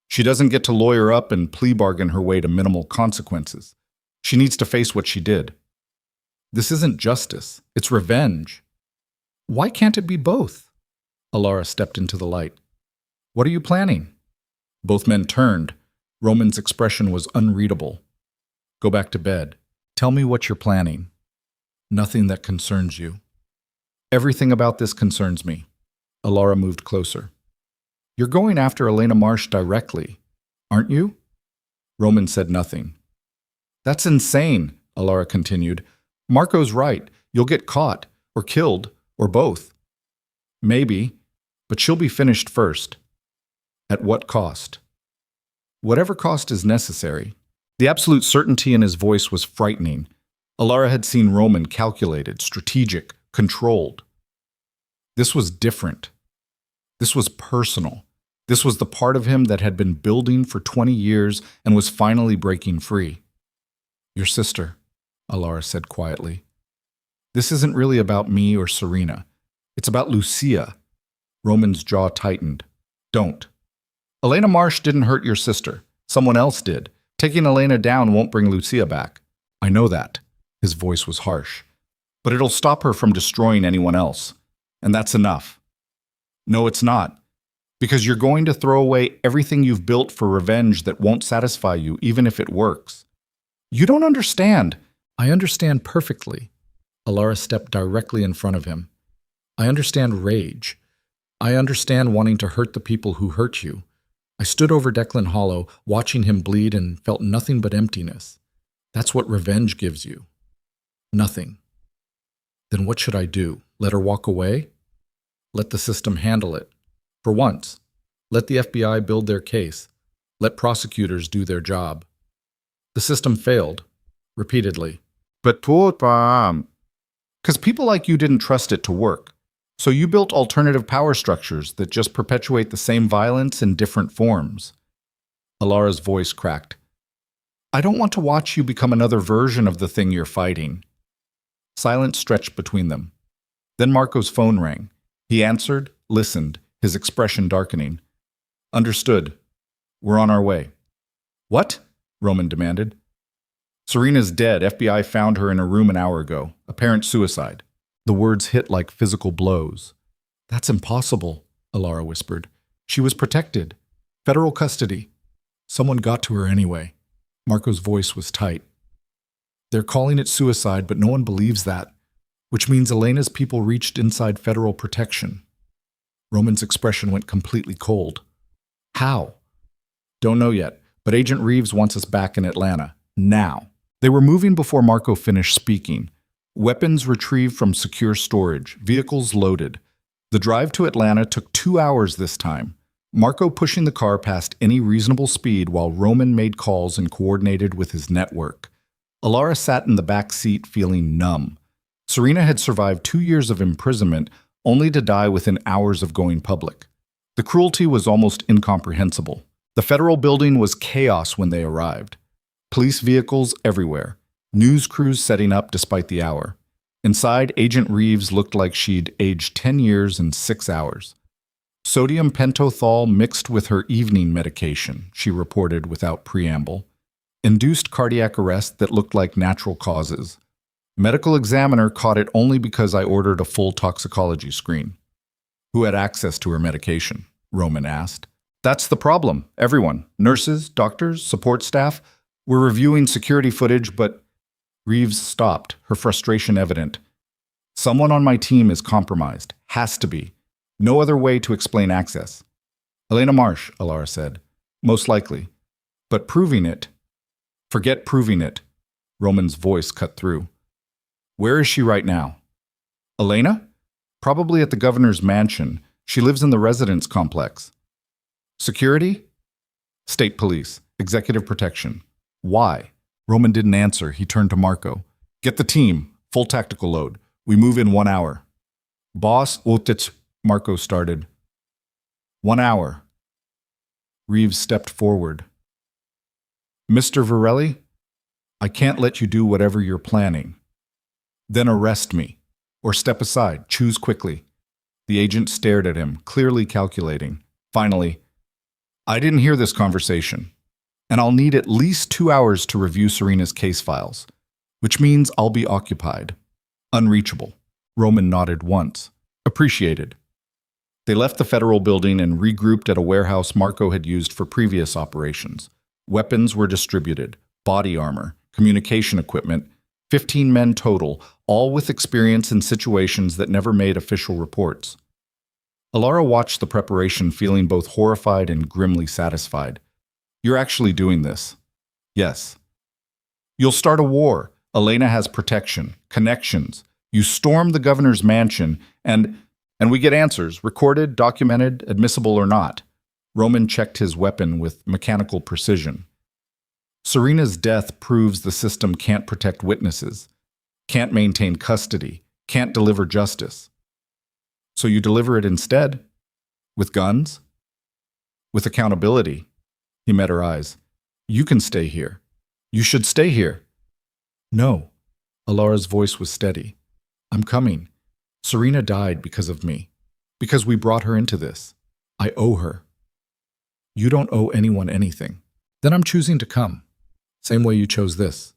She doesn't get to lawyer up and plea bargain her way to minimal consequences. She needs to face what she did. This isn't justice. It's revenge. Why can't it be both? Alara stepped into the light. What are you planning? Both men turned. Roman's expression was unreadable. Go back to bed. Tell me what you're planning. Nothing that concerns you. Everything about this concerns me. Alara moved closer. You're going after Elena Marsh directly, aren't you? Roman said nothing. That's insane, Alara continued. Marco's right. You'll get caught, or killed, or both. Maybe, but she'll be finished first. At what cost? Whatever cost is necessary. The absolute certainty in his voice was frightening. Alara had seen Roman calculated, strategic, controlled. This was different. This was personal. This was the part of him that had been building for 20 years and was finally breaking free. Your sister, Alara said quietly. This isn't really about me or Serena. It's about Lucia. Roman's jaw tightened. Don't. Elena Marsh didn't hurt your sister. Someone else did. Taking Elena down won't bring Lucia back. I know that. His voice was harsh. but it'll stop her from destroying anyone else. And that's enough. No, it's not. Because you're going to throw away everything you've built for revenge that won't satisfy you, even if it works. You don't understand. I understand perfectly. Alara stepped directly in front of him. I understand rage. I understand wanting to hurt the people who hurt you. I stood over Declan Hollow, watching him bleed, and felt nothing but emptiness. That's what revenge gives you. Nothing. Then what should I do? Let her walk away? Let the system handle it. For once, let the FBI build their case. Let prosecutors do their job. The system failed, repeatedly. But because people like you didn't trust it to work. So you built alternative power structures that just perpetuate the same violence in different forms. Alara's voice cracked. I don't want to watch you become another version of the thing you're fighting. Silence stretched between them. Then Marco's phone rang. He answered, listened, his expression darkening. Understood. We're on our way. What? Roman demanded. Serena's dead. FBI found her in a room an hour ago. Apparent suicide. The words hit like physical blows. That's impossible, Alara whispered. She was protected. Federal custody. Someone got to her anyway. Marco's voice was tight. They're calling it suicide, but no one believes that, which means Elena's people reached inside federal protection. Roman's expression went completely cold. How? Don't know yet, but Agent Reeves wants us back in Atlanta. Now. They were moving before Marco finished speaking. Weapons retrieved from secure storage, vehicles loaded. The drive to Atlanta took 2 hours this time. Marco pushing the car past any reasonable speed while Roman made calls and coordinated with his network. Alara sat in the back seat feeling numb. Serena had survived 2 years of imprisonment only to die within hours of going public. The cruelty was almost incomprehensible. The federal building was chaos when they arrived. Police vehicles everywhere. News crews setting up despite the hour. Inside, Agent Reeves looked like she'd aged 10 years in 6 hours. Sodium pentothal mixed with her evening medication, she reported without preamble. Induced cardiac arrest that looked like natural causes. Medical examiner caught it only because I ordered a full toxicology screen. Who had access to her medication? Roman asked. That's the problem. Everyone. Nurses, doctors, support staff. We're reviewing security footage, but Reeves stopped, her frustration evident. Someone on my team is compromised. Has to be. No other way to explain access. Elena Marsh, Alara said. Most likely. But proving it. Forget proving it. Roman's voice cut through. Where is she right now? Elena? Probably at the governor's mansion. She lives in the residence complex. Security? State police. Executive protection. Why? Roman didn't answer. He turned to Marco. Get the team. Full tactical load. We move in 1 hour. Boss, Marco started. 1 hour. Reeves stepped forward. Mr. Varelli, I can't let you do whatever you're planning. Then arrest me. Or step aside. Choose quickly. The agent stared at him, clearly calculating. Finally, I didn't hear this conversation. And I'll need at least 2 hours to review Serena's case files, which means I'll be occupied. Unreachable. Roman nodded once. Appreciated. They left the federal building and regrouped at a warehouse Marco had used for previous operations. Weapons were distributed, body armor, communication equipment, 15 men total, all with experience in situations that never made official reports. Alara watched the preparation feeling both horrified and grimly satisfied. You're actually doing this. Yes. You'll start a war. Elena has protection, connections. You storm the governor's mansion, and we get answers, recorded, documented, admissible or not. Roman checked his weapon with mechanical precision. Serena's death proves the system can't protect witnesses, can't maintain custody, can't deliver justice. So you deliver it instead? With guns? With accountability? He met her eyes. You can stay here. You should stay here. No. Alara's voice was steady. I'm coming. Serena died because of me. Because we brought her into this. I owe her. You don't owe anyone anything. Then I'm choosing to come. Same way you chose this.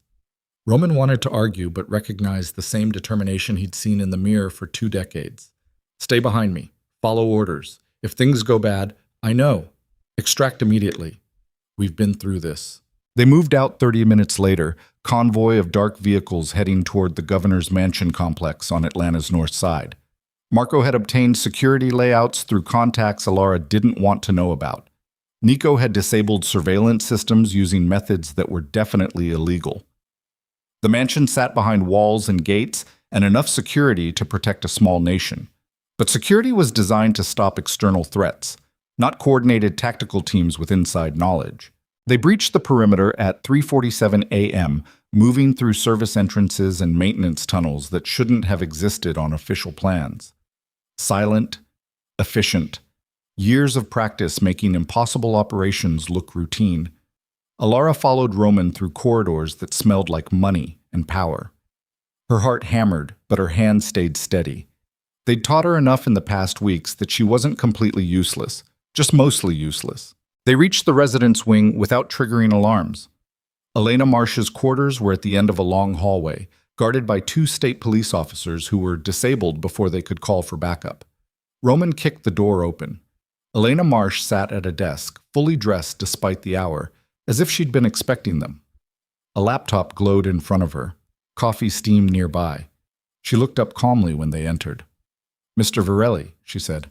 Roman wanted to argue, but recognized the same determination he'd seen in the mirror for 2 decades. Stay behind me. Follow orders. If things go bad, I know. Extract immediately. We've been through this. They moved out 30 minutes later, convoy of dark vehicles heading toward the governor's mansion complex on Atlanta's north side. Marco had obtained security layouts through contacts Alara didn't want to know about. Nico had disabled surveillance systems using methods that were definitely illegal. The mansion sat behind walls and gates and enough security to protect a small nation. But security was designed to stop external threats, not coordinated tactical teams with inside knowledge. They breached the perimeter at 3:47 a.m., moving through service entrances and maintenance tunnels that shouldn't have existed on official plans. Silent, efficient, years of practice making impossible operations look routine. Alara followed Roman through corridors that smelled like money and power. Her heart hammered, but her hand stayed steady. They'd taught her enough in the past weeks that she wasn't completely useless, just mostly useless. They reached the residence wing without triggering alarms. Elena Marsh's quarters were at the end of a long hallway, guarded by 2 state police officers who were disabled before they could call for backup. Roman kicked the door open. Elena Marsh sat at a desk, fully dressed despite the hour, as if she'd been expecting them. A laptop glowed in front of her. Coffee steamed nearby. She looked up calmly when they entered. "Mr. Varelli," she said.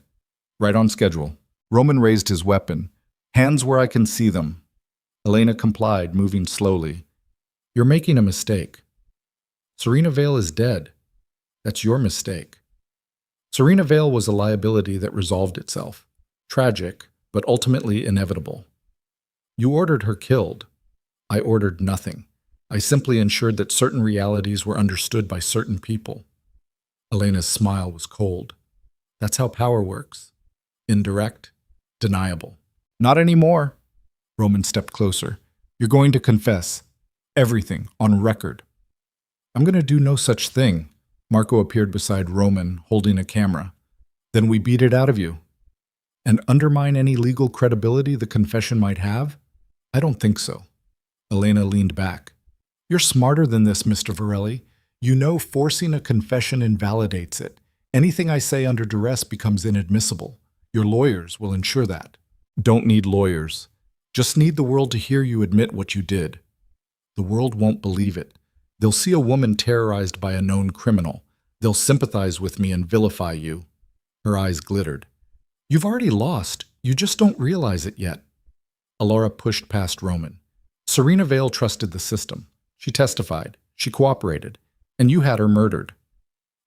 "Right on schedule." Roman raised his weapon. "Hands where I can see them." Elena complied, moving slowly. "You're making a mistake. Serena Vale is dead. That's your mistake." Serena Vale was a liability that resolved itself. Tragic, but ultimately inevitable. You ordered her killed. I ordered nothing. I simply ensured that certain realities were understood by certain people. Elena's smile was cold. That's how power works. Indirect, deniable. "Not anymore." Roman stepped closer. "You're going to confess. Everything, on record." "I'm going to do no such thing." Marco appeared beside Roman, holding a camera. "Then we beat it out of you." "And undermine any legal credibility the confession might have?" "I don't think so." Elena leaned back. "You're smarter than this, Mr. Varelli. You know forcing a confession invalidates it. Anything I say under duress becomes inadmissible. Your lawyers will ensure that." "Don't need lawyers. Just need the world to hear you admit what you did." "The world won't believe it. They'll see a woman terrorized by a known criminal. They'll sympathize with me and vilify you." Her eyes glittered. "You've already lost. You just don't realize it yet." Alara pushed past Roman. "Serena Vale trusted the system. She testified. She cooperated. And you had her murdered."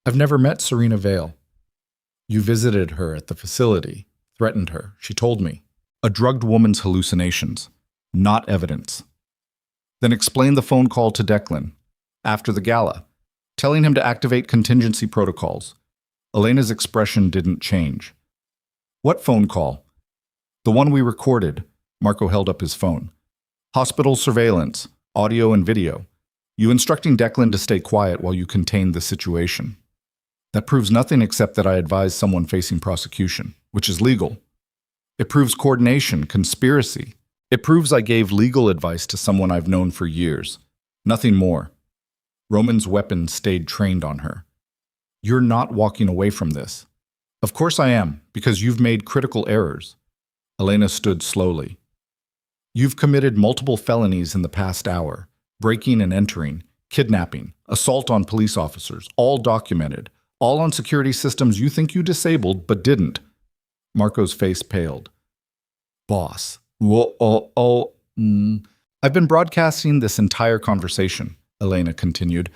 "I've never met Serena Vale." "You visited her at the facility, threatened her. She told me." "A drugged woman's hallucinations, not evidence." "Then explain the phone call to Declan after the gala, telling him to activate contingency protocols." Elena's expression didn't change. "What phone call?" "The one we recorded." Marco held up his phone. "Hospital surveillance, audio and video. You instructing Declan to stay quiet while you contain the situation." "That proves nothing except that I advised someone facing prosecution, which is legal." "It proves coordination, conspiracy. It proves I gave legal advice to someone I've known for years. Nothing more." Roman's weapon stayed trained on her. "You're not walking away from this." "Of course I am, because you've made critical errors." Elena stood slowly. "You've committed multiple felonies in the past hour. Breaking and entering, kidnapping, assault on police officers, all documented. All on security systems you think you disabled, but didn't." Marco's face paled. "Boss. I've been broadcasting this entire conversation," Elena continued.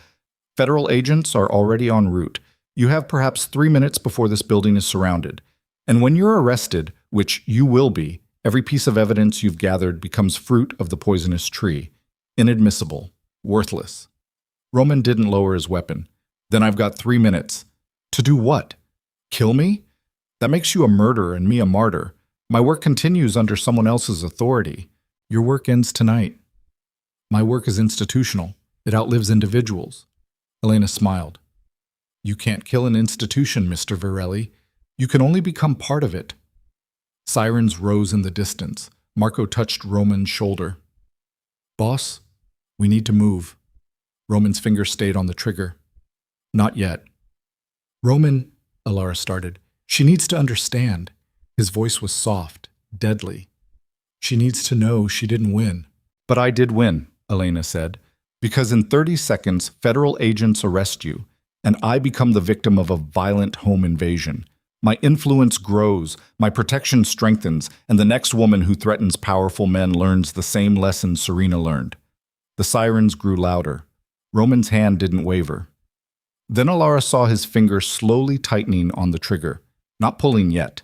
"Federal agents are already en route. You have perhaps 3 minutes before this building is surrounded. And when you're arrested, which you will be, every piece of evidence you've gathered becomes fruit of the poisonous tree. Inadmissible. Worthless." Roman didn't lower his weapon. "Then I've got 3 minutes. To do what? Kill me? That makes you a murderer and me a martyr. My work continues under someone else's authority. Your work ends tonight." "My work is institutional. It outlives individuals." Elena smiled. "You can't kill an institution, Mr. Varelli. You can only become part of it." Sirens rose in the distance. Marco touched Roman's shoulder. "Boss, we need to move." Roman's finger stayed on the trigger. Not yet. Roman, Alara started. She needs to understand. His voice was soft, deadly. She needs to know she didn't win. But I did win, Elena said, because in 30 seconds, federal agents arrest you, and I become the victim of a violent home invasion. My influence grows, my protection strengthens, and the next woman who threatens powerful men learns the same lesson Serena learned. The sirens grew louder. Roman's hand didn't waver. Then Alara saw his finger slowly tightening on the trigger, not pulling yet,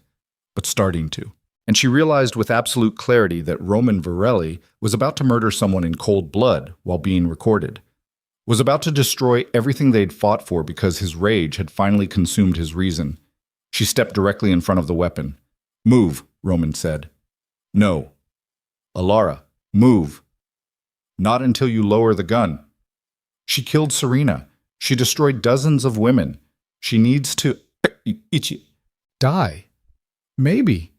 but starting to. And she realized with absolute clarity that Roman Varelli was about to murder someone in cold blood while being recorded, was about to destroy everything they'd fought for because his rage had finally consumed his reason. She stepped directly in front of the weapon. Move, Roman said. No. Alara, move. Not until you lower the gun. She killed Serena. She destroyed dozens of women. She needs to die. Maybe.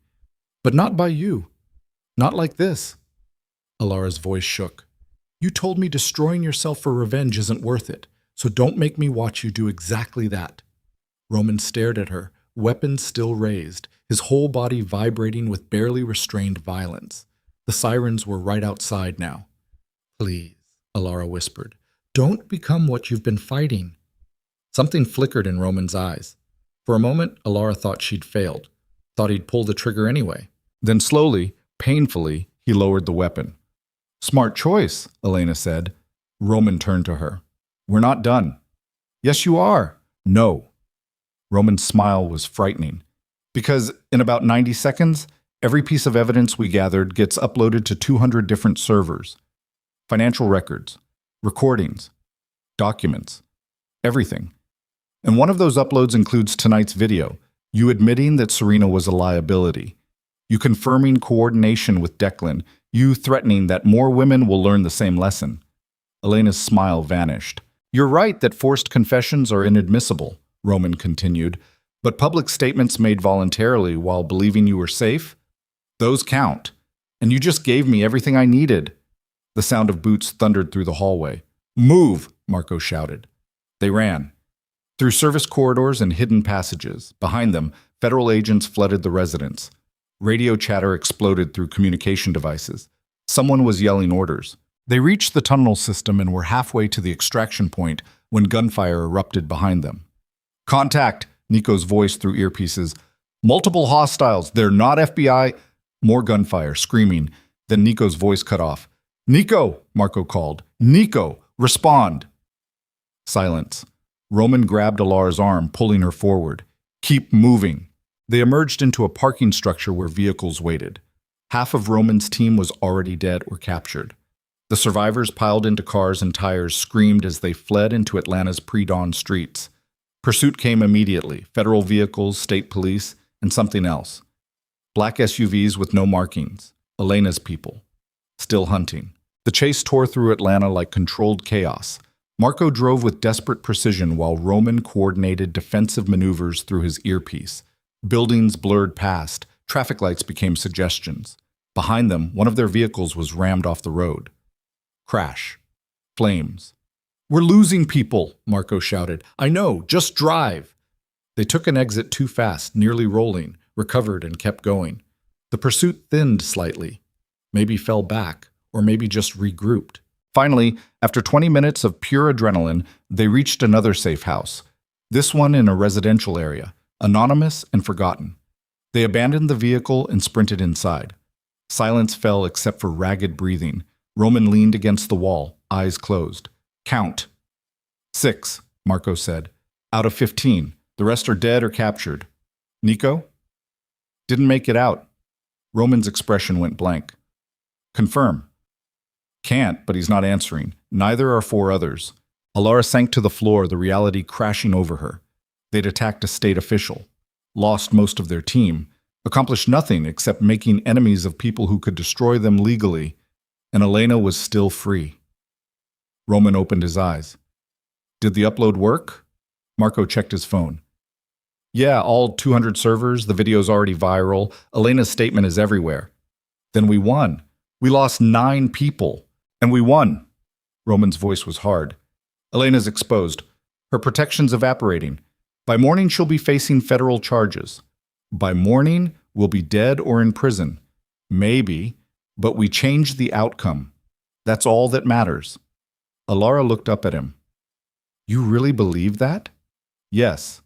But not by you. Not like this. Alara's voice shook. You told me destroying yourself for revenge isn't worth it, so don't make me watch you do exactly that. Roman stared at her, weapon still raised, his whole body vibrating with barely restrained violence. The sirens were right outside now. Please, Alara whispered, don't become what you've been fighting. Something flickered in Roman's eyes. For a moment, Alara thought she'd failed, thought he'd pull the trigger anyway. Then slowly, painfully, he lowered the weapon. Smart choice, Elena said. Roman turned to her. We're not done. Yes, you are. No. Roman's smile was frightening. Because in about 90 seconds, every piece of evidence we gathered gets uploaded to 200 different servers. Financial records, recordings, documents, everything. And one of those uploads includes tonight's video, you admitting that Serena was a liability, you confirming coordination with Declan, you threatening that more women will learn the same lesson. Elena's smile vanished. You're right that forced confessions are inadmissible, Roman continued, but public statements made voluntarily while believing you were safe? Those count. And you just gave me everything I needed. The sound of boots thundered through the hallway. Move, Marco shouted. They ran. Through service corridors and hidden passages. Behind them, federal agents flooded the residence. Radio chatter exploded through communication devices. Someone was yelling orders. They reached the tunnel system and were halfway to the extraction point when gunfire erupted behind them. Contact, Nico's voice through earpieces. Multiple hostiles, they're not FBI. More gunfire, screaming. Then Nico's voice cut off. Nico, Marco called. Nico, respond. Silence. Roman grabbed Alara's arm, pulling her forward. Keep moving. They emerged into a parking structure where vehicles waited. Half of Roman's team was already dead or captured. The survivors piled into cars and tires screamed as they fled into Atlanta's pre-dawn streets. Pursuit came immediately, federal vehicles, state police, and something else. Black SUVs with no markings, Elena's people, still hunting. The chase tore through Atlanta like controlled chaos. Marco drove with desperate precision while Roman coordinated defensive maneuvers through his earpiece. Buildings blurred past, traffic lights became suggestions. Behind them, one of their vehicles was rammed off the road. Crash. Flames. We're losing people, Marco shouted. I know, just drive. They took an exit too fast, nearly rolling, recovered and kept going. The pursuit thinned slightly, maybe fell back, or maybe just regrouped. Finally, after 20 minutes of pure adrenaline, they reached another safe house, this one in a residential area, anonymous and forgotten. They abandoned the vehicle and sprinted inside. Silence fell except for ragged breathing. Roman leaned against the wall, eyes closed. Count. 6, Marco said. Out of 15. The rest are dead or captured. Nico? Didn't make it out. Roman's expression went blank. Confirm. Can't, but he's not answering. Neither are 4 others. Alara sank to the floor, the reality crashing over her. They'd attacked a state official, lost most of their team, accomplished nothing except making enemies of people who could destroy them legally, and Elena was still free. Roman opened his eyes. Did the upload work? Marco checked his phone. Yeah, all 200 servers, the video's already viral, Elena's statement is everywhere. Then we won. We lost 9 people, and we won. Roman's voice was hard. Elena's exposed. Her protection's evaporating. By morning, she'll be facing federal charges. By morning, we'll be dead or in prison. Maybe, but we changed the outcome. That's all that matters. Alara looked up at him. You really believe that? Yes.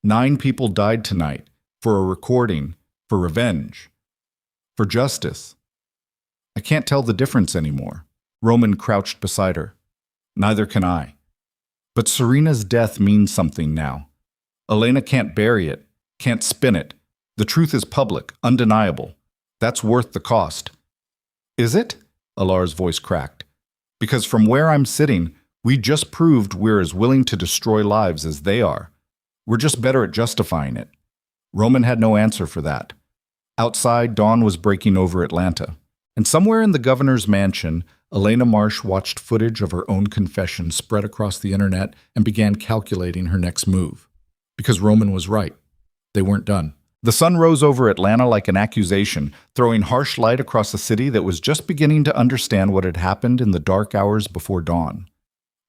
9 people died tonight for a recording, for revenge, for justice. I can't tell the difference anymore. Roman crouched beside her. Neither can I. But Serena's death means something now. Elena can't bury it, can't spin it. The truth is public, undeniable. That's worth the cost. Is it? Alara's voice cracked. Because from where I'm sitting, we just proved we're as willing to destroy lives as they are. We're just better at justifying it. Roman had no answer for that. Outside, dawn was breaking over Atlanta. And somewhere in the governor's mansion, Elena Marsh watched footage of her own confession spread across the internet and began calculating her next move. Because Roman was right. They weren't done. The sun rose over Atlanta like an accusation, throwing harsh light across a city that was just beginning to understand what had happened in the dark hours before dawn.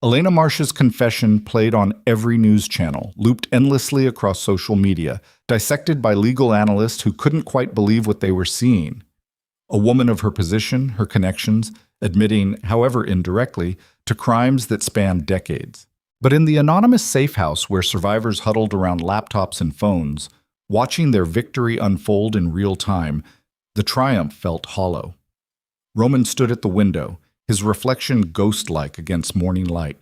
Elena Marsh's confession played on every news channel, looped endlessly across social media, dissected by legal analysts who couldn't quite believe what they were seeing. A woman of her position, her connections, admitting, however indirectly, to crimes that spanned decades. But in the anonymous safe house where survivors huddled around laptops and phones, watching their victory unfold in real time, the triumph felt hollow. Roman stood at the window, his reflection ghost-like against morning light.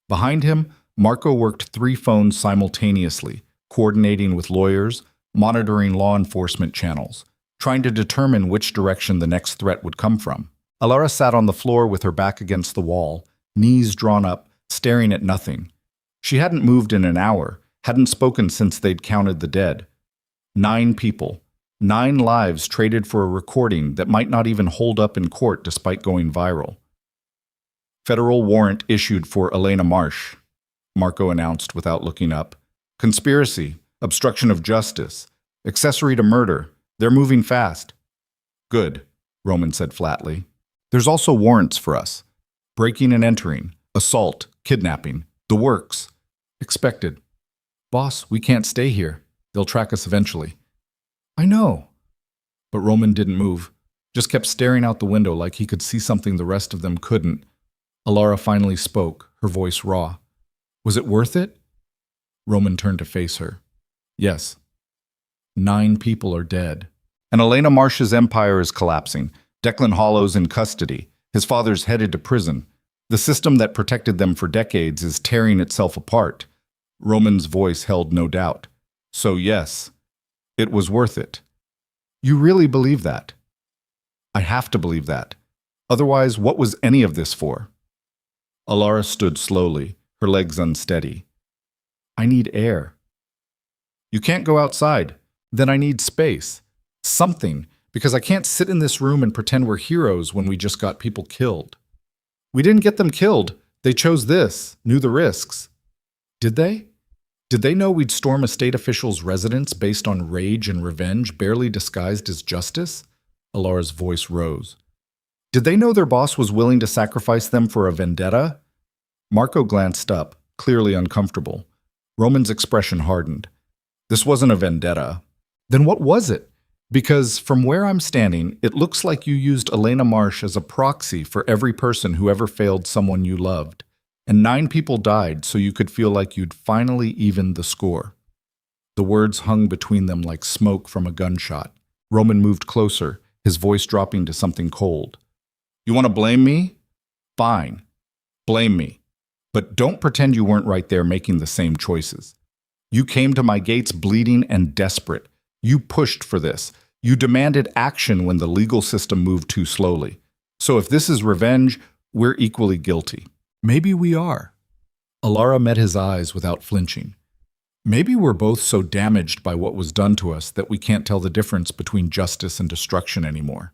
Behind him, Marco worked 3 phones simultaneously, coordinating with lawyers, monitoring law enforcement channels, trying to determine which direction the next threat would come from. Alara sat on the floor with her back against the wall, knees drawn up, staring at nothing. She hadn't moved in an hour, hadn't spoken since they'd counted the dead. 9 people, 9 lives traded for a recording that might not even hold up in court despite going viral. Federal warrant issued for Elena Marsh, Marco announced without looking up. Conspiracy, obstruction of justice, accessory to murder. They're moving fast. Good, Roman said flatly. There's also warrants for us. Breaking and entering, assault, kidnapping, the works. Expected. Boss, we can't stay here. They'll track us eventually. I know. But Roman didn't move, just kept staring out the window like he could see something the rest of them couldn't. Alara finally spoke, her voice raw. Was it worth it? Roman turned to face her. Yes. 9 people are dead. And Elena Marsh's empire is collapsing. Declan Hollow's in custody. His father's headed to prison. The system that protected them for decades is tearing itself apart. Roman's voice held no doubt. So yes, it was worth it. You really believe that? I have to believe that. Otherwise, what was any of this for? Alara stood slowly, her legs unsteady. I need air. You can't go outside. Then I need space. Something, because I can't sit in this room and pretend we're heroes when we just got people killed. We didn't get them killed. They chose this, knew the risks. Did they? Did they know we'd storm a state official's residence based on rage and revenge barely disguised as justice? Alara's voice rose. Did they know their boss was willing to sacrifice them for a vendetta? Marco glanced up, clearly uncomfortable. Roman's expression hardened. This wasn't a vendetta. Then what was it? Because from where I'm standing, it looks like you used Elena Marsh as a proxy for every person who ever failed someone you loved. And 9 people died so you could feel like you'd finally evened the score. The words hung between them like smoke from a gunshot. Roman moved closer, his voice dropping to something cold. You want to blame me? Fine. Blame me. But don't pretend you weren't right there making the same choices. You came to my gates bleeding and desperate. You pushed for this. You demanded action when the legal system moved too slowly. So if this is revenge, we're equally guilty. Maybe we are. Alara met his eyes without flinching. Maybe we're both so damaged by what was done to us that we can't tell the difference between justice and destruction anymore.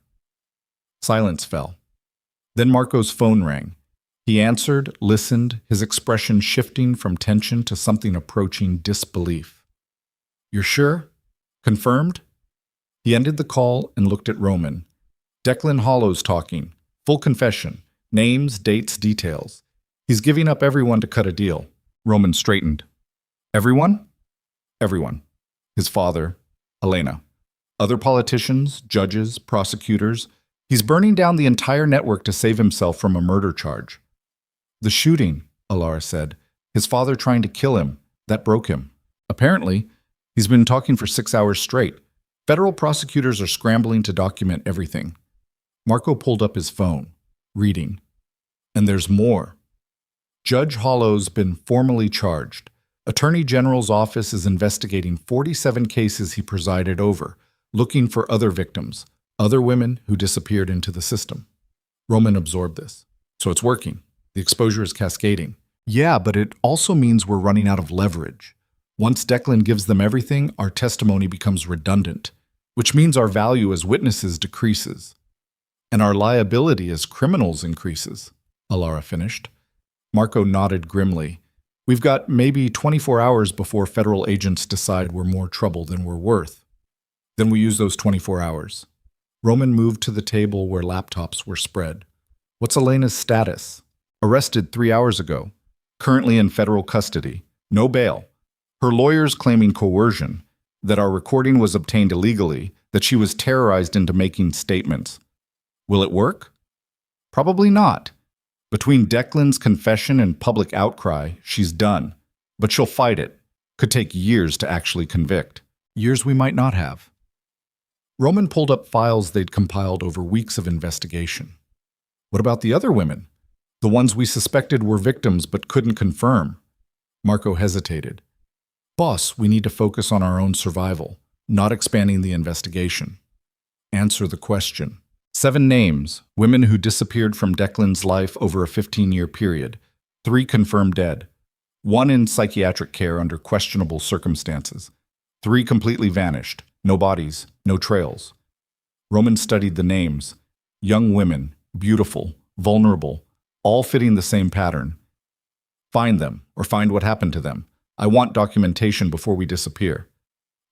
Silence fell. Then Marco's phone rang. He answered, listened, his expression shifting from tension to something approaching disbelief. You're sure? Confirmed? He ended the call and looked at Roman. Declan Hollow's talking. Full confession. Names, dates, details. He's giving up everyone to cut a deal. Roman straightened. Everyone? Everyone. His father, Elena. Other politicians, judges, prosecutors. He's burning down the entire network to save himself from a murder charge. The shooting, Alara said. His father trying to kill him. That broke him. Apparently, he's been talking for 6 hours straight. Federal prosecutors are scrambling to document everything. Marco pulled up his phone, reading. And there's more. Judge Hollow's been formally charged. Attorney General's office is investigating 47 cases he presided over, looking for other victims, other women who disappeared into the system. Roman absorbed this. So it's working. The exposure is cascading. Yeah, but it also means we're running out of leverage. Once Declan gives them everything, our testimony becomes redundant, which means our value as witnesses decreases. And our liability as criminals increases, Alara finished. Marco nodded grimly. We've got maybe 24 hours before federal agents decide we're more trouble than we're worth. Then we use those 24 hours. Roman moved to the table where laptops were spread. What's Elena's status? Arrested 3 hours ago. Currently in federal custody. No bail. Her lawyers claiming coercion, that our recording was obtained illegally, that she was terrorized into making statements. Will it work? Probably not. Between Declan's confession and public outcry, she's done. But she'll fight it. Could take years to actually convict. Years we might not have. Roman pulled up files they'd compiled over weeks of investigation. What about the other women? The ones we suspected were victims but couldn't confirm. Marco hesitated. Boss, we need to focus on our own survival, not expanding the investigation. Answer the question. 7 names, women who disappeared from Declan's life over a 15-year period. 3 confirmed dead. 1 in psychiatric care under questionable circumstances. 3 completely vanished. No bodies, no trails. Roman studied the names. Young women, beautiful, vulnerable, all fitting the same pattern. Find them, or find what happened to them. I want documentation before we disappear.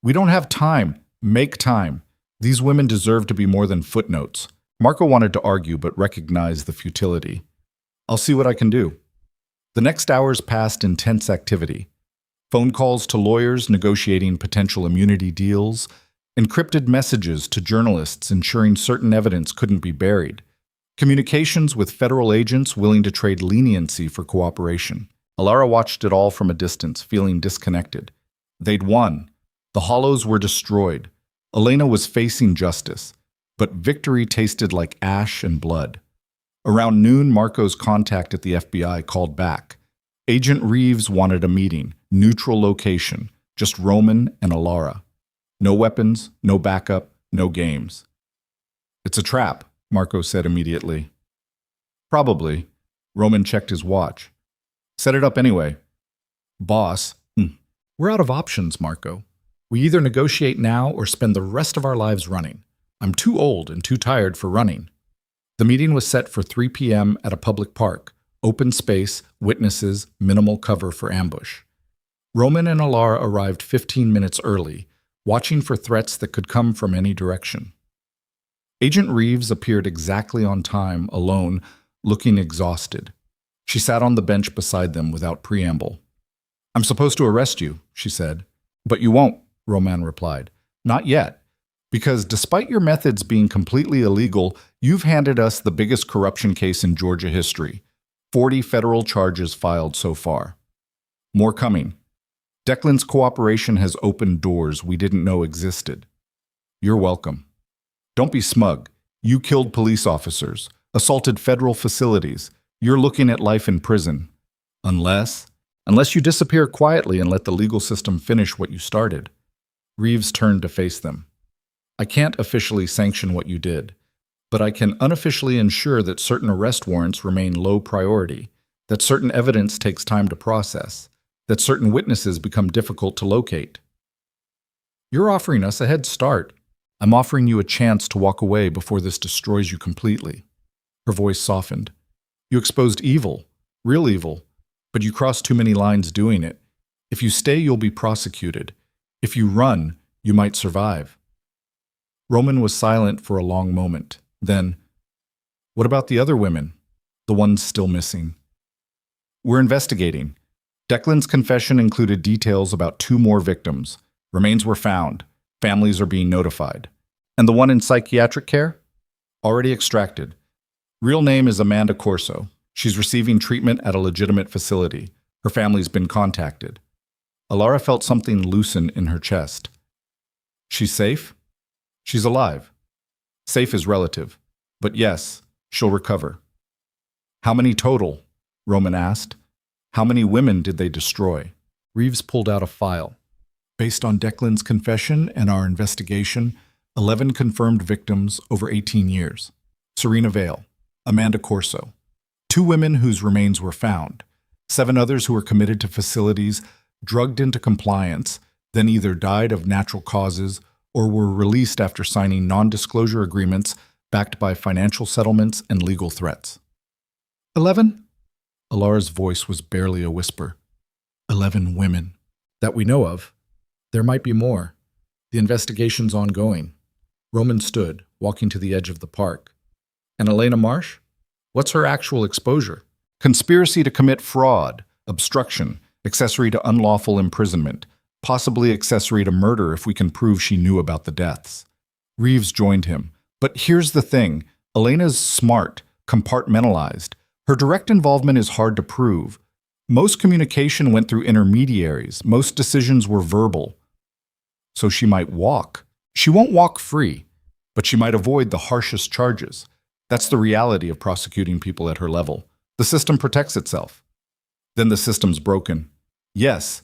We don't have time. Make time. These women deserve to be more than footnotes. Marco wanted to argue, but recognized the futility. I'll see what I can do. The next hours passed in tense activity. Phone calls to lawyers negotiating potential immunity deals, encrypted messages to journalists ensuring certain evidence couldn't be buried, communications with federal agents willing to trade leniency for cooperation. Alara watched it all from a distance, feeling disconnected. They'd won. The Hollows were destroyed. Elena was facing justice, but victory tasted like ash and blood. Around noon, Marco's contact at the FBI called back. Agent Reeves wanted a meeting, neutral location, just Roman and Alara. No weapons, no backup, no games. It's a trap, Marco said immediately. Probably. Roman checked his watch. Set it up anyway. Boss, we're out of options, Marco. We either negotiate now or spend the rest of our lives running. I'm too old and too tired for running. The meeting was set for 3 p.m. at a public park. Open space, witnesses, minimal cover for ambush. Roman and Alara arrived 15 minutes early, watching for threats that could come from any direction. Agent Reeves appeared exactly on time, alone, looking exhausted. She sat on the bench beside them without preamble. I'm supposed to arrest you, she said. But you won't, Roman replied. Not yet. Because despite your methods being completely illegal, you've handed us the biggest corruption case in Georgia history. 40 federal charges filed so far. More coming. Declan's cooperation has opened doors we didn't know existed. You're welcome. Don't be smug. You killed police officers, assaulted federal facilities. You're looking at life in prison. Unless you disappear quietly and let the legal system finish what you started. Reeves turned to face them. I can't officially sanction what you did, but I can unofficially ensure that certain arrest warrants remain low priority, that certain evidence takes time to process, that certain witnesses become difficult to locate. You're offering us a head start. I'm offering you a chance to walk away before this destroys you completely. Her voice softened. You exposed evil, real evil, but you crossed too many lines doing it. If you stay, you'll be prosecuted. If you run, you might survive. Roman was silent for a long moment. Then, what about the other women? The ones still missing? We're investigating. Declan's confession included details about 2 more victims. Remains were found. Families are being notified. And the one in psychiatric care? Already extracted. Real name is Amanda Corso. She's receiving treatment at a legitimate facility. Her family's been contacted. Alara felt something loosen in her chest. She's safe? She's alive. Safe is relative. But yes, she'll recover. How many total? Roman asked. How many women did they destroy? Reeves pulled out a file. Based on Declan's confession and our investigation, 11 confirmed victims over 18 years. Serena Vale, Amanda Corso. 2 women whose remains were found. 7 others who were committed to facilities, drugged into compliance, then either died of natural causes or were released after signing non-disclosure agreements backed by financial settlements and legal threats. 11? Alara's voice was barely a whisper. 11 women. That we know of. There might be more. The investigation's ongoing. Roman stood, walking to the edge of the park. And Elena Marsh? What's her actual exposure? Conspiracy to commit fraud, obstruction, accessory to unlawful imprisonment, possibly accessory to murder if we can prove she knew about the deaths. Reeves joined him. But here's the thing. Elena's smart, compartmentalized. Her direct involvement is hard to prove. Most communication went through intermediaries. Most decisions were verbal. So she might walk. She won't walk free, but she might avoid the harshest charges. That's the reality of prosecuting people at her level. The system protects itself. Then the system's broken. Yes,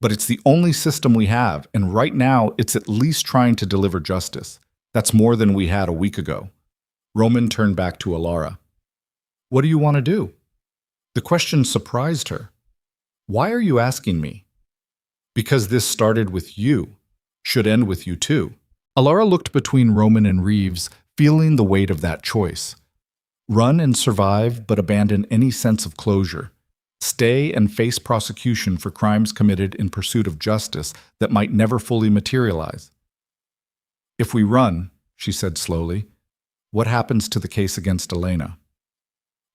but it's the only system we have, and right now it's at least trying to deliver justice. That's more than we had a week ago. Roman turned back to Alara. What do you want to do? The question surprised her. Why are you asking me? Because this started with you. Should end with you too. Alara looked between Roman and Reeves, feeling the weight of that choice. Run and survive, but abandon any sense of closure. Stay and face prosecution for crimes committed in pursuit of justice that might never fully materialize. If we run, she said slowly, what happens to the case against Elena?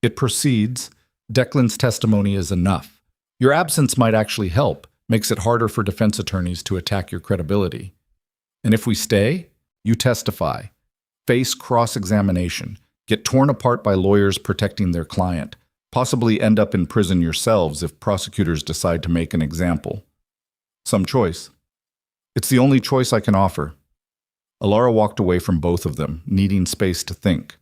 It proceeds. Declan's testimony is enough. Your absence might actually help, makes it harder for defense attorneys to attack your credibility. And if we stay, you testify, face cross-examination, get torn apart by lawyers protecting their client, possibly end up in prison yourselves if prosecutors decide to make an example. Some choice. It's the only choice I can offer. Alara walked away from both of them, needing space to think.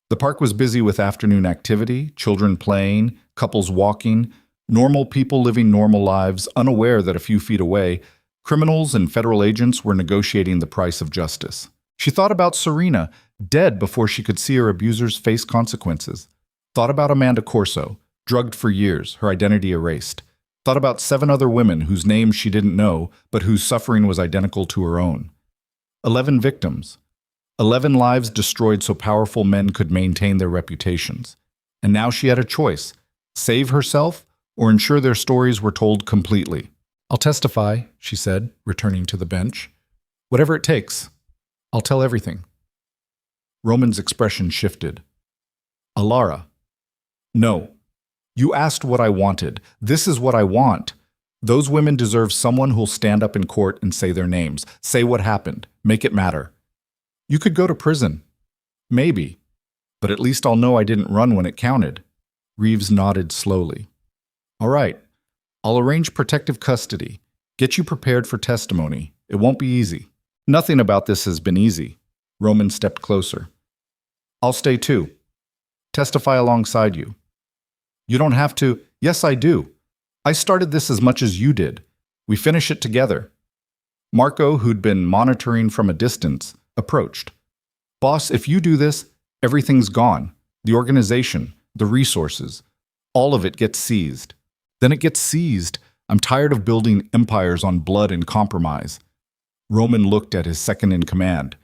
The park was busy with afternoon activity, children playing, couples walking, normal people living normal lives, unaware that a few feet away, criminals and federal agents were negotiating the price of justice. She thought about Serena, dead before she could see her abusers face consequences. Thought about Amanda Corso, drugged for years, her identity erased. Thought about 7 other women whose names she didn't know, but whose suffering was identical to her own. 11 victims. 11 lives destroyed so powerful men could maintain their reputations. And now she had a choice, save herself or ensure their stories were told completely. I'll testify, she said, returning to the bench. Whatever it takes. I'll tell everything. Roman's expression shifted. Alara. No. You asked what I wanted. This is what I want. Those women deserve someone who'll stand up in court and say their names, say what happened, make it matter. You could go to prison. Maybe. But at least I'll know I didn't run when it counted. Reeves nodded slowly. All right. I'll arrange protective custody. Get you prepared for testimony. It won't be easy. Nothing about this has been easy. Roman stepped closer. I'll stay too. Testify alongside you. You don't have to. Yes, I do. I started this as much as you did. We finish it together. Marco, who'd been monitoring from a distance, approached. Boss, if you do this, everything's gone. The organization, the resources, all of it gets seized. Then it gets seized. I'm tired of building empires on blood and compromise. Roman looked at his second-in-command.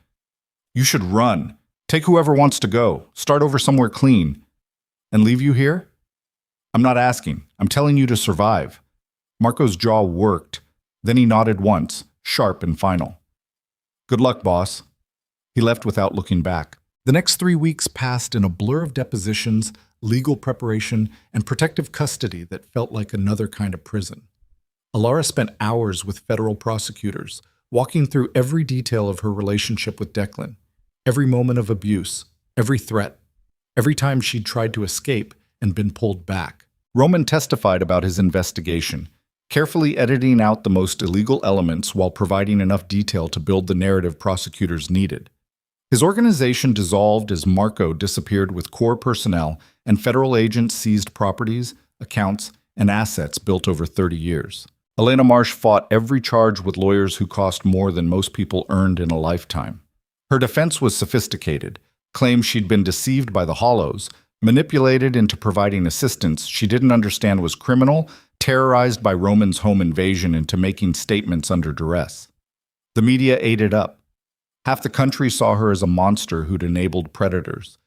You should run. Take whoever wants to go. Start over somewhere clean. And leave you here? I'm not asking. I'm telling you to survive. Marco's jaw worked. Then he nodded once, sharp and final. Good luck, boss. He left without looking back. The next 3 weeks passed in a blur of depositions, legal preparation, and protective custody that felt like another kind of prison. Alara spent hours with federal prosecutors, walking through every detail of her relationship with Declan, every moment of abuse, every threat, every time she'd tried to escape and been pulled back. Roman testified about his investigation, carefully editing out the most illegal elements while providing enough detail to build the narrative prosecutors needed. His organization dissolved as Marco disappeared with core personnel and federal agents seized properties, accounts, and assets built over 30 years. Elena Marsh fought every charge with lawyers who cost more than most people earned in a lifetime. Her defense was sophisticated, claimed she'd been deceived by the Hollows, manipulated into providing assistance she didn't understand was criminal, terrorized by Roman's home invasion into making statements under duress. The media ate it up. Half the country saw her as a monster who'd enabled predators.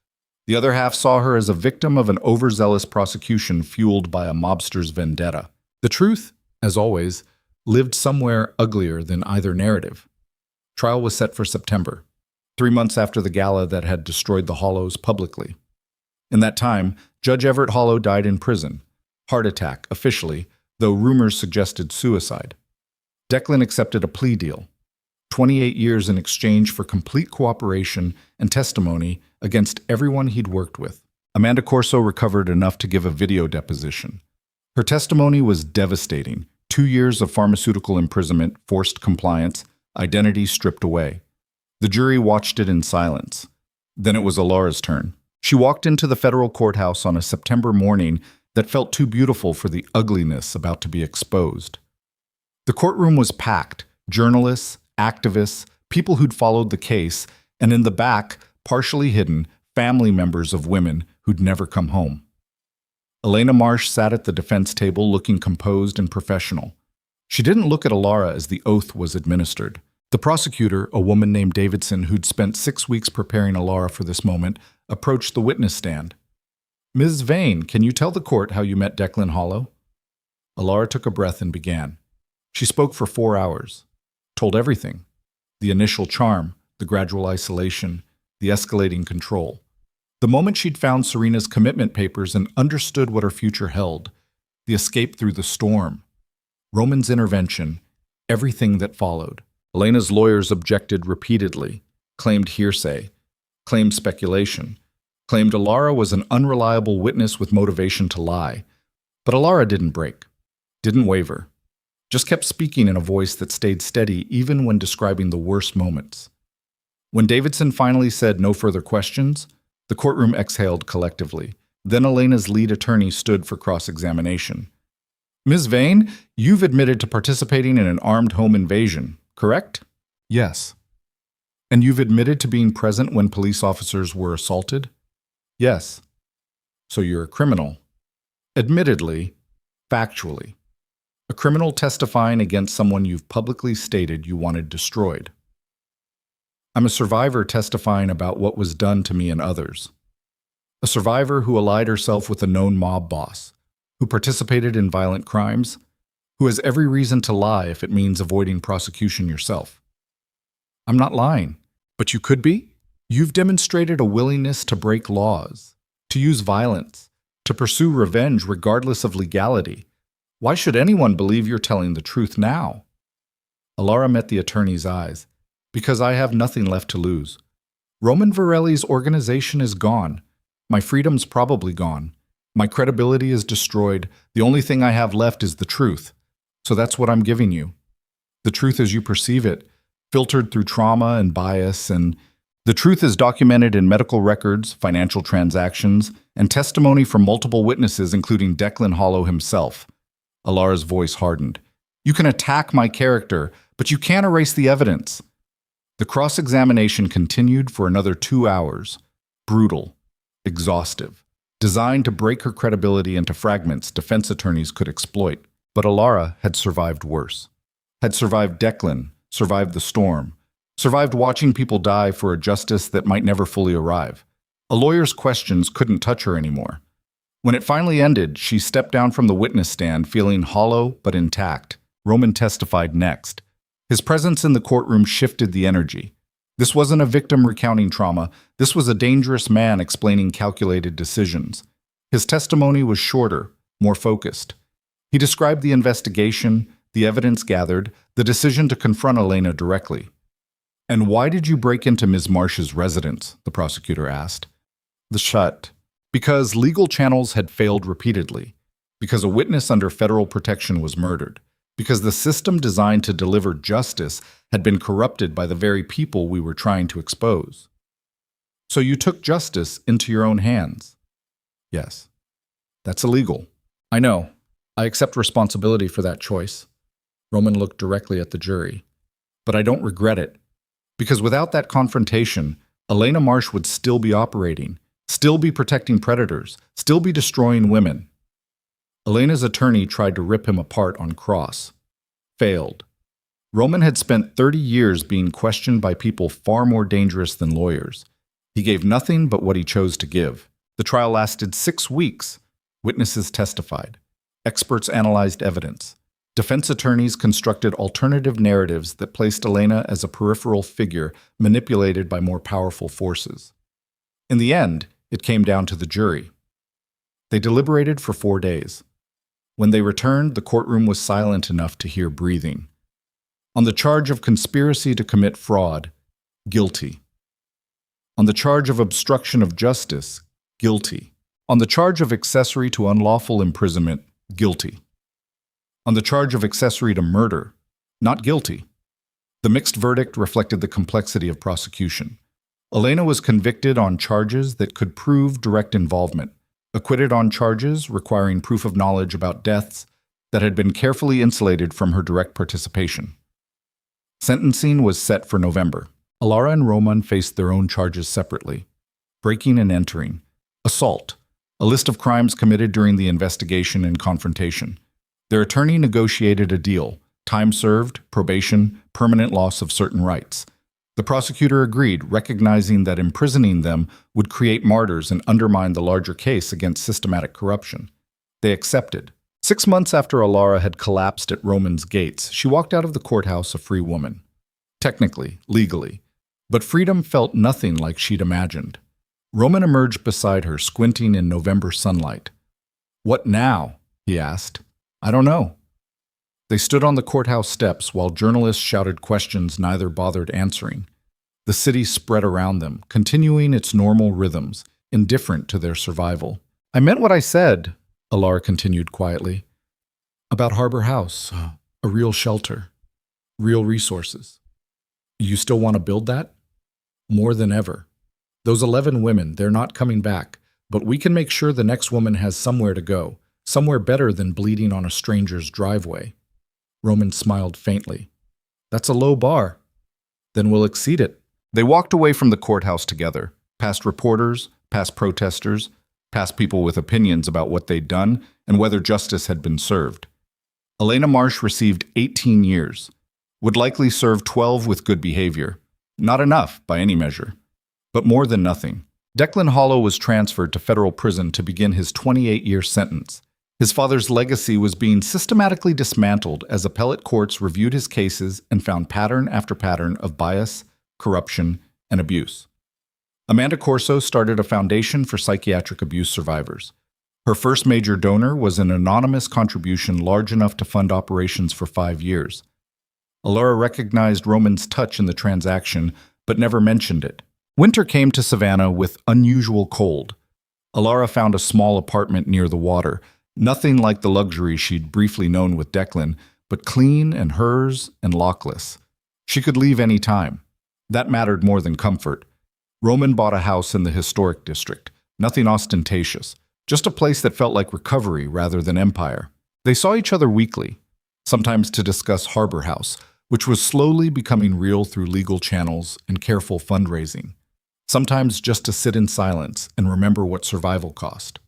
The other half saw her as a victim of an overzealous prosecution fueled by a mobster's vendetta. The truth, as always, lived somewhere uglier than either narrative. Trial was set for September, 3 months after the gala that had destroyed the Hollows publicly. In that time, Judge Everett Hollow died in prison. Heart attack, officially, though rumors suggested suicide. Declan accepted a plea deal. 28 years in exchange for complete cooperation and testimony against everyone he'd worked with. Amanda Corso recovered enough to give a video deposition. Her testimony was devastating. 2 years of pharmaceutical imprisonment, forced compliance, identity stripped away. The jury watched it in silence. Then it was Alara's turn. She walked into the federal courthouse on a September morning that felt too beautiful for the ugliness about to be exposed. The courtroom was packed, journalists, activists, people who'd followed the case, and in the back, partially hidden, family members of women who'd never come home. Elena Marsh sat at the defense table looking composed and professional. She didn't look at Alara as the oath was administered. The prosecutor, a woman named Davidson who'd spent 6 weeks preparing Alara for this moment, approached the witness stand. "Ms. Vane, can you tell the court how you met Declan Hollow?" Alara took a breath and began. She spoke for 4 hours. Told everything. The initial charm, the gradual isolation, the escalating control. The moment she'd found Serena's commitment papers and understood what her future held. The escape through the storm. Roman's intervention. Everything that followed. Elena's lawyers objected repeatedly, claimed hearsay, claimed speculation, claimed Alara was an unreliable witness with motivation to lie. But Alara didn't break, didn't waver. Just kept speaking in a voice that stayed steady even when describing the worst moments. When Davidson finally said no further questions, the courtroom exhaled collectively. Then Elena's lead attorney stood for cross-examination. "Ms. Vane, you've admitted to participating in an armed home invasion, correct?" "Yes." "And you've admitted to being present when police officers were assaulted?" "Yes." "So you're a criminal." "Admittedly, factually. A criminal testifying against someone you've publicly stated you wanted destroyed." "I'm a survivor testifying about what was done to me and others. A survivor who allied herself with a known mob boss, who participated in violent crimes, who has every reason to lie if it means avoiding prosecution yourself." "I'm not lying, but you could be. You've demonstrated a willingness to break laws, to use violence, to pursue revenge regardless of legality. Why should anyone believe you're telling the truth now?" Alara met the attorney's eyes. "Because I have nothing left to lose. Roman Varelli's organization is gone. My freedom's probably gone. My credibility is destroyed. The only thing I have left is the truth. So that's what I'm giving you. The truth as you perceive it, filtered through trauma and bias, and the truth is documented in medical records, financial transactions, and testimony from multiple witnesses, including Declan Hollow himself." Alara's voice hardened. "You can attack my character, but you can't erase the evidence." The cross-examination continued for another 2 hours. Brutal, exhaustive, designed to break her credibility into fragments defense attorneys could exploit. But Alara had survived worse. Had survived Declan, survived the storm, survived watching people die for a justice that might never fully arrive. A lawyer's questions couldn't touch her anymore. When it finally ended, she stepped down from the witness stand feeling hollow but intact. Roman testified next. His presence in the courtroom shifted the energy. This wasn't a victim recounting trauma. This was a dangerous man explaining calculated decisions. His testimony was shorter, more focused. He described the investigation, the evidence gathered, the decision to confront Elena directly. "And why did you break into Ms. Marsh's residence?" the prosecutor asked. The shut. Because legal channels had failed repeatedly. Because a witness under federal protection was murdered. Because the system designed to deliver justice had been corrupted by the very people we were trying to expose. "So you took justice into your own hands?" "Yes." "That's illegal." "I know. I accept responsibility for that choice." Roman looked directly at the jury. "But I don't regret it. Because without that confrontation, Elena Marsh would still be operating, still be protecting predators, still be destroying women." Elena's attorney tried to rip him apart on cross. Failed. Roman had spent 30 years being questioned by people far more dangerous than lawyers. He gave nothing but what he chose to give. The trial lasted 6 weeks. Witnesses testified. Experts analyzed evidence. Defense attorneys constructed alternative narratives that placed Elena as a peripheral figure manipulated by more powerful forces. In the end, it came down to the jury. They deliberated for 4 days. When they returned, the courtroom was silent enough to hear breathing. On the charge of conspiracy to commit fraud, guilty. On the charge of obstruction of justice, guilty. On the charge of accessory to unlawful imprisonment, guilty. On the charge of accessory to murder, not guilty. The mixed verdict reflected the complexity of prosecution. Elena was convicted on charges that could prove direct involvement, acquitted on charges requiring proof of knowledge about deaths that had been carefully insulated from her direct participation. Sentencing was set for November. Alara and Roman faced their own charges separately. Breaking and entering. Assault. A list of crimes committed during the investigation and confrontation. Their attorney negotiated a deal: time served, probation, permanent loss of certain rights. The prosecutor agreed, recognizing that imprisoning them would create martyrs and undermine the larger case against systematic corruption. They accepted. 6 months after Alara had collapsed at Roman's gates, she walked out of the courthouse a free woman. Technically, legally. But freedom felt nothing like she'd imagined. Roman emerged beside her, squinting in November sunlight. "What now?" he asked. "I don't know." They stood on the courthouse steps while journalists shouted questions neither bothered answering. The city spread around them, continuing its normal rhythms, indifferent to their survival. "I meant what I said," Alara continued quietly. "About Harbor House, a real shelter, real resources. You still want to build that?" "More than ever. Those 11 women, they're not coming back, but we can make sure the next woman has somewhere to go, somewhere better than bleeding on a stranger's driveway." Roman smiled faintly. "That's a low bar." "Then we'll exceed it." They walked away from the courthouse together, past reporters, past protesters, past people with opinions about what they'd done and whether justice had been served. Elena Marsh received 18 years, would likely serve 12 with good behavior. Not enough, by any measure. But more than nothing. Declan Hollow was transferred to federal prison to begin his 28-year sentence. His father's legacy was being systematically dismantled as appellate courts reviewed his cases and found pattern after pattern of bias, corruption, and abuse. Amanda Corso started a foundation for psychiatric abuse survivors. Her first major donor was an anonymous contribution large enough to fund operations for 5 years. Alara recognized Roman's touch in the transaction, but never mentioned it. Winter came to Savannah with unusual cold. Alara found a small apartment near the water, nothing like the luxury she'd briefly known with Declan, but clean and hers and lockless. She could leave any time. That mattered more than comfort. Roman bought a house in the historic district, nothing ostentatious, just a place that felt like recovery rather than empire. They saw each other weekly, sometimes to discuss Harbor House, which was slowly becoming real through legal channels and careful fundraising. Sometimes just to sit in silence and remember what survival cost.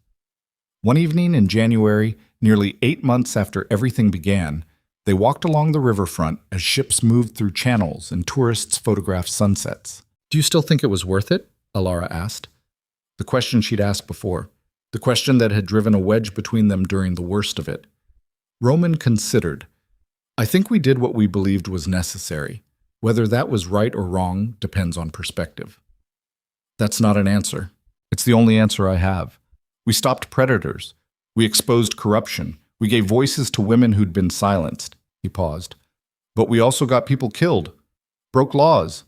One evening in January, nearly 8 months after everything began, they walked along the riverfront as ships moved through channels and tourists photographed sunsets. "Do you still think it was worth it?" Alara asked. The question she'd asked before. The question that had driven a wedge between them during the worst of it. Roman considered. "I think we did what we believed was necessary. Whether that was right or wrong depends on perspective." "That's not an answer. It's the only answer I have." We stopped predators. We exposed corruption. We gave voices to women who'd been silenced. He paused. But we also got people killed, broke laws,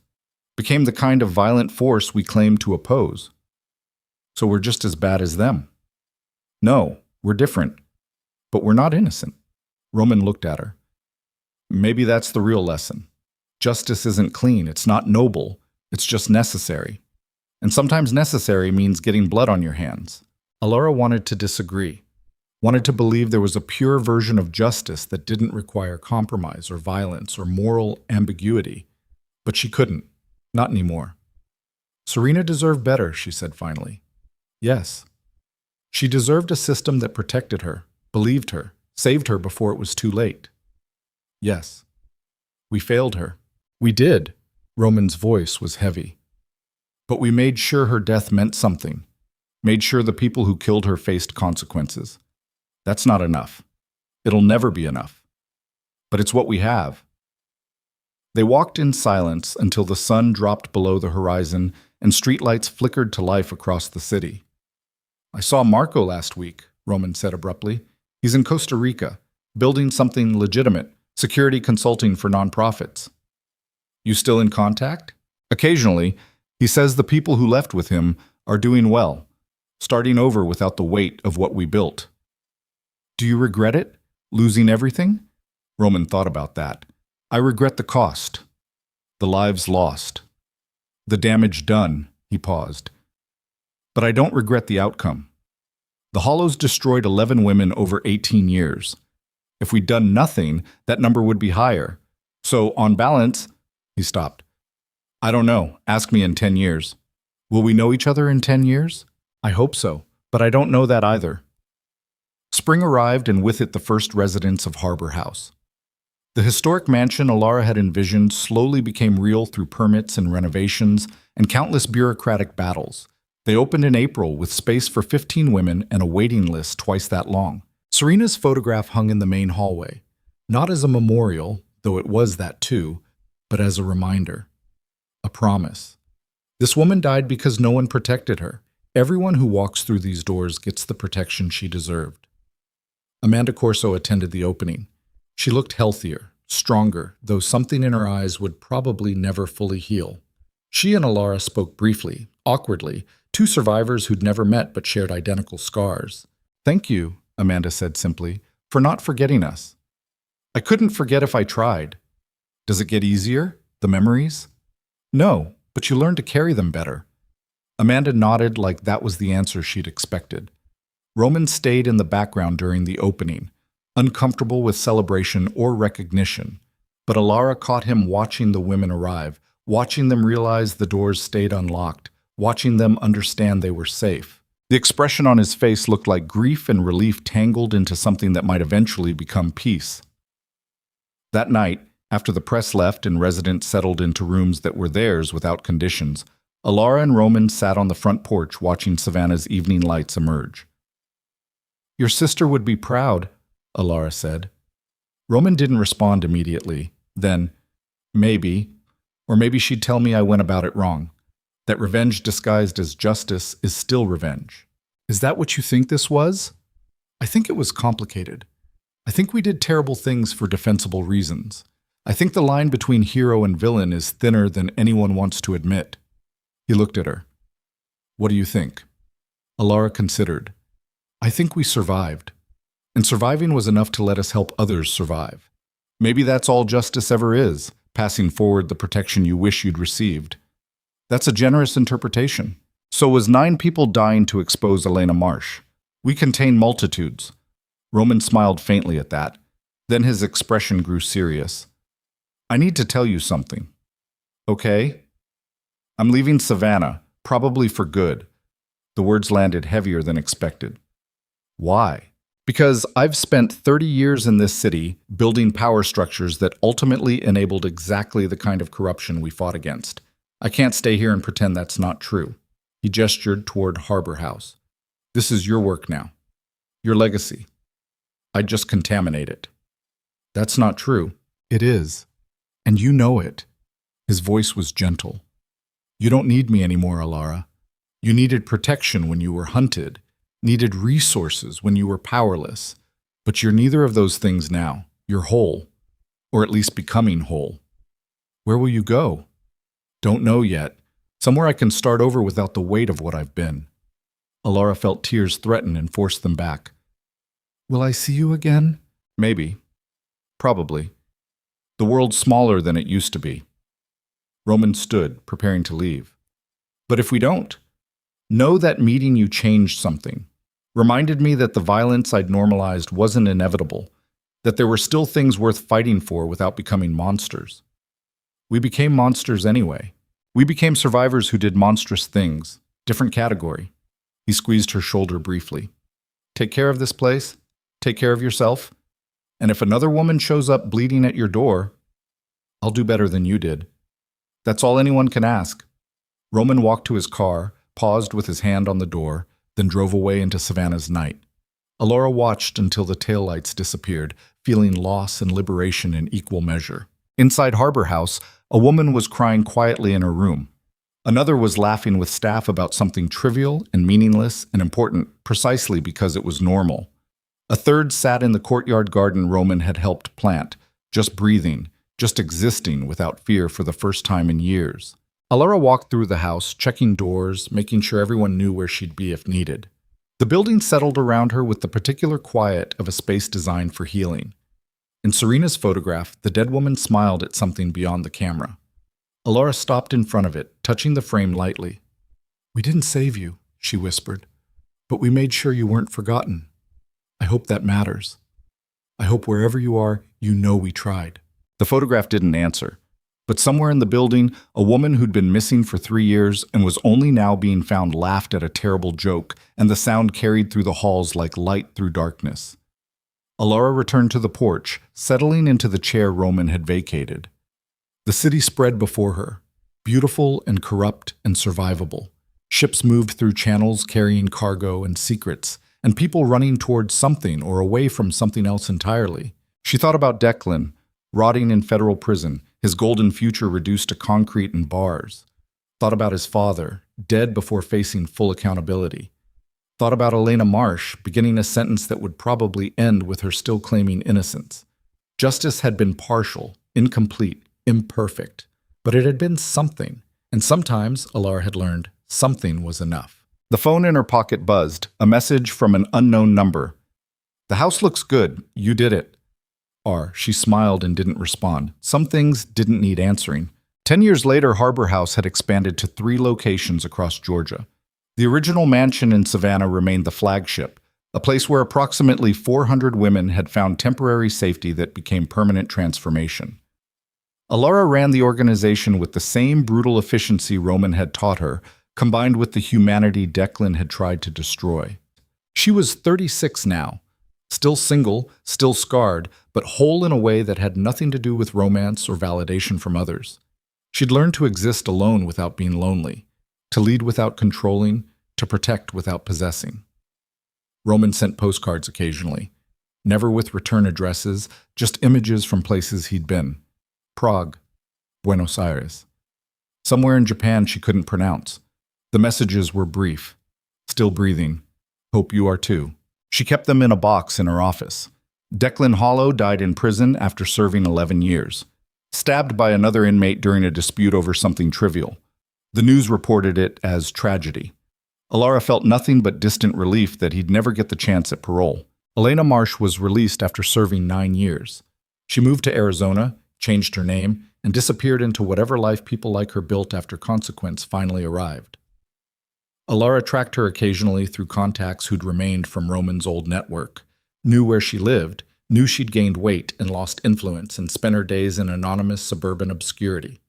became the kind of violent force we claimed to oppose. So we're just as bad as them. No, we're different. But we're not innocent. Roman looked at her. Maybe that's the real lesson. Justice isn't clean. It's not noble. It's just necessary. And sometimes necessary means getting blood on your hands. Alara wanted to disagree, wanted to believe there was a pure version of justice that didn't require compromise or violence or moral ambiguity. But she couldn't. Not anymore. Serena deserved better, she said finally. Yes. She deserved a system that protected her, believed her, saved her before it was too late. Yes. We failed her. We did. Roman's voice was heavy. But we made sure her death meant something. Made sure the people who killed her faced consequences. That's not enough. It'll never be enough. But it's what we have. They walked in silence until the sun dropped below the horizon and streetlights flickered to life across the city. I saw Marco last week, Roman said abruptly. He's in Costa Rica, building something legitimate, security consulting for nonprofits. You still in contact? Occasionally. He says the people who left with him are doing well, starting over without the weight of what we built. Do you regret it? Losing everything? Roman thought about that. I regret the cost, the lives lost, the damage done, he paused. But I don't regret the outcome. The Hollows destroyed 11 women over 18 years. If we'd done nothing, that number would be higher. So, on balance, he stopped. I don't know. Ask me in 10 years. Will we know each other in 10 years? I hope so, but I don't know that either. Spring arrived and with it the first residents of Harbor House. The historic mansion Alara had envisioned slowly became real through permits and renovations and countless bureaucratic battles. They opened in April with space for 15 women and a waiting list twice that long. Serena's photograph hung in the main hallway, not as a memorial, though it was that too, but as a reminder. A promise. This woman died because no one protected her. Everyone who walks through these doors gets the protection she deserved. Amanda Corso attended the opening. She looked healthier, stronger, though something in her eyes would probably never fully heal. She and Alara spoke briefly, awkwardly, two survivors who'd never met but shared identical scars. Thank you, Amanda said simply, for not forgetting us. I couldn't forget if I tried. Does it get easier? The memories? No, but you learn to carry them better. Amanda nodded like that was the answer she'd expected. Roman stayed in the background during the opening, uncomfortable with celebration or recognition, but Alara caught him watching the women arrive, watching them realize the doors stayed unlocked, watching them understand they were safe. The expression on his face looked like grief and relief tangled into something that might eventually become peace. That night, after the press left and residents settled into rooms that were theirs without conditions, Alara and Roman sat on the front porch watching Savannah's evening lights emerge. Your sister would be proud, Alara said. Roman didn't respond immediately. Then, maybe, or maybe she'd tell me I went about it wrong, that revenge disguised as justice is still revenge. Is that what you think this was? I think it was complicated. I think we did terrible things for defensible reasons. I think the line between hero and villain is thinner than anyone wants to admit. He looked at her. What do you think? Alara considered. I think we survived. And surviving was enough to let us help others survive. Maybe that's all justice ever is, passing forward the protection you wish you'd received. That's a generous interpretation. So was 9 people dying to expose Elena Marsh. We contain multitudes. Roman smiled faintly at that. Then his expression grew serious. I need to tell you something. Okay? I'm leaving Savannah, probably for good. The words landed heavier than expected. Why? Because I've spent 30 years in this city building power structures that ultimately enabled exactly the kind of corruption we fought against. I can't stay here and pretend that's not true. He gestured toward Harbor House. This is your work now. Your legacy. I'd just contaminate it. That's not true. It is. And you know it. His voice was gentle. You don't need me anymore, Alara. You needed protection when you were hunted. needed resources when you were powerless. But you're neither of those things now. You're whole, or at least becoming whole. Where will you go? Don't know yet. Somewhere I can start over without the weight of what I've been. Alara felt tears threaten and forced them back. Will I see you again? Maybe. Probably. The world's smaller than it used to be. Roman stood, preparing to leave. But if we don't, know that meeting you changed something. Reminded me that the violence I'd normalized wasn't inevitable, that there were still things worth fighting for without becoming monsters. We became monsters anyway. We became survivors who did monstrous things. Different category. He squeezed her shoulder briefly. Take care of this place. Take care of yourself. And if another woman shows up bleeding at your door, I'll do better than you did. That's all anyone can ask. Roman walked to his car, paused with his hand on the door, then drove away into Savannah's night. Alara watched until the taillights disappeared, feeling loss and liberation in equal measure. Inside Harbor House, a woman was crying quietly in her room. Another was laughing with staff about something trivial and meaningless and important precisely because it was normal. A third sat in the courtyard garden Roman had helped plant, just breathing, just existing without fear for the first time in years. Alara walked through the house, checking doors, making sure everyone knew where she'd be if needed. The building settled around her with the particular quiet of a space designed for healing. In Serena's photograph, the dead woman smiled at something beyond the camera. Alara stopped in front of it, touching the frame lightly. We didn't save you, she whispered, but we made sure you weren't forgotten. I hope that matters. I hope wherever you are, you know we tried. The photograph didn't answer, but somewhere in the building, a woman who'd been missing for 3 years and was only now being found laughed at a terrible joke, and the sound carried through the halls like light through darkness. Alara returned to the porch, settling into the chair Roman had vacated. The city spread before her, beautiful and corrupt and survivable. Ships moved through channels carrying cargo and secrets, and people running towards something or away from something else entirely. She thought about Declan, rotting in federal prison, his golden future reduced to concrete and bars. Thought about his father, dead before facing full accountability. Thought about Elena Marsh, beginning a sentence that would probably end with her still claiming innocence. Justice had been partial, incomplete, imperfect, but it had been something, and sometimes, Alara had learned, something was enough. The phone in her pocket buzzed, a message from an unknown number. The house looks good. You did it. She smiled and didn't respond. Some things didn't need answering. 10 years later, Harbor House had expanded to 3 locations across Georgia. The original mansion in Savannah remained the flagship, a place where approximately 400 women had found temporary safety that became permanent transformation. Alara ran the organization with the same brutal efficiency Roman had taught her, combined with the humanity Declan had tried to destroy. She was 36 now, still single, still scarred, but whole in a way that had nothing to do with romance or validation from others. She'd learned to exist alone without being lonely, to lead without controlling, to protect without possessing. Roman sent postcards occasionally, never with return addresses, just images from places he'd been. Prague, Buenos Aires. Somewhere in Japan she couldn't pronounce. The messages were brief. Still breathing. Hope you are too. She kept them in a box in her office. Declan Hollow died in prison after serving 11 years. Stabbed by another inmate during a dispute over something trivial. The news reported it as tragedy. Alara felt nothing but distant relief that he'd never get the chance at parole. Elena Marsh was released after serving 9 years. She moved to Arizona, changed her name, and disappeared into whatever life people like her built after consequence finally arrived. Alara tracked her occasionally through contacts who'd remained from Roman's old network, knew where she lived, knew she'd gained weight and lost influence and spent her days in anonymous suburban obscurity.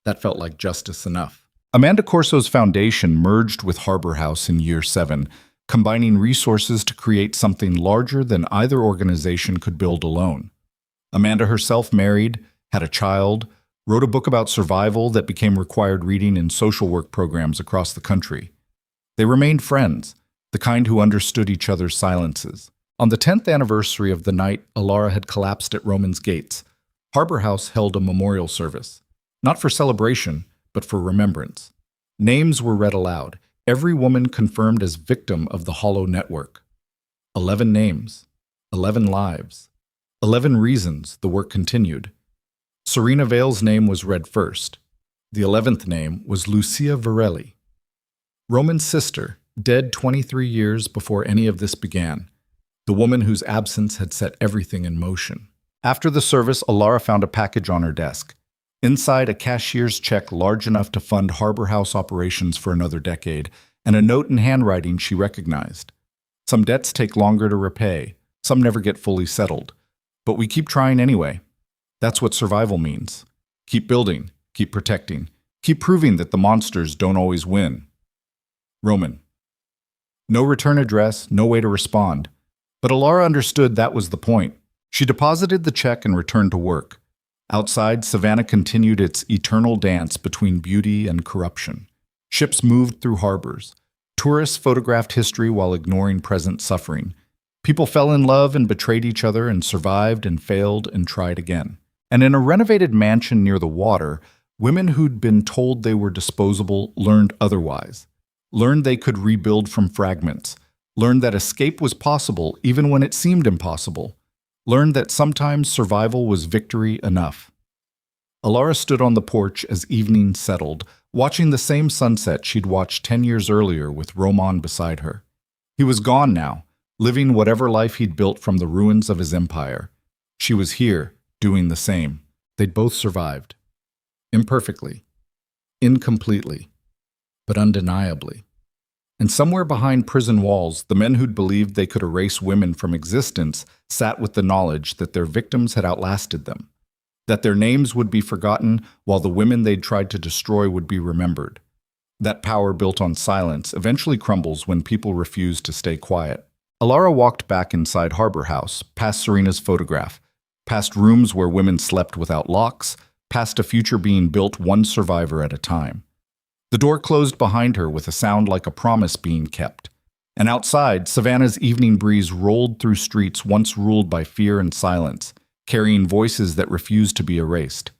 That felt like justice enough. Amanda Corso's foundation merged with Harbor House in year 7, combining resources to create something larger than either organization could build alone. Amanda herself married, had a child, wrote a book about survival that became required reading in social work programs across the country. They remained friends, the kind who understood each other's silences. On the 10th anniversary of the night Alara had collapsed at Roman's gates, Harbor House held a memorial service, not for celebration, but for remembrance. Names were read aloud, Every woman confirmed as victim of the hollow network. 11 names, 11 lives, 11 reasons the work continued. Serena Vale's name was read first. The 11th name was Lucia Varelli. Roman's sister, dead 23 years before any of this began. The woman whose absence had set everything in motion. After the service, Alara found a package on her desk. Inside, a cashier's check large enough to fund Harbor House operations for another decade, and a note in handwriting she recognized. Some debts take longer to repay, some never get fully settled. But we keep trying anyway. That's what survival means. Keep building, keep protecting, keep proving that the monsters don't always win. Roman. No return address, no way to respond. But Alara understood that was the point. She deposited the check and returned to work. Outside, Savannah continued its eternal dance between beauty and corruption. Ships moved through harbors. Tourists photographed history while ignoring present suffering. People fell in love and betrayed each other and survived and failed and tried again. And in a renovated mansion near the water, women who'd been told they were disposable learned otherwise. Learned they could rebuild from fragments. Learned that escape was possible even when it seemed impossible. Learned that sometimes survival was victory enough. Alara stood on the porch as evening settled, watching the same sunset she'd watched 10 years earlier with Roman beside her. He was gone now, living whatever life he'd built from the ruins of his empire. She was here, doing the same. They'd both survived. Imperfectly. Incompletely. But undeniably. And somewhere behind prison walls, the men who'd believed they could erase women from existence sat with the knowledge that their victims had outlasted them. That their names would be forgotten while the women they'd tried to destroy would be remembered. That power built on silence eventually crumbles when people refuse to stay quiet. Alara walked back inside Harbor House, past Serena's photograph, past rooms where women slept without locks, past a future being built one survivor at a time. The door closed behind her with a sound like a promise being kept. And outside, Savannah's evening breeze rolled through streets once ruled by fear and silence, carrying voices that refused to be erased.